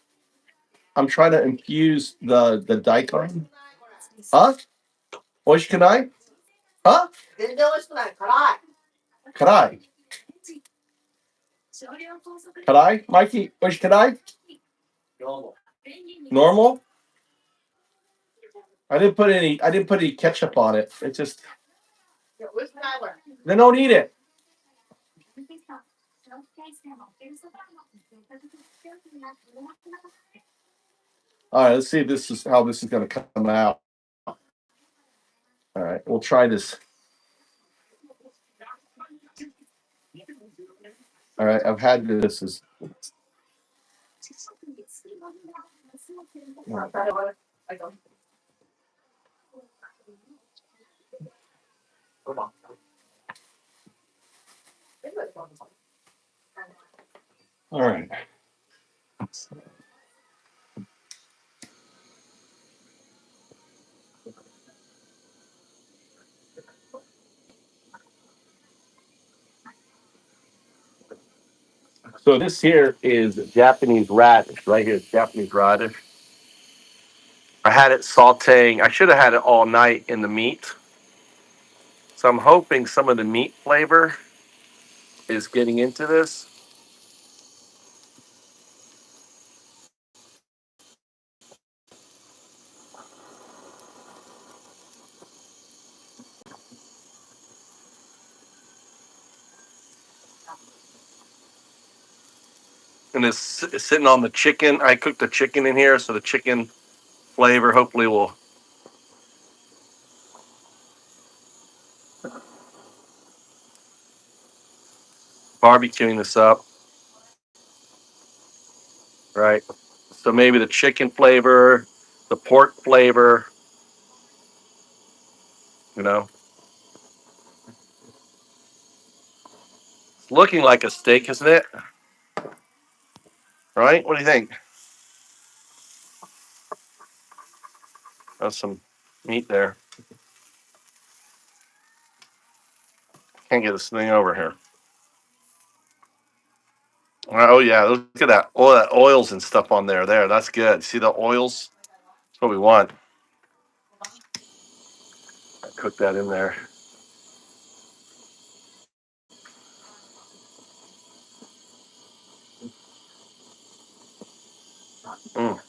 I'm trying to infuse the daikon. Huh? Oish kanai? Huh? Kanai. Kanai? Mikey, oish kanai? Normal? I didn't put any ketchup on it. It just they don't eat it. All right, let's see if this is how this is gonna come out. All right, we'll try this. All right, I've had this is All right. So this here is Japanese radish. Right here is Japanese radish. I had it sauteing. I should have had it all night in the meat. So I'm hoping some of the meat flavor is getting into this. And it's sitting on the chicken. I cooked the chicken in here, so the chicken flavor hopefully will barbecuing this up, right? So maybe the chicken flavor, the pork flavor, you know. It's looking like a steak, isn't it? Right? What do you think? That's some meat there. Can't get this thing over here. Oh yeah, look at that. All that oils and stuff on there. There, that's good. See the oils? That's what we want. Cook that in there. Mm.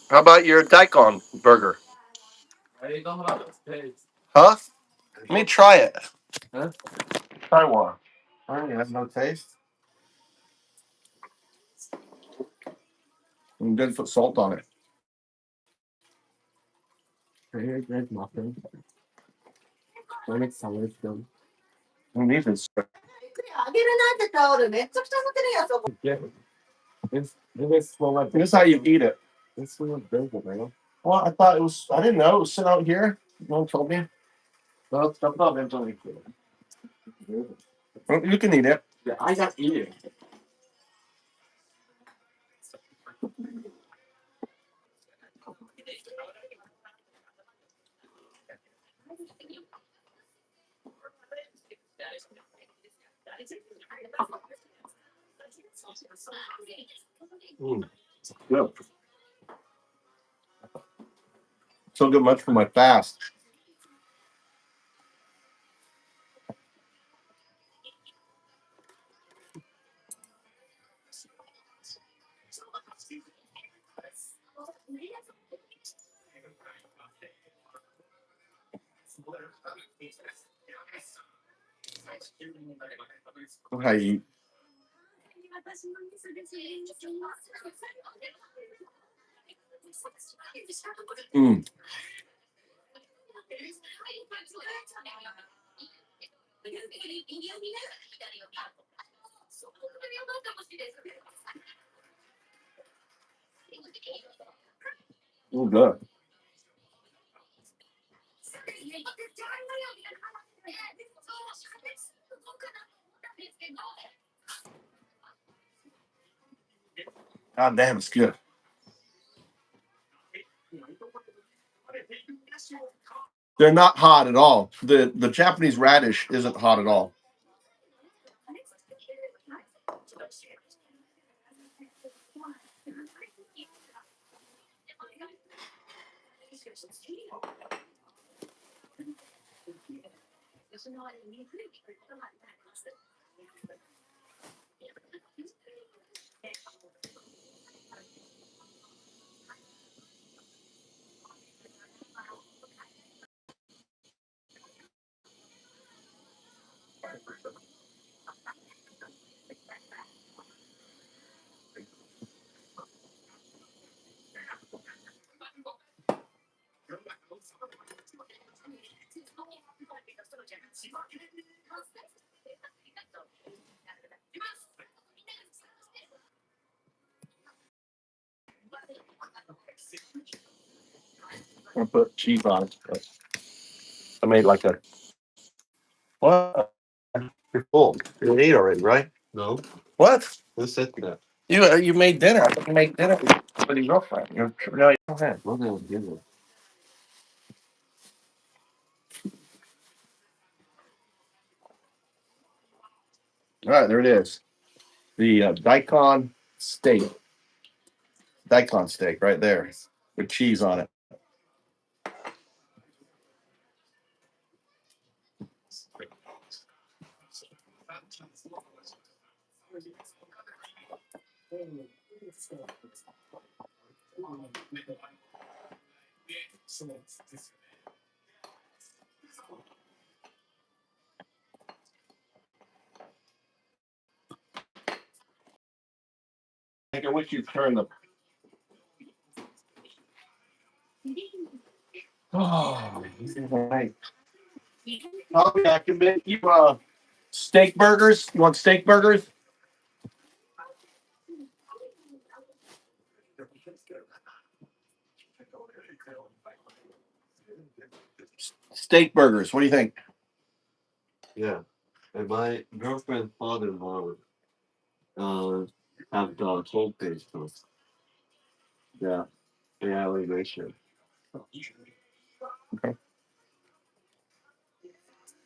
How about your daikon burger? Huh? Let me try it. Huh? Try one. Oh, you have no taste? You didn't put salt on it. Who needs this? This is how you eat it. Well, I thought it was. I didn't know it was sitting out here. No one told me. Well, you can eat it. Mm, good. So good much for my fast. How you eat? Mm. Oh, good. God damn, it's good. They're not hot at all. The Japanese radish isn't hot at all. I put cheese on it. But I made like a what? You're full. You ate already, right? No, What? who said that? You made dinner. I thought you made dinner with your girlfriend. No, you don't have. What else did it? All right, there it is. The daikon steak right there with cheese on it. I think I wish you'd turn the. Oh, right. Probably I can make you steak burgers. You want steak burgers? Steak burgers. What do you think? Yeah. And my girlfriend's father-in-law have the whole page too. Yeah. Yeah, elevation.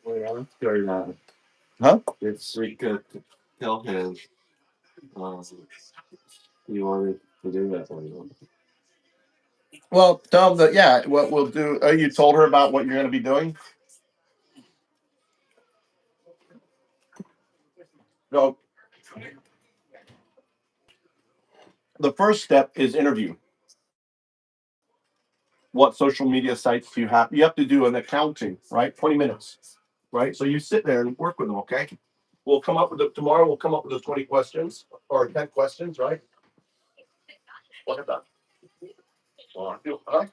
Wait, I'm sure that Huh? if we could tell him you wanted to do that for you. Well, tell them that. Yeah. What we'll do. You told her about what you're going to be doing. No. The first step is interview. What social media sites do you have? You have to do an accounting, right? 20 minutes, right? So you sit there and work with them, okay? We'll come up with it tomorrow. We'll come up with the 20 questions or 10 questions, right? What about? Huh?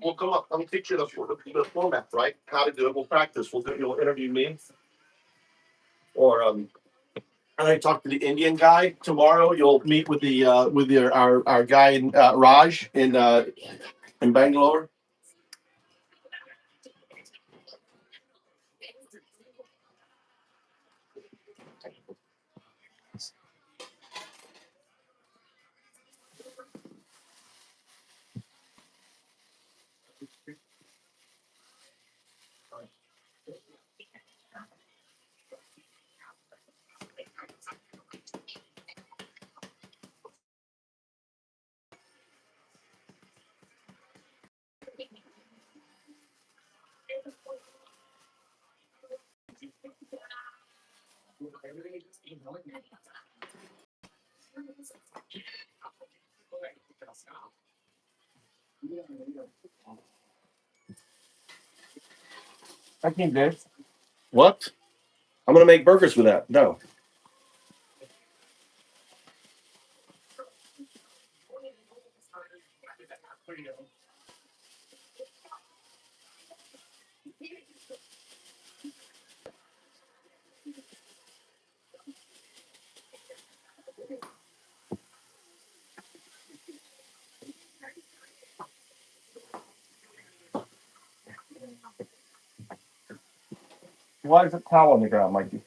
We'll come up. I'll teach you the format, right? How to do it. We'll practice. You'll interview me, or and I talk to the Indian guy tomorrow. You'll meet with the our guy in Raj in Bangalore. I came there. What? I'm gonna make burgers with that. No. Why is a towel on the ground, Mikey?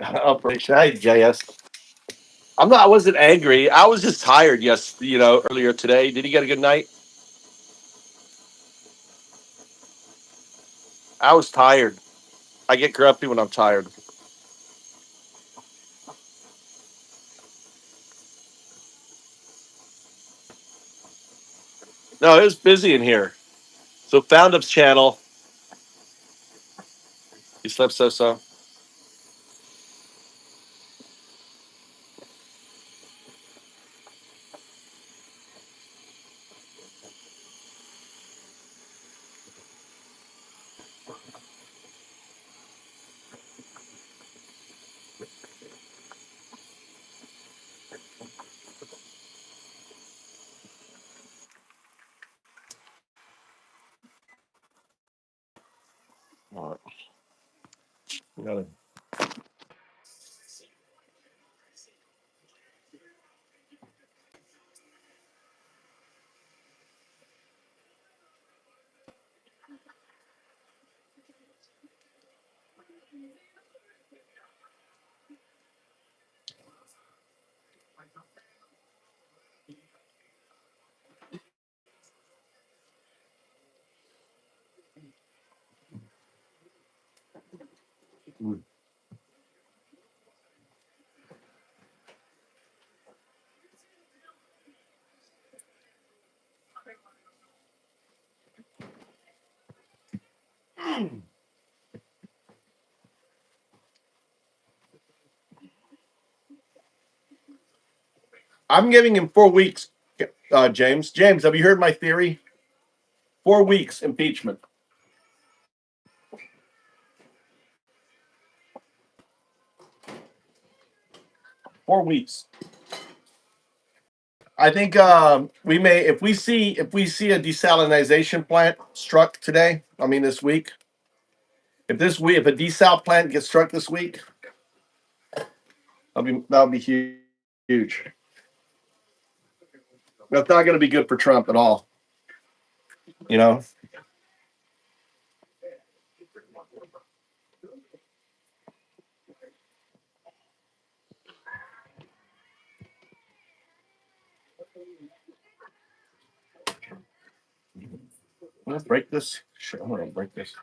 Operation. Hi, JS. I wasn't angry. I was just tired. Yes, earlier today. Did you get a good night? I was tired. I get grumpy when I'm tired. No, it was busy in here. So Foundups channel. You slept so. All right. We gotta- I'm giving him 4 weeks, James. James, have you heard my theory? 4 weeks impeachment. 4 weeks. I think we may, if we see a desalinization plant struck today. I mean this week. If a desal plant gets struck this week, that'll be huge. That's not going to be good for Trump at all. You know. Let's break this. Sure, I'm gonna break this.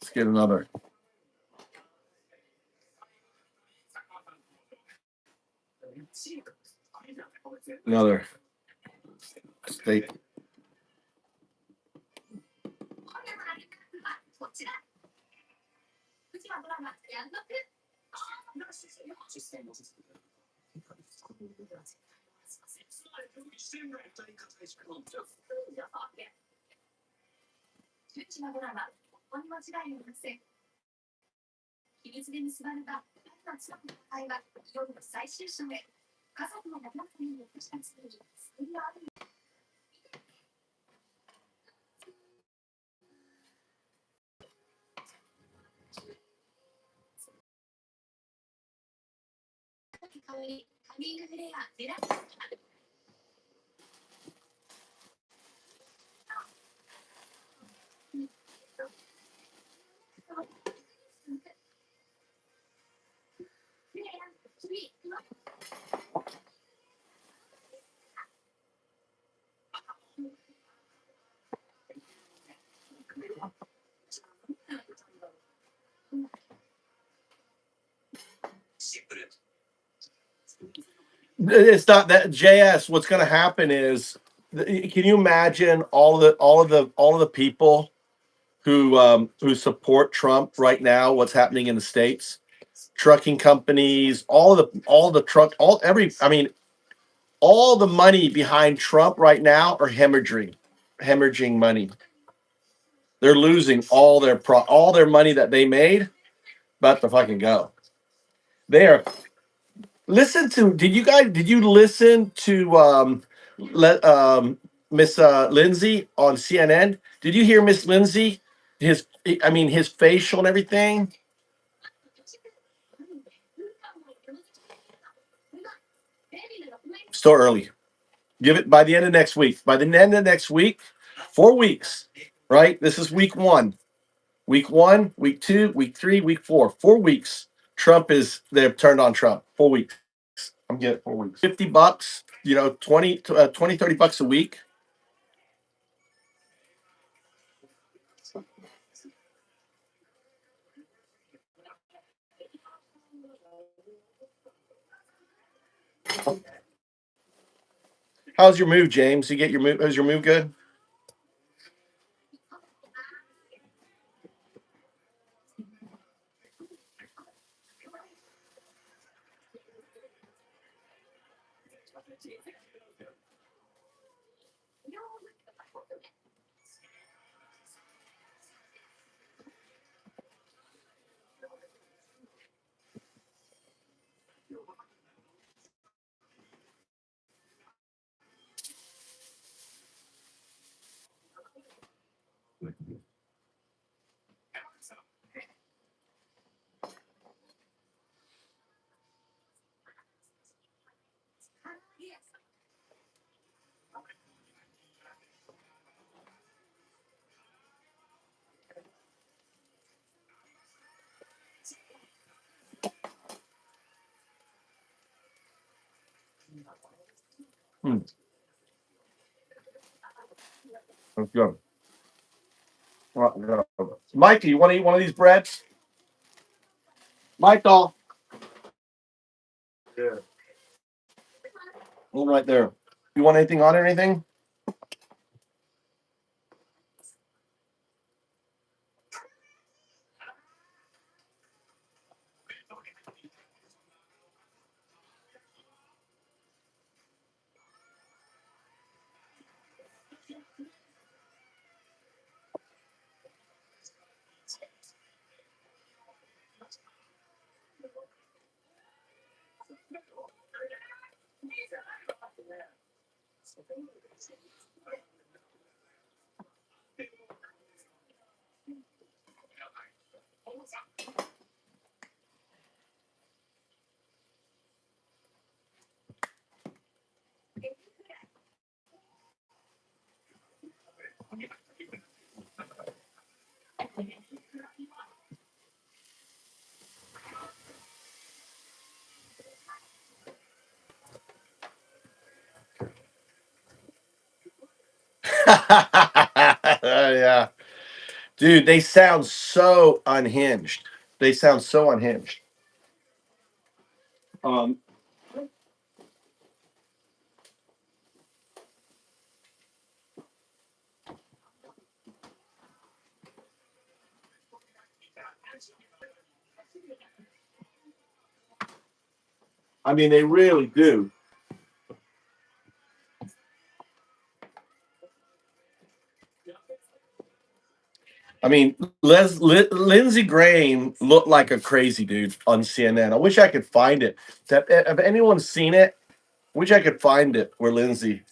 Let's get another state. It's not that JS. What's going to happen is, can you imagine all of the people who support Trump right now? What's happening in the states? Trucking companies, all the truck, all every. I mean, all the money behind Trump right now are hemorrhaging money. They're losing all their money that they made, about to fucking go. They are. Listen to. Did you listen to Miss Lindsay on CNN? Did you hear Miss Lindsay? His facial and everything. Still early. Give it by the end of next week. By the end of next week, 4 weeks, right? This is week one. Week one, week two, week three, week four. 4 weeks. They've turned on Trump. 4 weeks. I'm getting 4 weeks. $50, 20, 30 bucks a week. How's your move, James? You get your move? Is your move good? Hmm, that's good. Mikey, you want to eat one of these breads? Michael. Yeah. One right there. You want anything on it or anything? Yeah. Dude, they sound so unhinged. They sound so unhinged. Um, they really do. Lindsey Graham looked like a crazy dude on CNN. I wish I could find it. Have anyone seen it? Wish I could find it where Lindsay.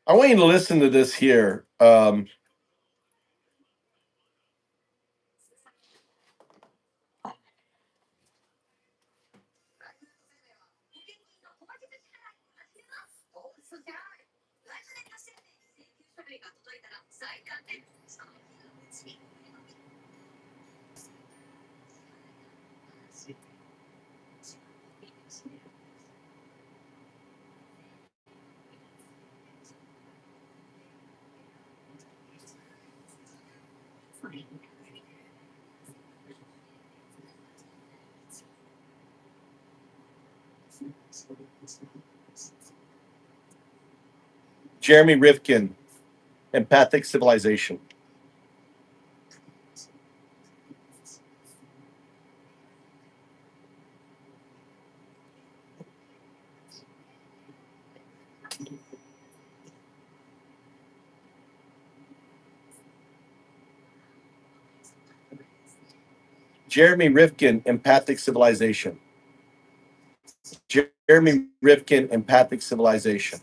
I want you to listen to this here. Jeremy Rifkin. empathic civilization. Jeremy Rifkin, empathic civilization. Jeremy Rifkin, empathic civilization.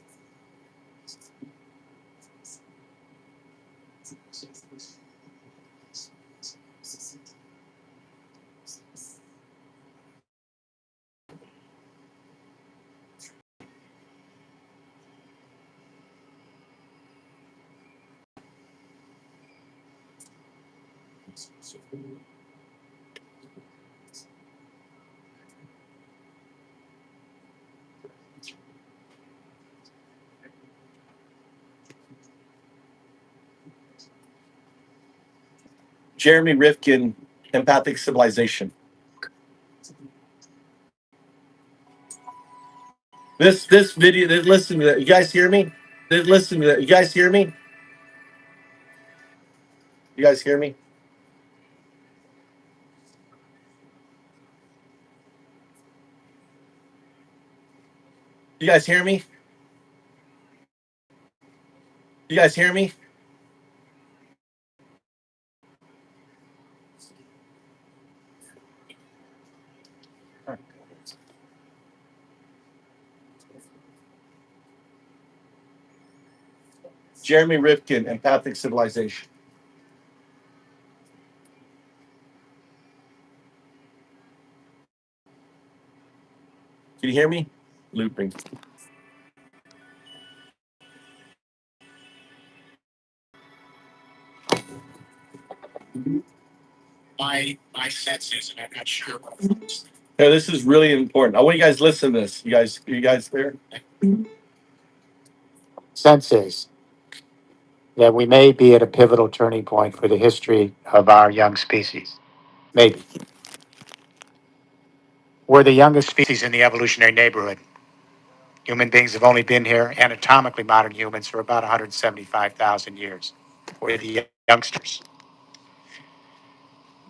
Jeremy Rifkin, empathic civilization. This video. Listen to that. You guys hear me? Listen to that. You guys hear me? You guys hear me? You guys hear me? You guys hear me? Jeremy Rifkin, empathic civilization. Can you hear me? Looping. My senses, and I'm not sure. Yeah, this is really important. I want you guys to listen to this. You guys there? Senses that we may be at a pivotal turning point for the history of our young species. Maybe. We're the youngest species in the evolutionary neighborhood. Human beings have only been here, anatomically modern humans, for about 175,000 years. We're the youngsters.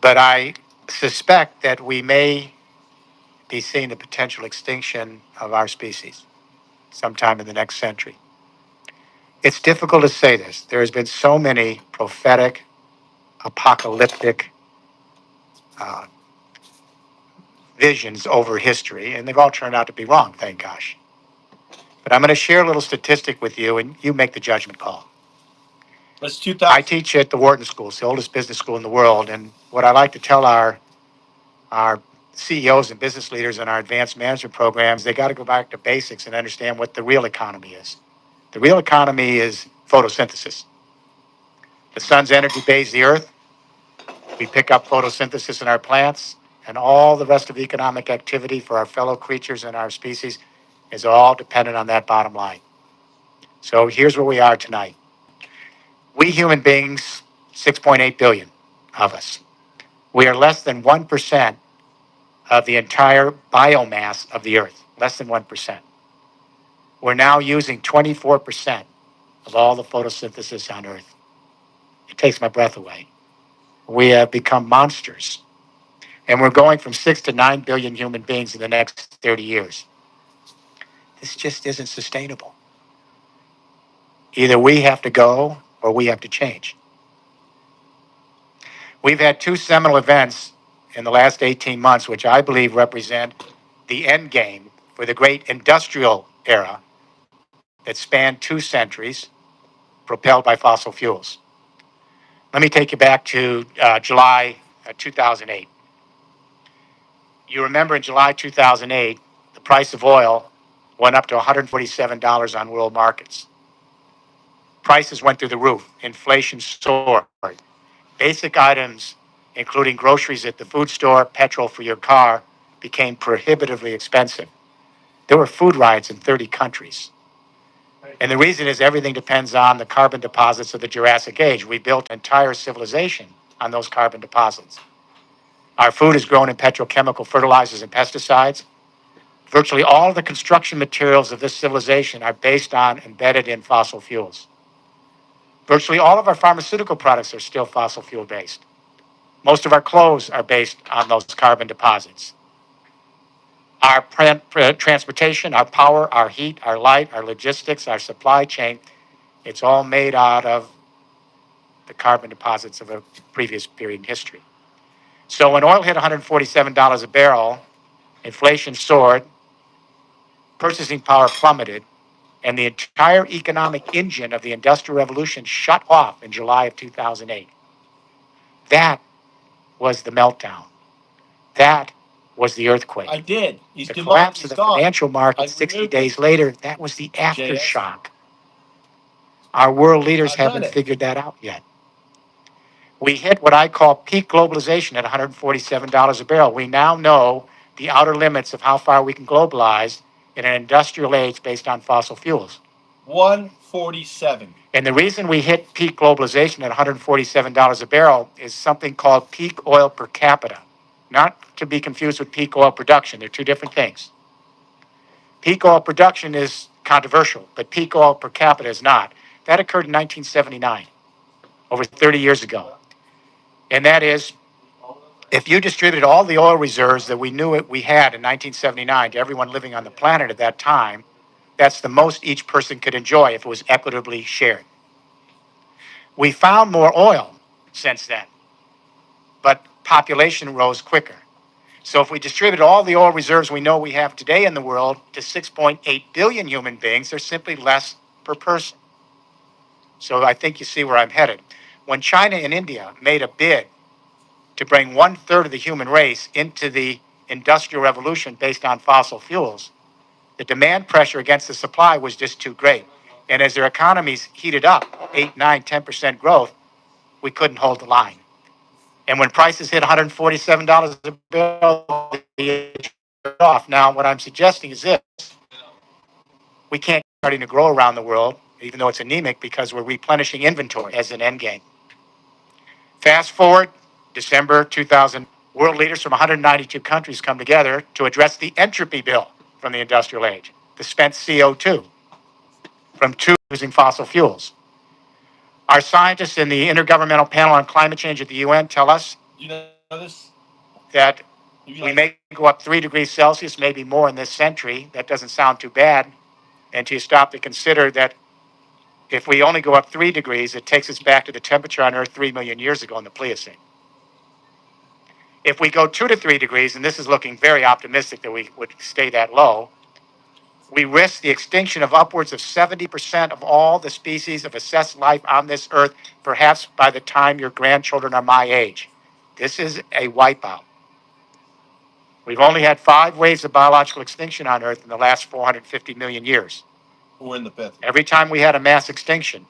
But I suspect that we may be seeing the potential extinction of our species sometime in the next century. It's difficult to say this. There has been so many prophetic, apocalyptic uh, visions over history, and they've all turned out to be wrong, thank gosh. But I'm going to share a little statistic with you, and you make the judgment call. That's 2000. I teach at the Wharton School, it's the oldest business school in the world, and what I like to tell our CEOs and business leaders in our advanced management programs, they got to go back to basics and understand what the real economy is. The real economy is photosynthesis. The sun's energy bathes the earth. We pick up photosynthesis in our plants, and all the rest of the economic activity for our fellow creatures and our species is all dependent on that bottom line. So here's where we are tonight. We human beings, 6.8 billion of us, we are less than 1% of the entire biomass of the earth, less than 1%. We're now using 24% of all the photosynthesis on earth. It takes my breath away. We have become monsters. And we're going from 6 to 9 billion human beings in the next 30 years. This just isn't sustainable. Either we have to go or we have to change. We've had two seminal events in the last 18 months, which I believe represent the end game for the great industrial era that spanned 2 centuries, propelled by fossil fuels. Let me take you back to July 2008. You remember in July 2008, the price of oil went up to $147 on world markets. Prices went through the roof. Inflation soared. Basic items, including groceries at the food store, petrol for your car, became prohibitively expensive. There were food riots in 30 countries. And the reason is everything depends on the carbon deposits of the Jurassic Age. We built an entire civilization on those carbon deposits. Our food is grown in petrochemical fertilizers and pesticides. Virtually all of the construction materials of this civilization are based on, embedded in fossil fuels. Virtually all of our pharmaceutical products are still fossil fuel based. Most of our clothes are based on those carbon deposits. Our transportation, our power, our heat, our light, our logistics, our supply chain, it's all made out of the carbon deposits of a previous period in history. So when oil hit $147 a barrel, inflation soared, purchasing power plummeted, and the entire economic engine of the Industrial Revolution shut off in July of 2008. That was the meltdown. That was the earthquake. I did. He's The demolished. collapse of He's the gone. financial market I 60 removed days it. later, that was the JS. aftershock. Our world leaders I've done haven't it. figured that out yet. We hit what I call peak globalization at $147 a barrel. We now know the outer limits of how far we can globalize in an industrial age based on fossil fuels. 147. And the reason we hit peak globalization at $147 a barrel is something called peak oil per capita, not to be confused with peak oil production. They're two different things. Peak oil production is controversial, but peak oil per capita is not. That occurred in 1979, over 30 years ago. And that is, if you distributed all the oil reserves that we knew we had in 1979 to everyone living on the planet at that time, that's the most each person could enjoy if it was equitably shared. We found more oil since then, but population rose quicker. So if we distributed all the oil reserves we know we have today in the world to 6.8 billion human beings, there's simply less per person. So I think you see where I'm headed. When China and India made a bid to bring 1/3 of the human race into the industrial revolution based on fossil fuels, the demand pressure against the supply was just too great. And as their economies heated up, 8, 9, 10% growth, we couldn't hold the line. And when prices hit $147 a barrel, they shut off. Now, what I'm suggesting is this. We can't starting to grow around the world, even though it's anemic, because we're replenishing inventory as an end game. Fast forward, December 2000, world leaders from 192 countries come together to address the entropy bill from the industrial age, the spent CO2 from using fossil fuels. Our scientists in the Intergovernmental Panel on Climate Change at the UN tell us You know this? that we may go up 3 degrees Celsius, maybe more in this century. That doesn't sound too bad. And you stop to consider that if we only go up 3 degrees, it takes us back to the temperature on Earth 3 million years ago in the Pliocene. If we go 2 to 3 degrees, and this is looking very optimistic that we would stay that low, we risk the extinction of upwards of 70% of all the species of assessed life on this Earth, perhaps by the time your grandchildren are my age. This is a wipeout. We've only had 5 waves of biological extinction on Earth in the last 450 million years. We're in the fifth. Every time we had a mass extinction,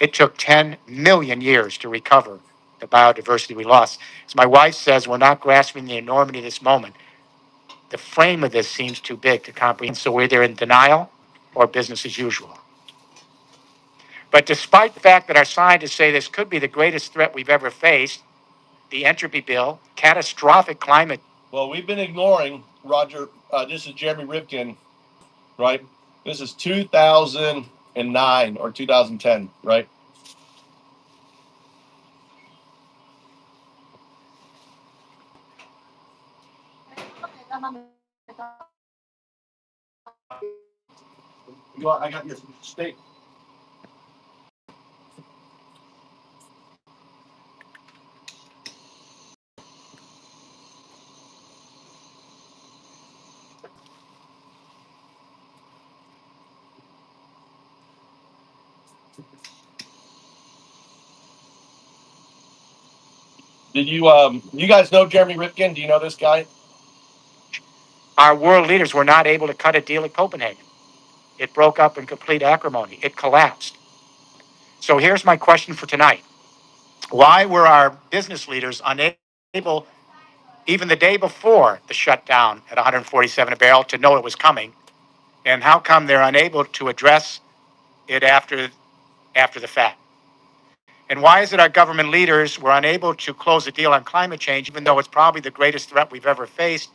it took 10 million years to recover the biodiversity we lost. As my wife says, we're not grasping the enormity of this moment. The frame of this seems too big to comprehend, so we're either in denial or business as usual. But despite the fact that our scientists say this could be the greatest threat we've ever faced, the entropy bill, catastrophic climate. Well, we've been ignoring, Roger. This is Jeremy Rifkin, right? This is 2009 or 2010, right? I got your state. Did you guys know Jeremy Rifkin? Do you know this guy? Our world leaders were not able to cut a deal at Copenhagen. It broke up in complete acrimony. It collapsed. So here's my question for tonight. Why were our business leaders unable, even the day before the shutdown at 147 a barrel, to know it was coming? And how come they're unable to address it after the fact? And why is it our government leaders were unable to close a deal on climate change, even though it's probably the greatest threat we've ever faced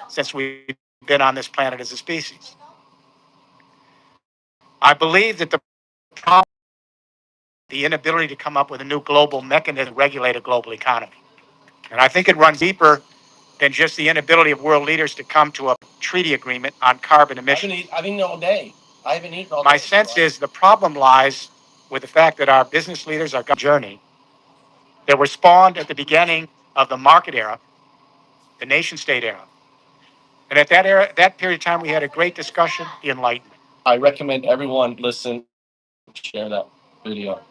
since we've been on this planet as a species? I believe that the problem the inability to come up with a new global mechanism to regulate a global economy. And I think it runs deeper than just the inability of world leaders to come to a treaty agreement on carbon emissions. I've been eating all day. I haven't eaten all day. My sense is the problem lies with the fact that our business leaders are journey that were spawned at the beginning of the market era, the nation state era. And at that era, that period of time, we had a great discussion, the Enlightenment. I recommend everyone listen, share that video.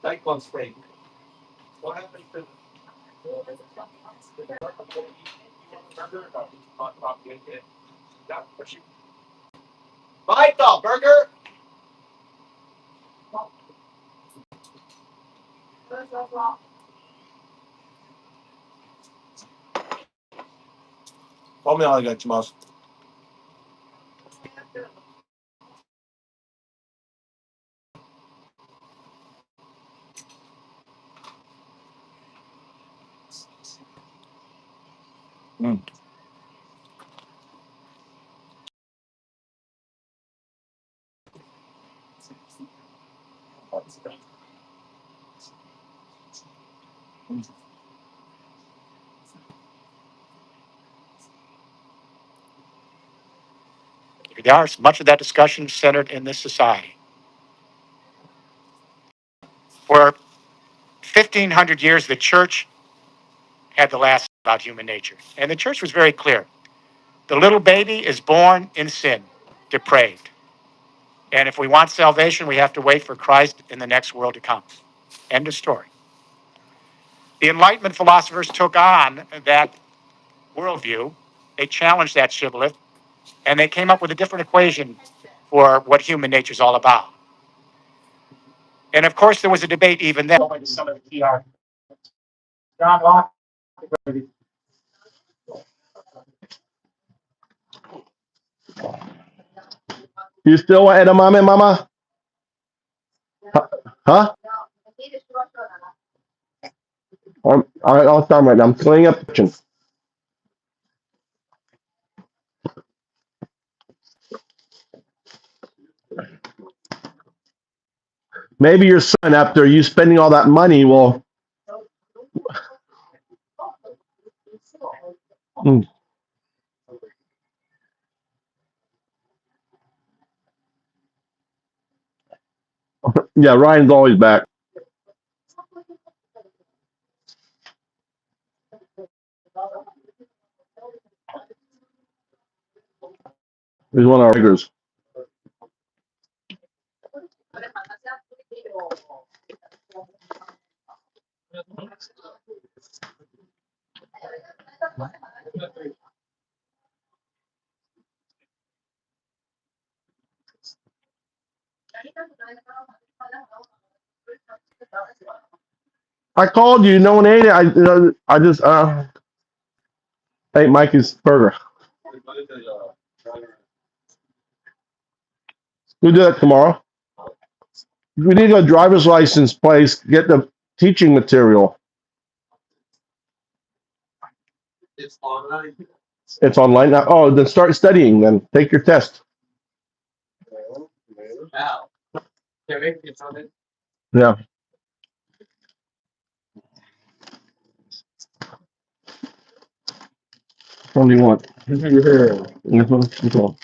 Cyclone Spring. What happened to Michael Burger? Call me all I got, Tomas. There's much of that discussion centered in this society. For 1,500 years, the church had the last about human nature. And the church was very clear. The little baby is born in sin, depraved. And if we want salvation, we have to wait for Christ in the next world to come. End of story. The Enlightenment philosophers took on that worldview. They challenged that shibboleth, and they came up with a different equation for what human nature is all about. And of course, there was a debate even then. Some of the key arguments. John Locke. You still want edamame, mama? Huh? I'll start right now. I'm cleaning up the kitchen. Maybe your son, after you spending all that money, will. Mm. Yeah, Ryan's always back. He's one of our figures. I called you. No one ate it. I just ate Mikey's burger. We'll do that tomorrow. We need a driver's license place. Get the teaching material. It's online. It's online now. Oh, then start studying. Then take your test. Yeah. What do you want? This one.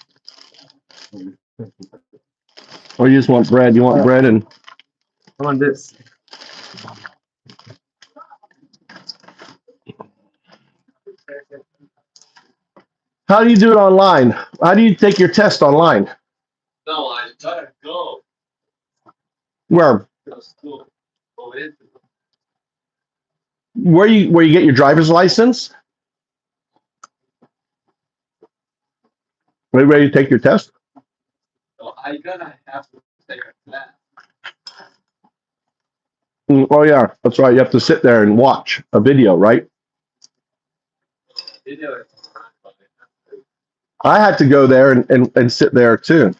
Or you just want bread? You want bread and. I want this. How do you do it online? How do you take your test online? No, I gotta go. Where? Where you get your driver's license? Are you ready to take your test? Oh yeah, that's right. You have to sit there and watch a video, right? I had to go there and sit there too.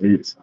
Jeez.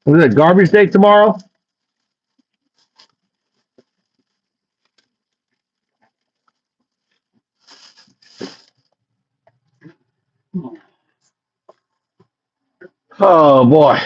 Is it garbage day tomorrow? Oh boy.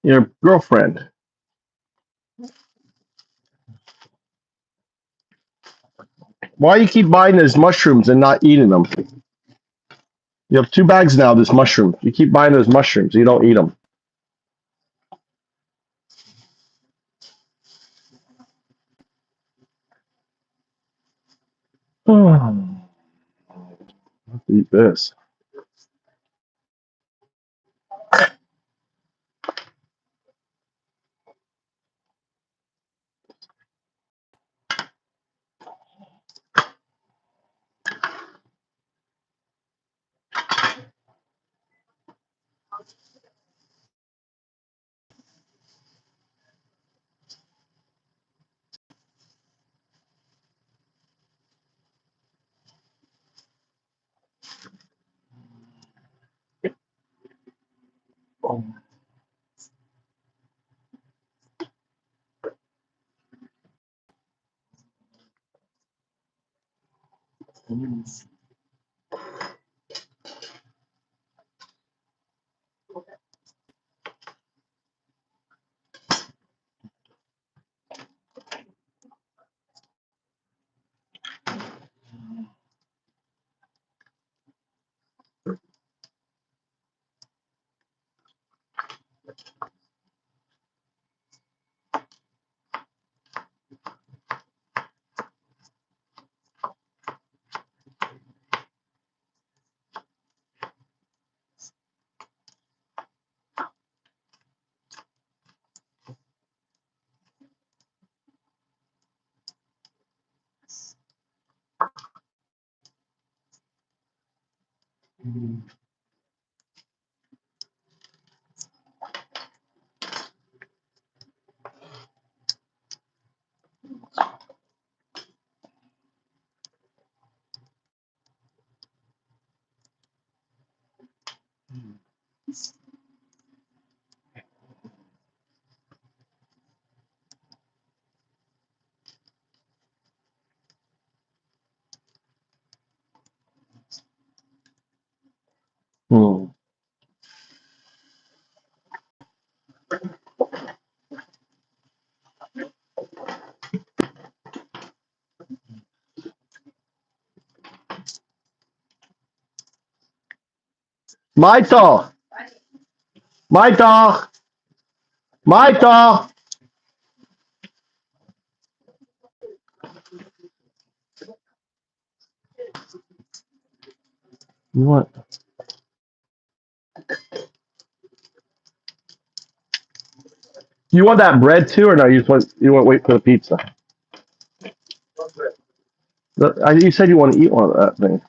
Your girlfriend. Why you keep buying those mushrooms and not eating them? You have 2 bags now of this mushroom. You keep buying those mushrooms. You don't eat them. Eat this. Hmm. Maito, Maito, Maito. You want that bread too, or no? You want to wait for the pizza? You said you want to eat one of that thing.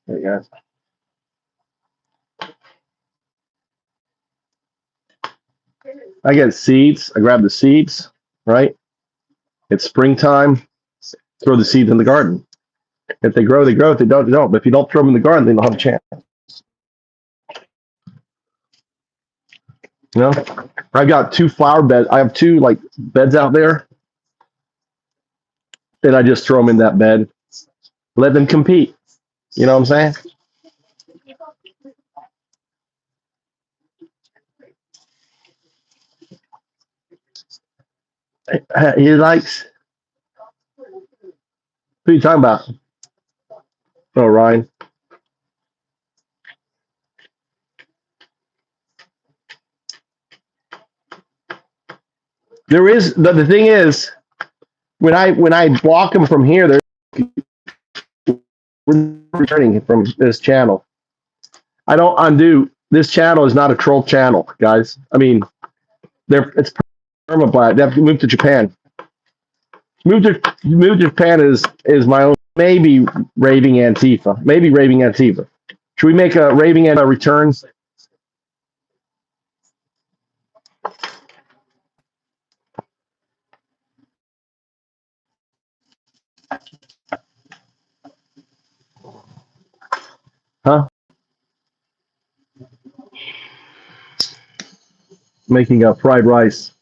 Hey guys, I get seeds. I grab the seeds. Right. It's springtime. Throw the seeds in the garden. If they grow, they grow. If they don't, they don't. But if you don't throw them in the garden, they don't have a chance. You know, I've got two flower beds. I have two like beds out there, and I just throw them in that bed. Let them compete. You know what I'm saying? He likes. Who are you talking about? Oh, Ryan. There is the thing is when I block them from here, they're returning from this channel. I don't undo. This channel is not a troll channel, guys. I mean, it's permablack. They have to move to Japan. Move to Japan is my own. Maybe raving Antifa. Maybe raving Antifa. Should we make a raving Antifa returns? Huh? making fried rice.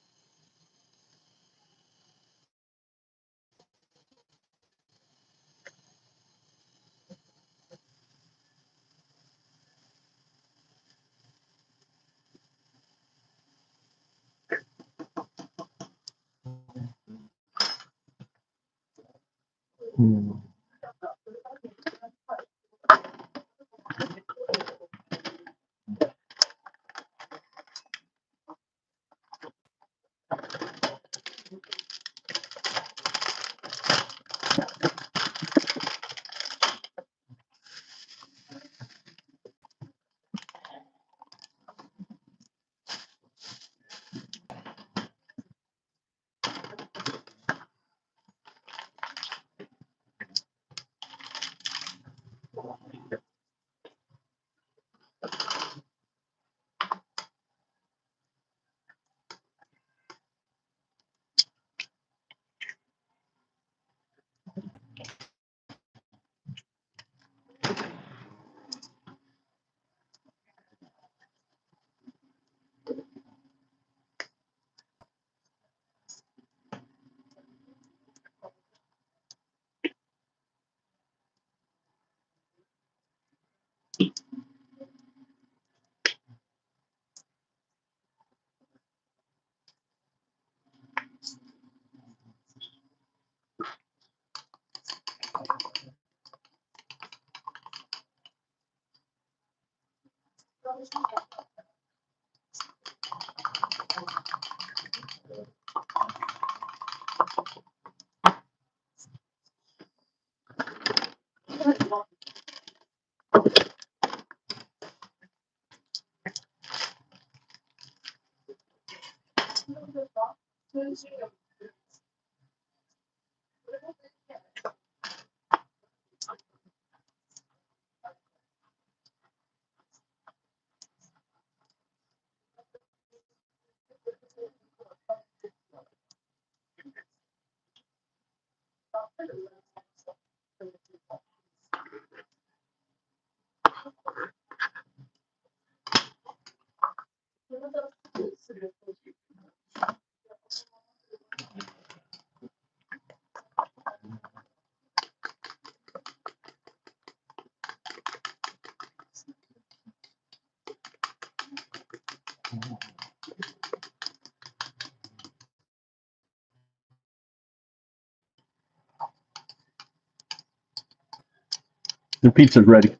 The pizza's ready.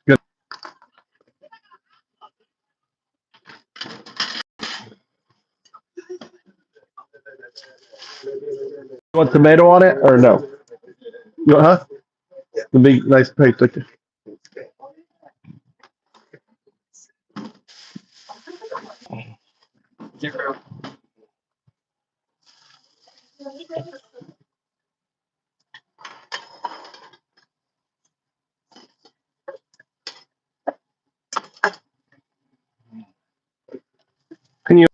Good. You want tomato on it or no? You want, huh? The big nice plate. Okay. Can you?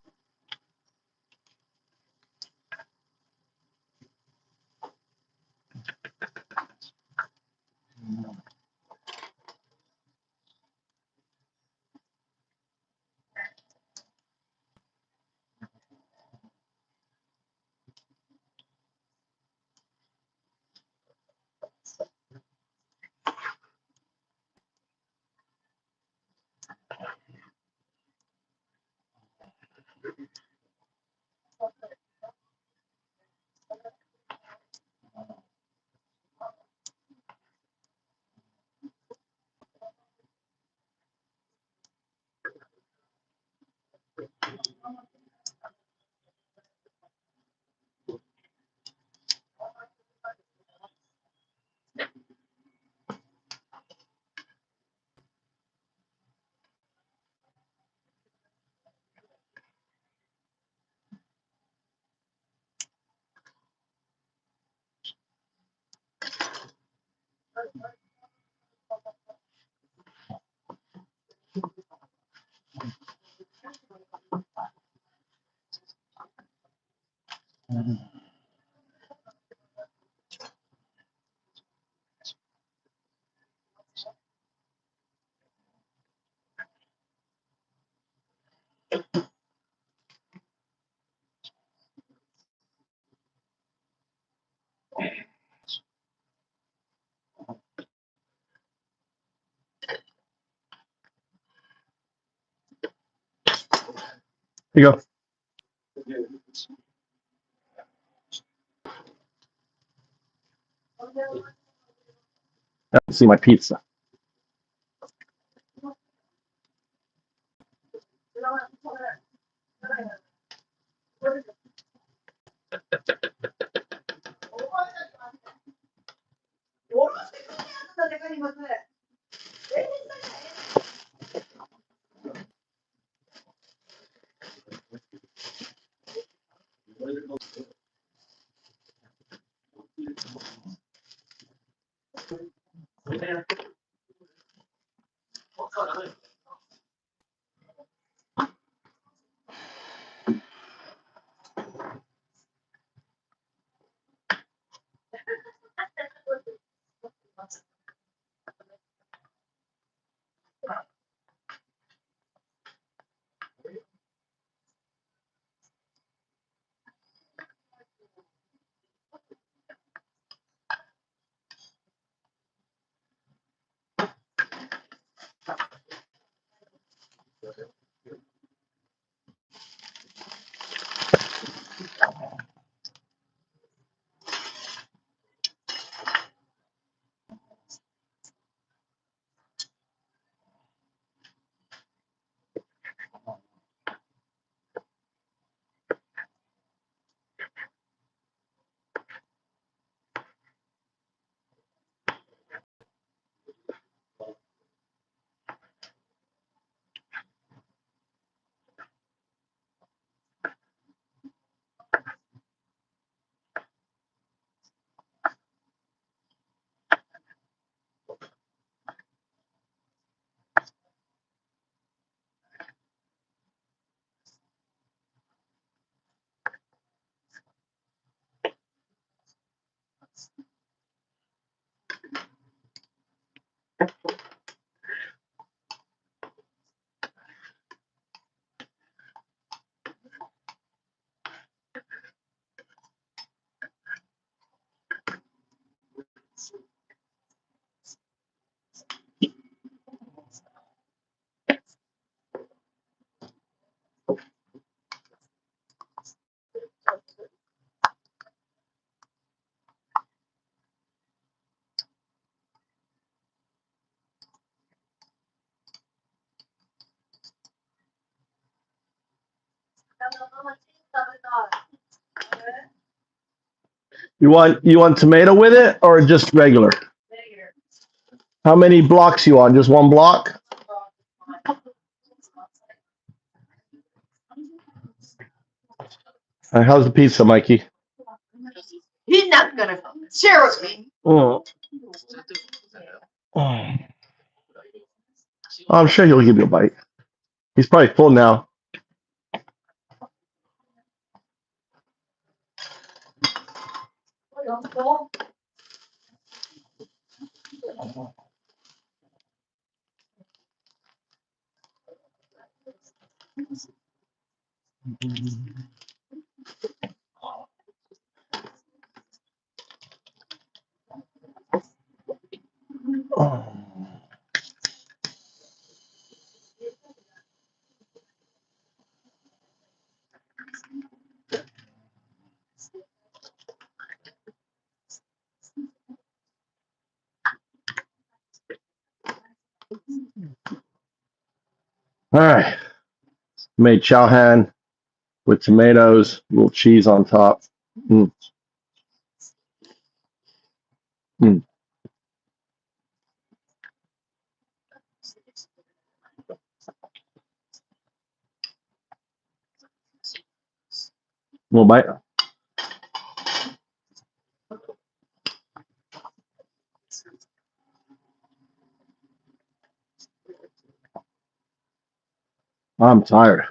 Here you go. See my pizza. You want tomato with it or just regular? How many blocks you want? Just one block? How's the pizza, Mikey? He's not gonna share with me. Oh. Oh. I'm sure he'll give you a bite. He's probably full now. Oh. All right. Made chow han with tomatoes, a little cheese on top. Mm. Mm. Little bite. I'm tired.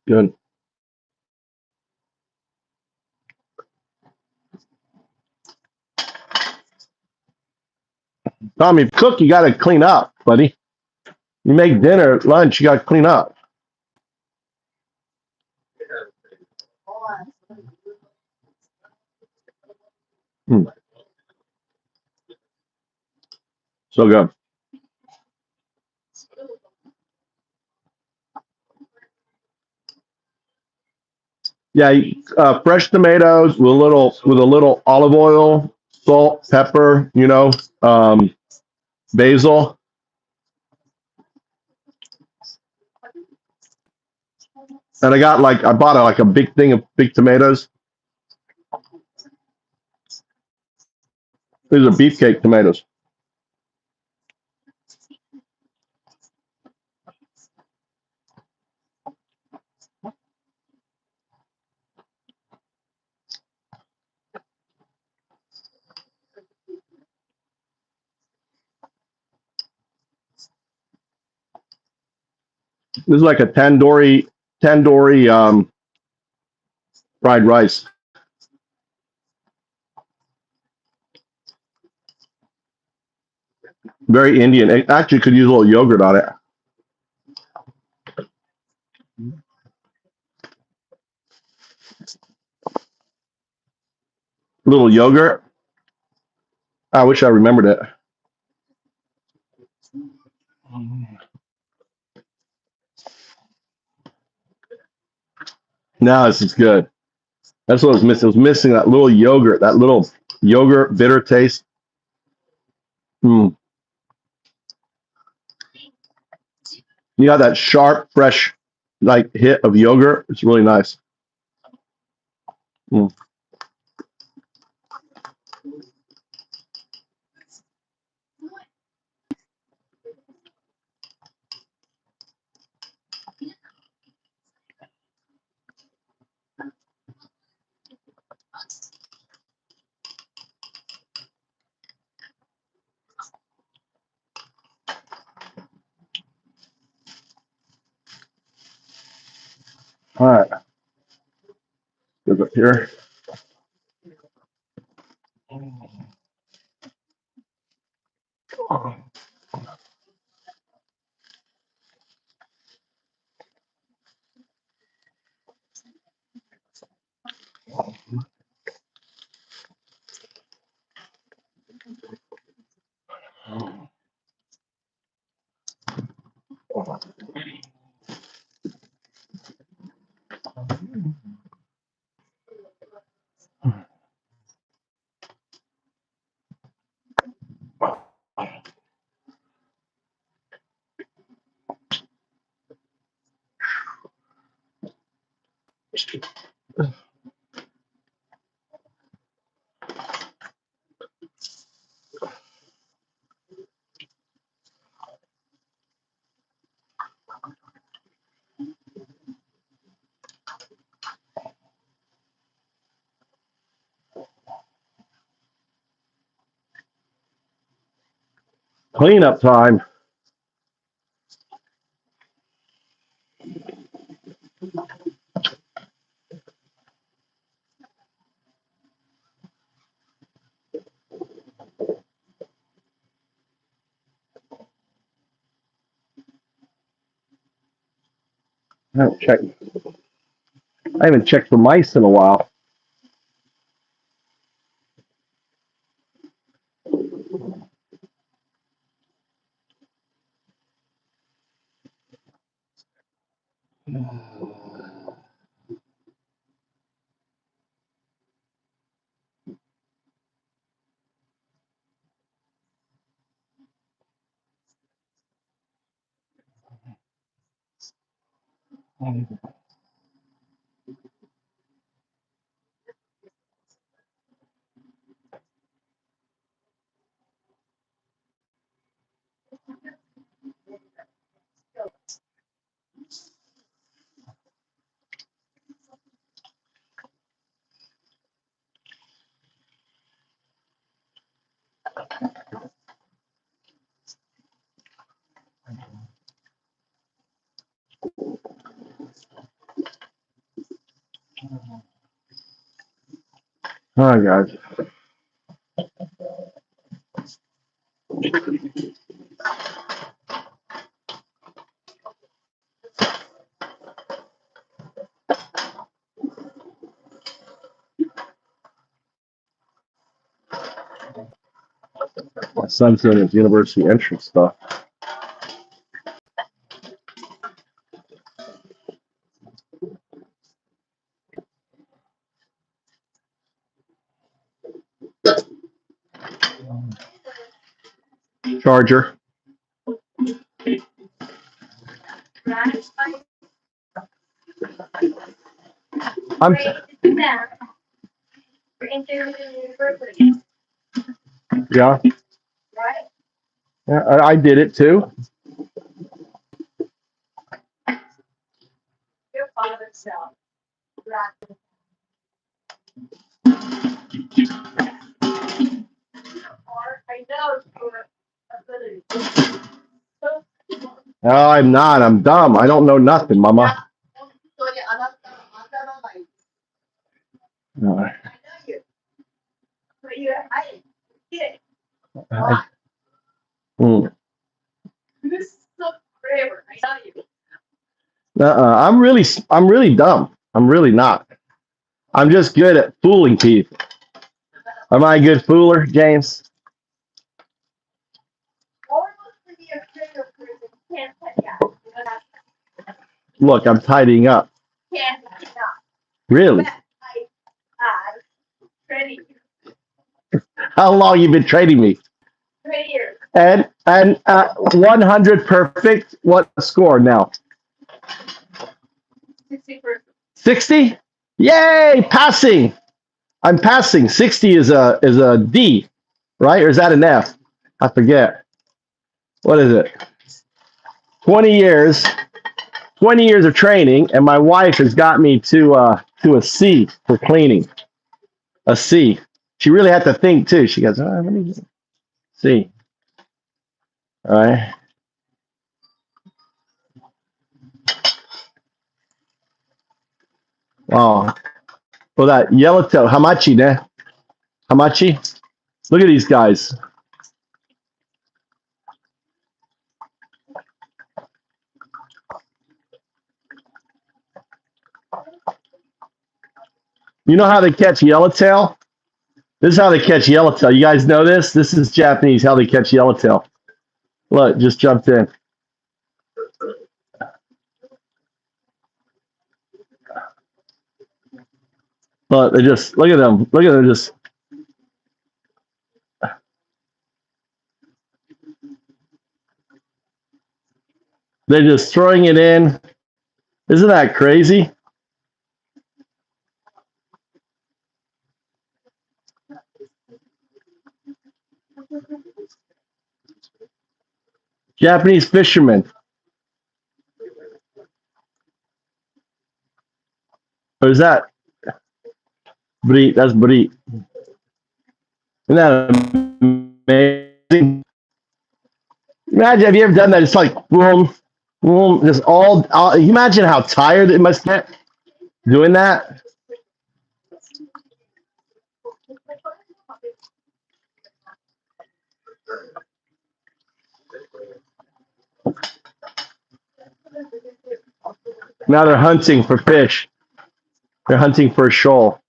Good. Tommy, if you cook, you got to clean up, buddy. You make dinner, lunch, you got to clean up. Mm, so good. Yeah, fresh tomatoes with a little olive oil, salt, pepper, basil, and I bought a big thing of big tomatoes. These are beefcake tomatoes. This is like a tandoori fried rice. Very Indian. It actually could use a little yogurt on it. A little yogurt. I wish I remembered it. Now this is good. That's what was missing. It was missing that little yogurt bitter taste. Mm. You got that sharp, fresh, like hit of yogurt. It's really nice. Mm. All right, goes up here. Cleanup time. I haven't checked. I haven't checked for mice in a while. All right, guys. My son's doing his university entrance stuff. Charger. I'm. Yeah. Yeah, I did it too. No, I'm not. I'm dumb. I don't know nothing, Mama. No. Mm. I'm really dumb. I'm really not. I'm just good at fooling people. Am I a good fooler, James? Look, I'm tidying up. Really? How long you been trading me? And 100 perfect. What score now? 60? Yay! Passing. I'm passing. 60 is a D, right? Or is that an F? I forget. What is it? 20 years. 20 years of training, and my wife has got me to a C for cleaning. A C. She really had to think too. She goes, let me see. All right. Wow. Well, that yellowtail, hamachi, ne? Hamachi. Look at these guys. You know how they catch yellowtail? This is how they catch yellowtail. You guys know this? This is Japanese, how they catch yellowtail. Look, just jumped in. Look, they just, look at them. Look at them just. They're just throwing it in. Isn't that crazy? Japanese fishermen. Or is that Brit? That's Brit. Isn't that amazing? Imagine, have you ever done that? It's like boom, boom, just all you imagine how tired it must get doing that. Now they're hunting for fish. They're hunting for a shoal.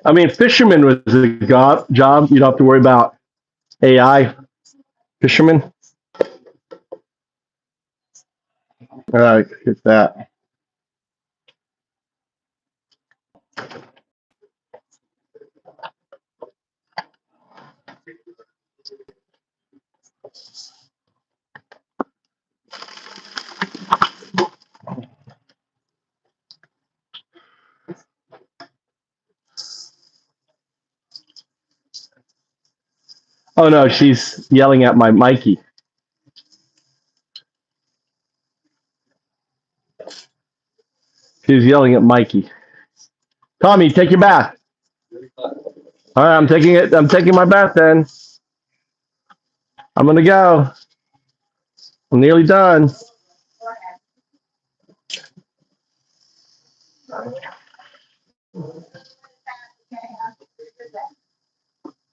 I mean, fisherman was a job. You don't have to worry about AI. Fisherman. All right, get that. Oh no, she's yelling at my Mikey. She's yelling at Mikey. Tommy, take your bath. All right, I'm taking it. I'm taking my bath then. I'm gonna go. I'm nearly done.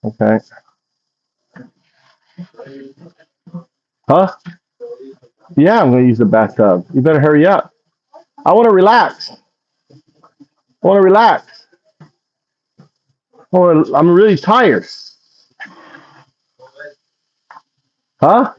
Okay. Huh? Yeah, I'm gonna use the bathtub. You better hurry up. I want to relax. I want to relax. I'm really tired. Huh?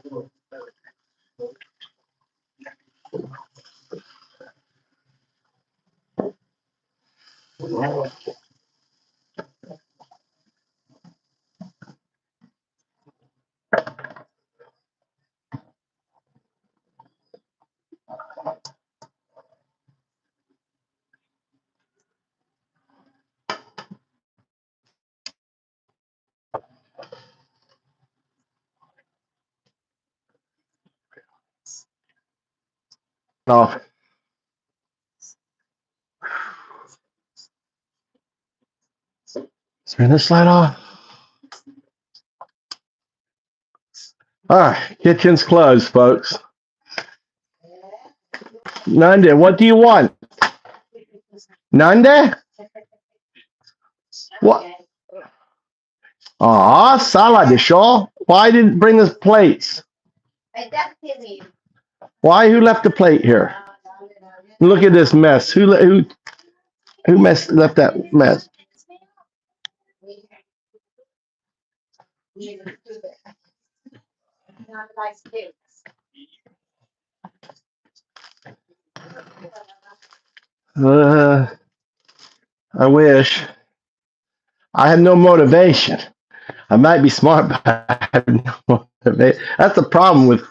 off. Turn this light off. All right, kitchen's closed, folks. Nanda, what do you want? Nanda? What? Aw, salad de show. Why didn't bring us plates? Why? Who left the plate here? Look at this mess. Who left that mess? I wish. I have no motivation. I might be smart, but I have no motivation. That's the problem with.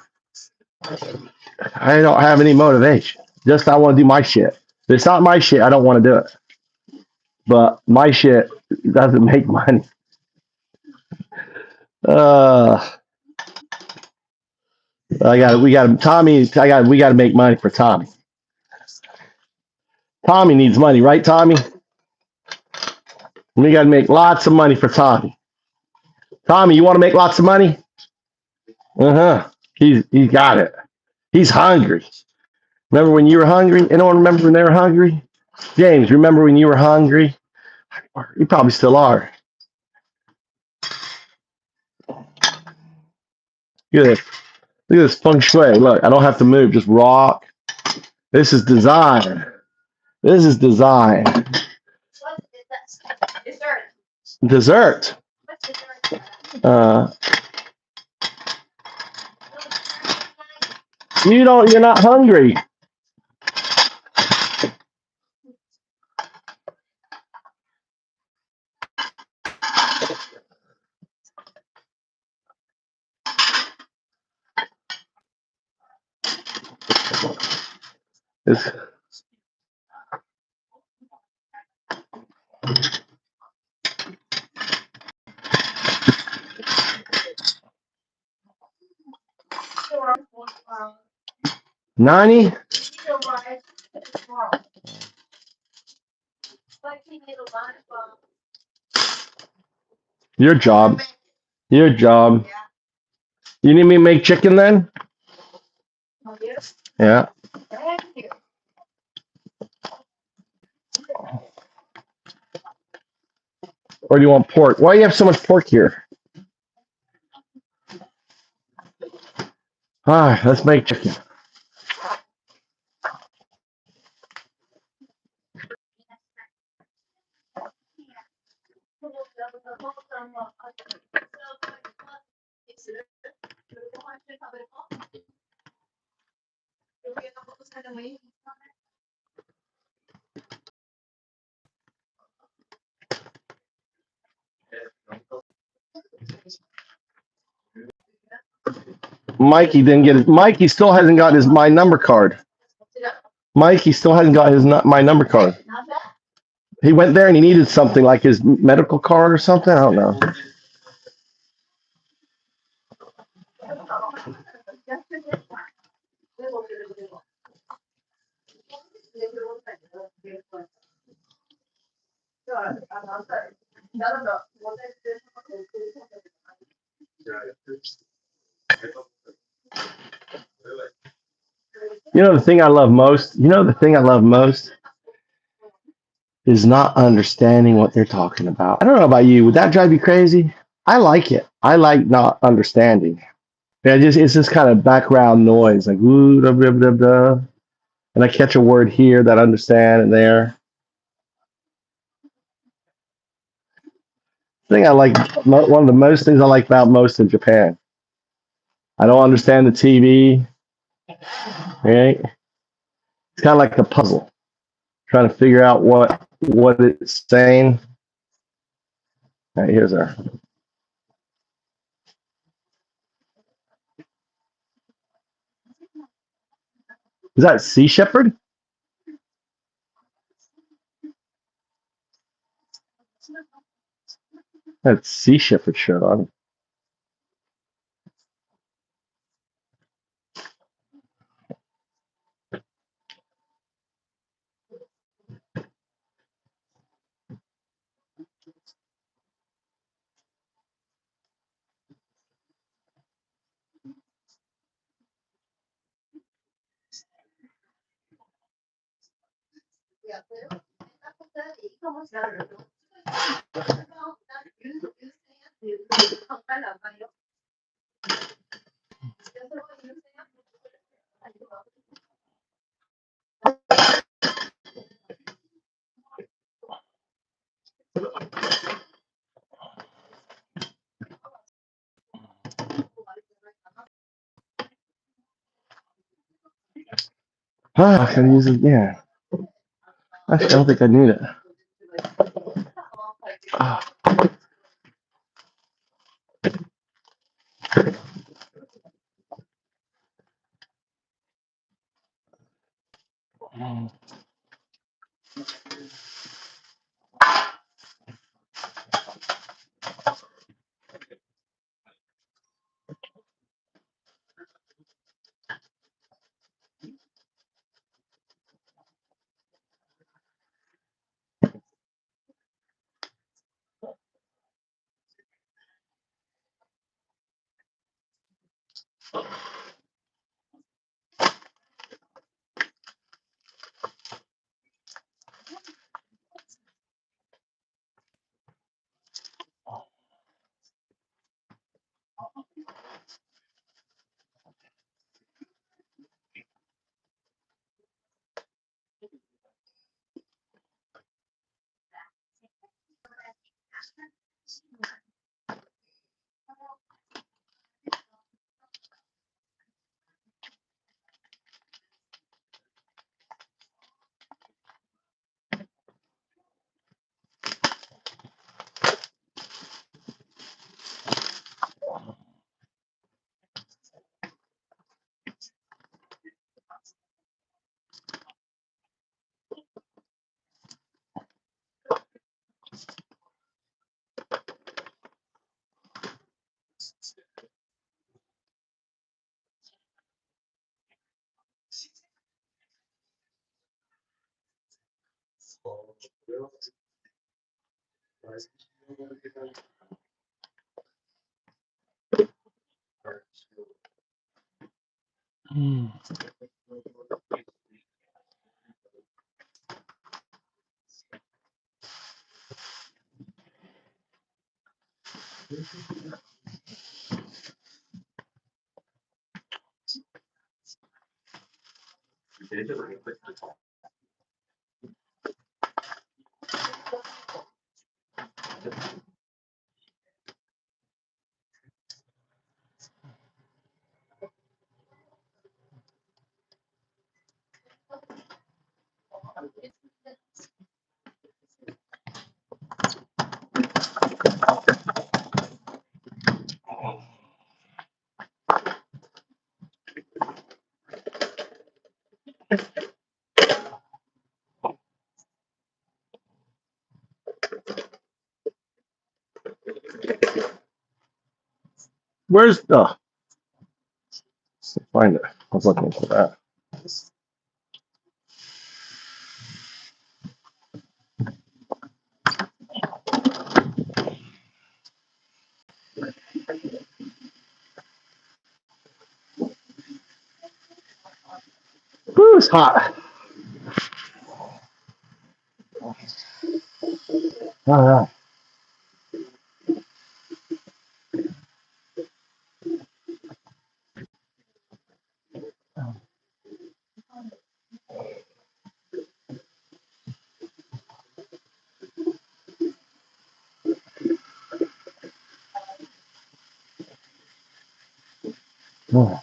I don't have any motivation. Just I want to do my shit. If it's not my shit, I don't want to do it. But my shit doesn't make money. Uh, we got Tommy. We got to make money for Tommy. Tommy needs money, right, Tommy? We got to make lots of money for Tommy. Tommy, you want to make lots of money? Uh-huh. He's got it. He's hungry. Remember when you were hungry? Anyone remember when they were hungry? James, remember when you were hungry? You probably still are. Look at this. Look at this feng shui. Look, I don't have to move, just rock. This is design. This is design. Dessert. Uh, you're not hungry. It's, 90? Your job. Your job. You need me to make chicken then? Yeah. Or do you want pork? Why do you have so much pork here? All right, let's make chicken. Mikey didn't get it. Mikey still hasn't got my number card. Mikey still hasn't got my number card. He went there and he needed something like his medical card or something. I don't know. You know the thing I love most? You know the thing I love most is not understanding what they're talking about. I don't know about you. Would that drive you crazy? I like it. I like not understanding. Yeah, it's just kind of background noise, like ooh, da, da, da, da. And I catch a word here that I understand and there. Thing I like, one of the most things I like about most in Japan. I don't understand the TV. Right? It's kind of like a puzzle, trying to figure out what it's saying. All right, here's our. Is that Sea Shepherd? That's Sea Shepherd shirt on. I can use it. Yeah. Actually, I don't think I need it. Ah. Where's the? Find it. I was looking for that. Whew, it's hot. All right. Oh.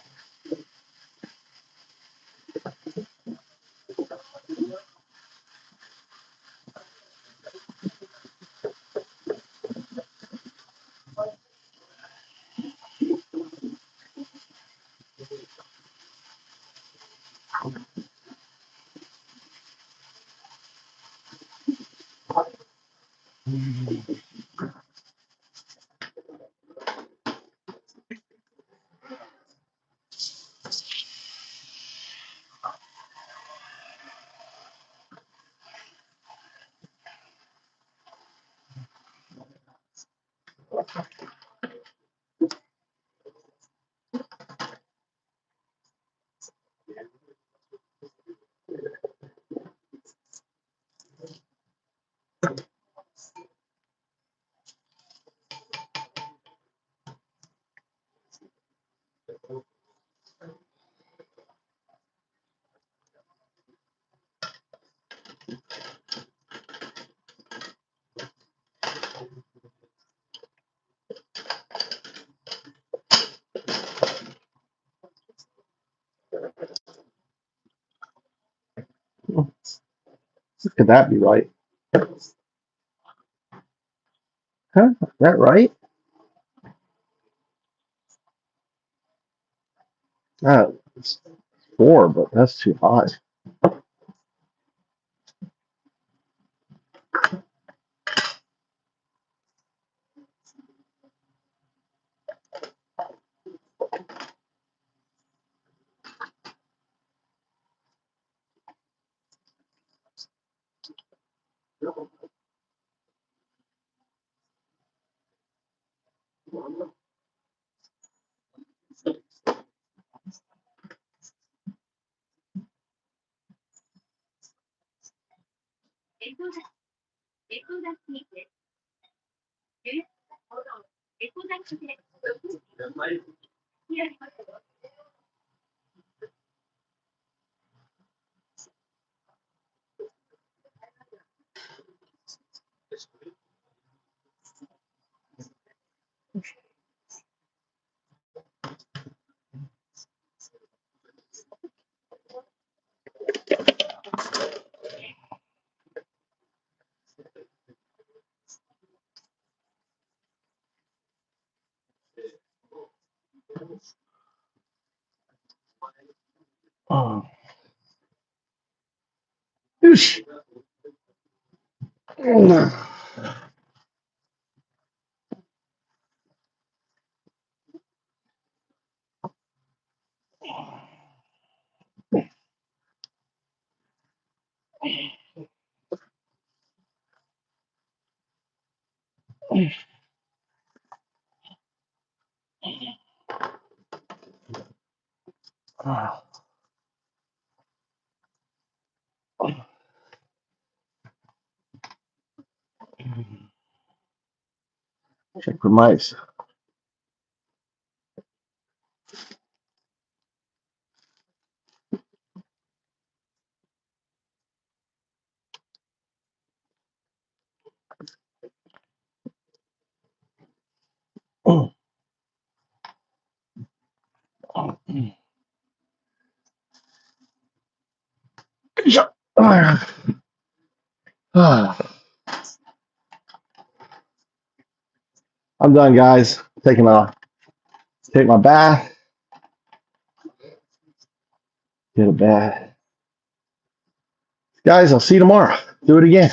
Could that be right? Huh? Is that right? It's 4, but that's too high. Oh. Oosh. Check for mice. I'm done, guys. Take my bath, get a bath. Guys, I'll see you tomorrow. Do it again.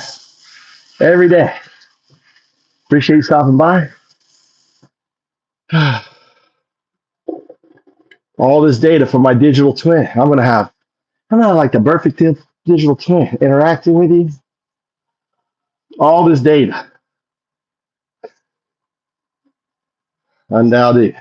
Every day. Appreciate you stopping by. All this data for my digital twin. I'm gonna like the perfect digital twin interacting with you. All this data. Undoubted.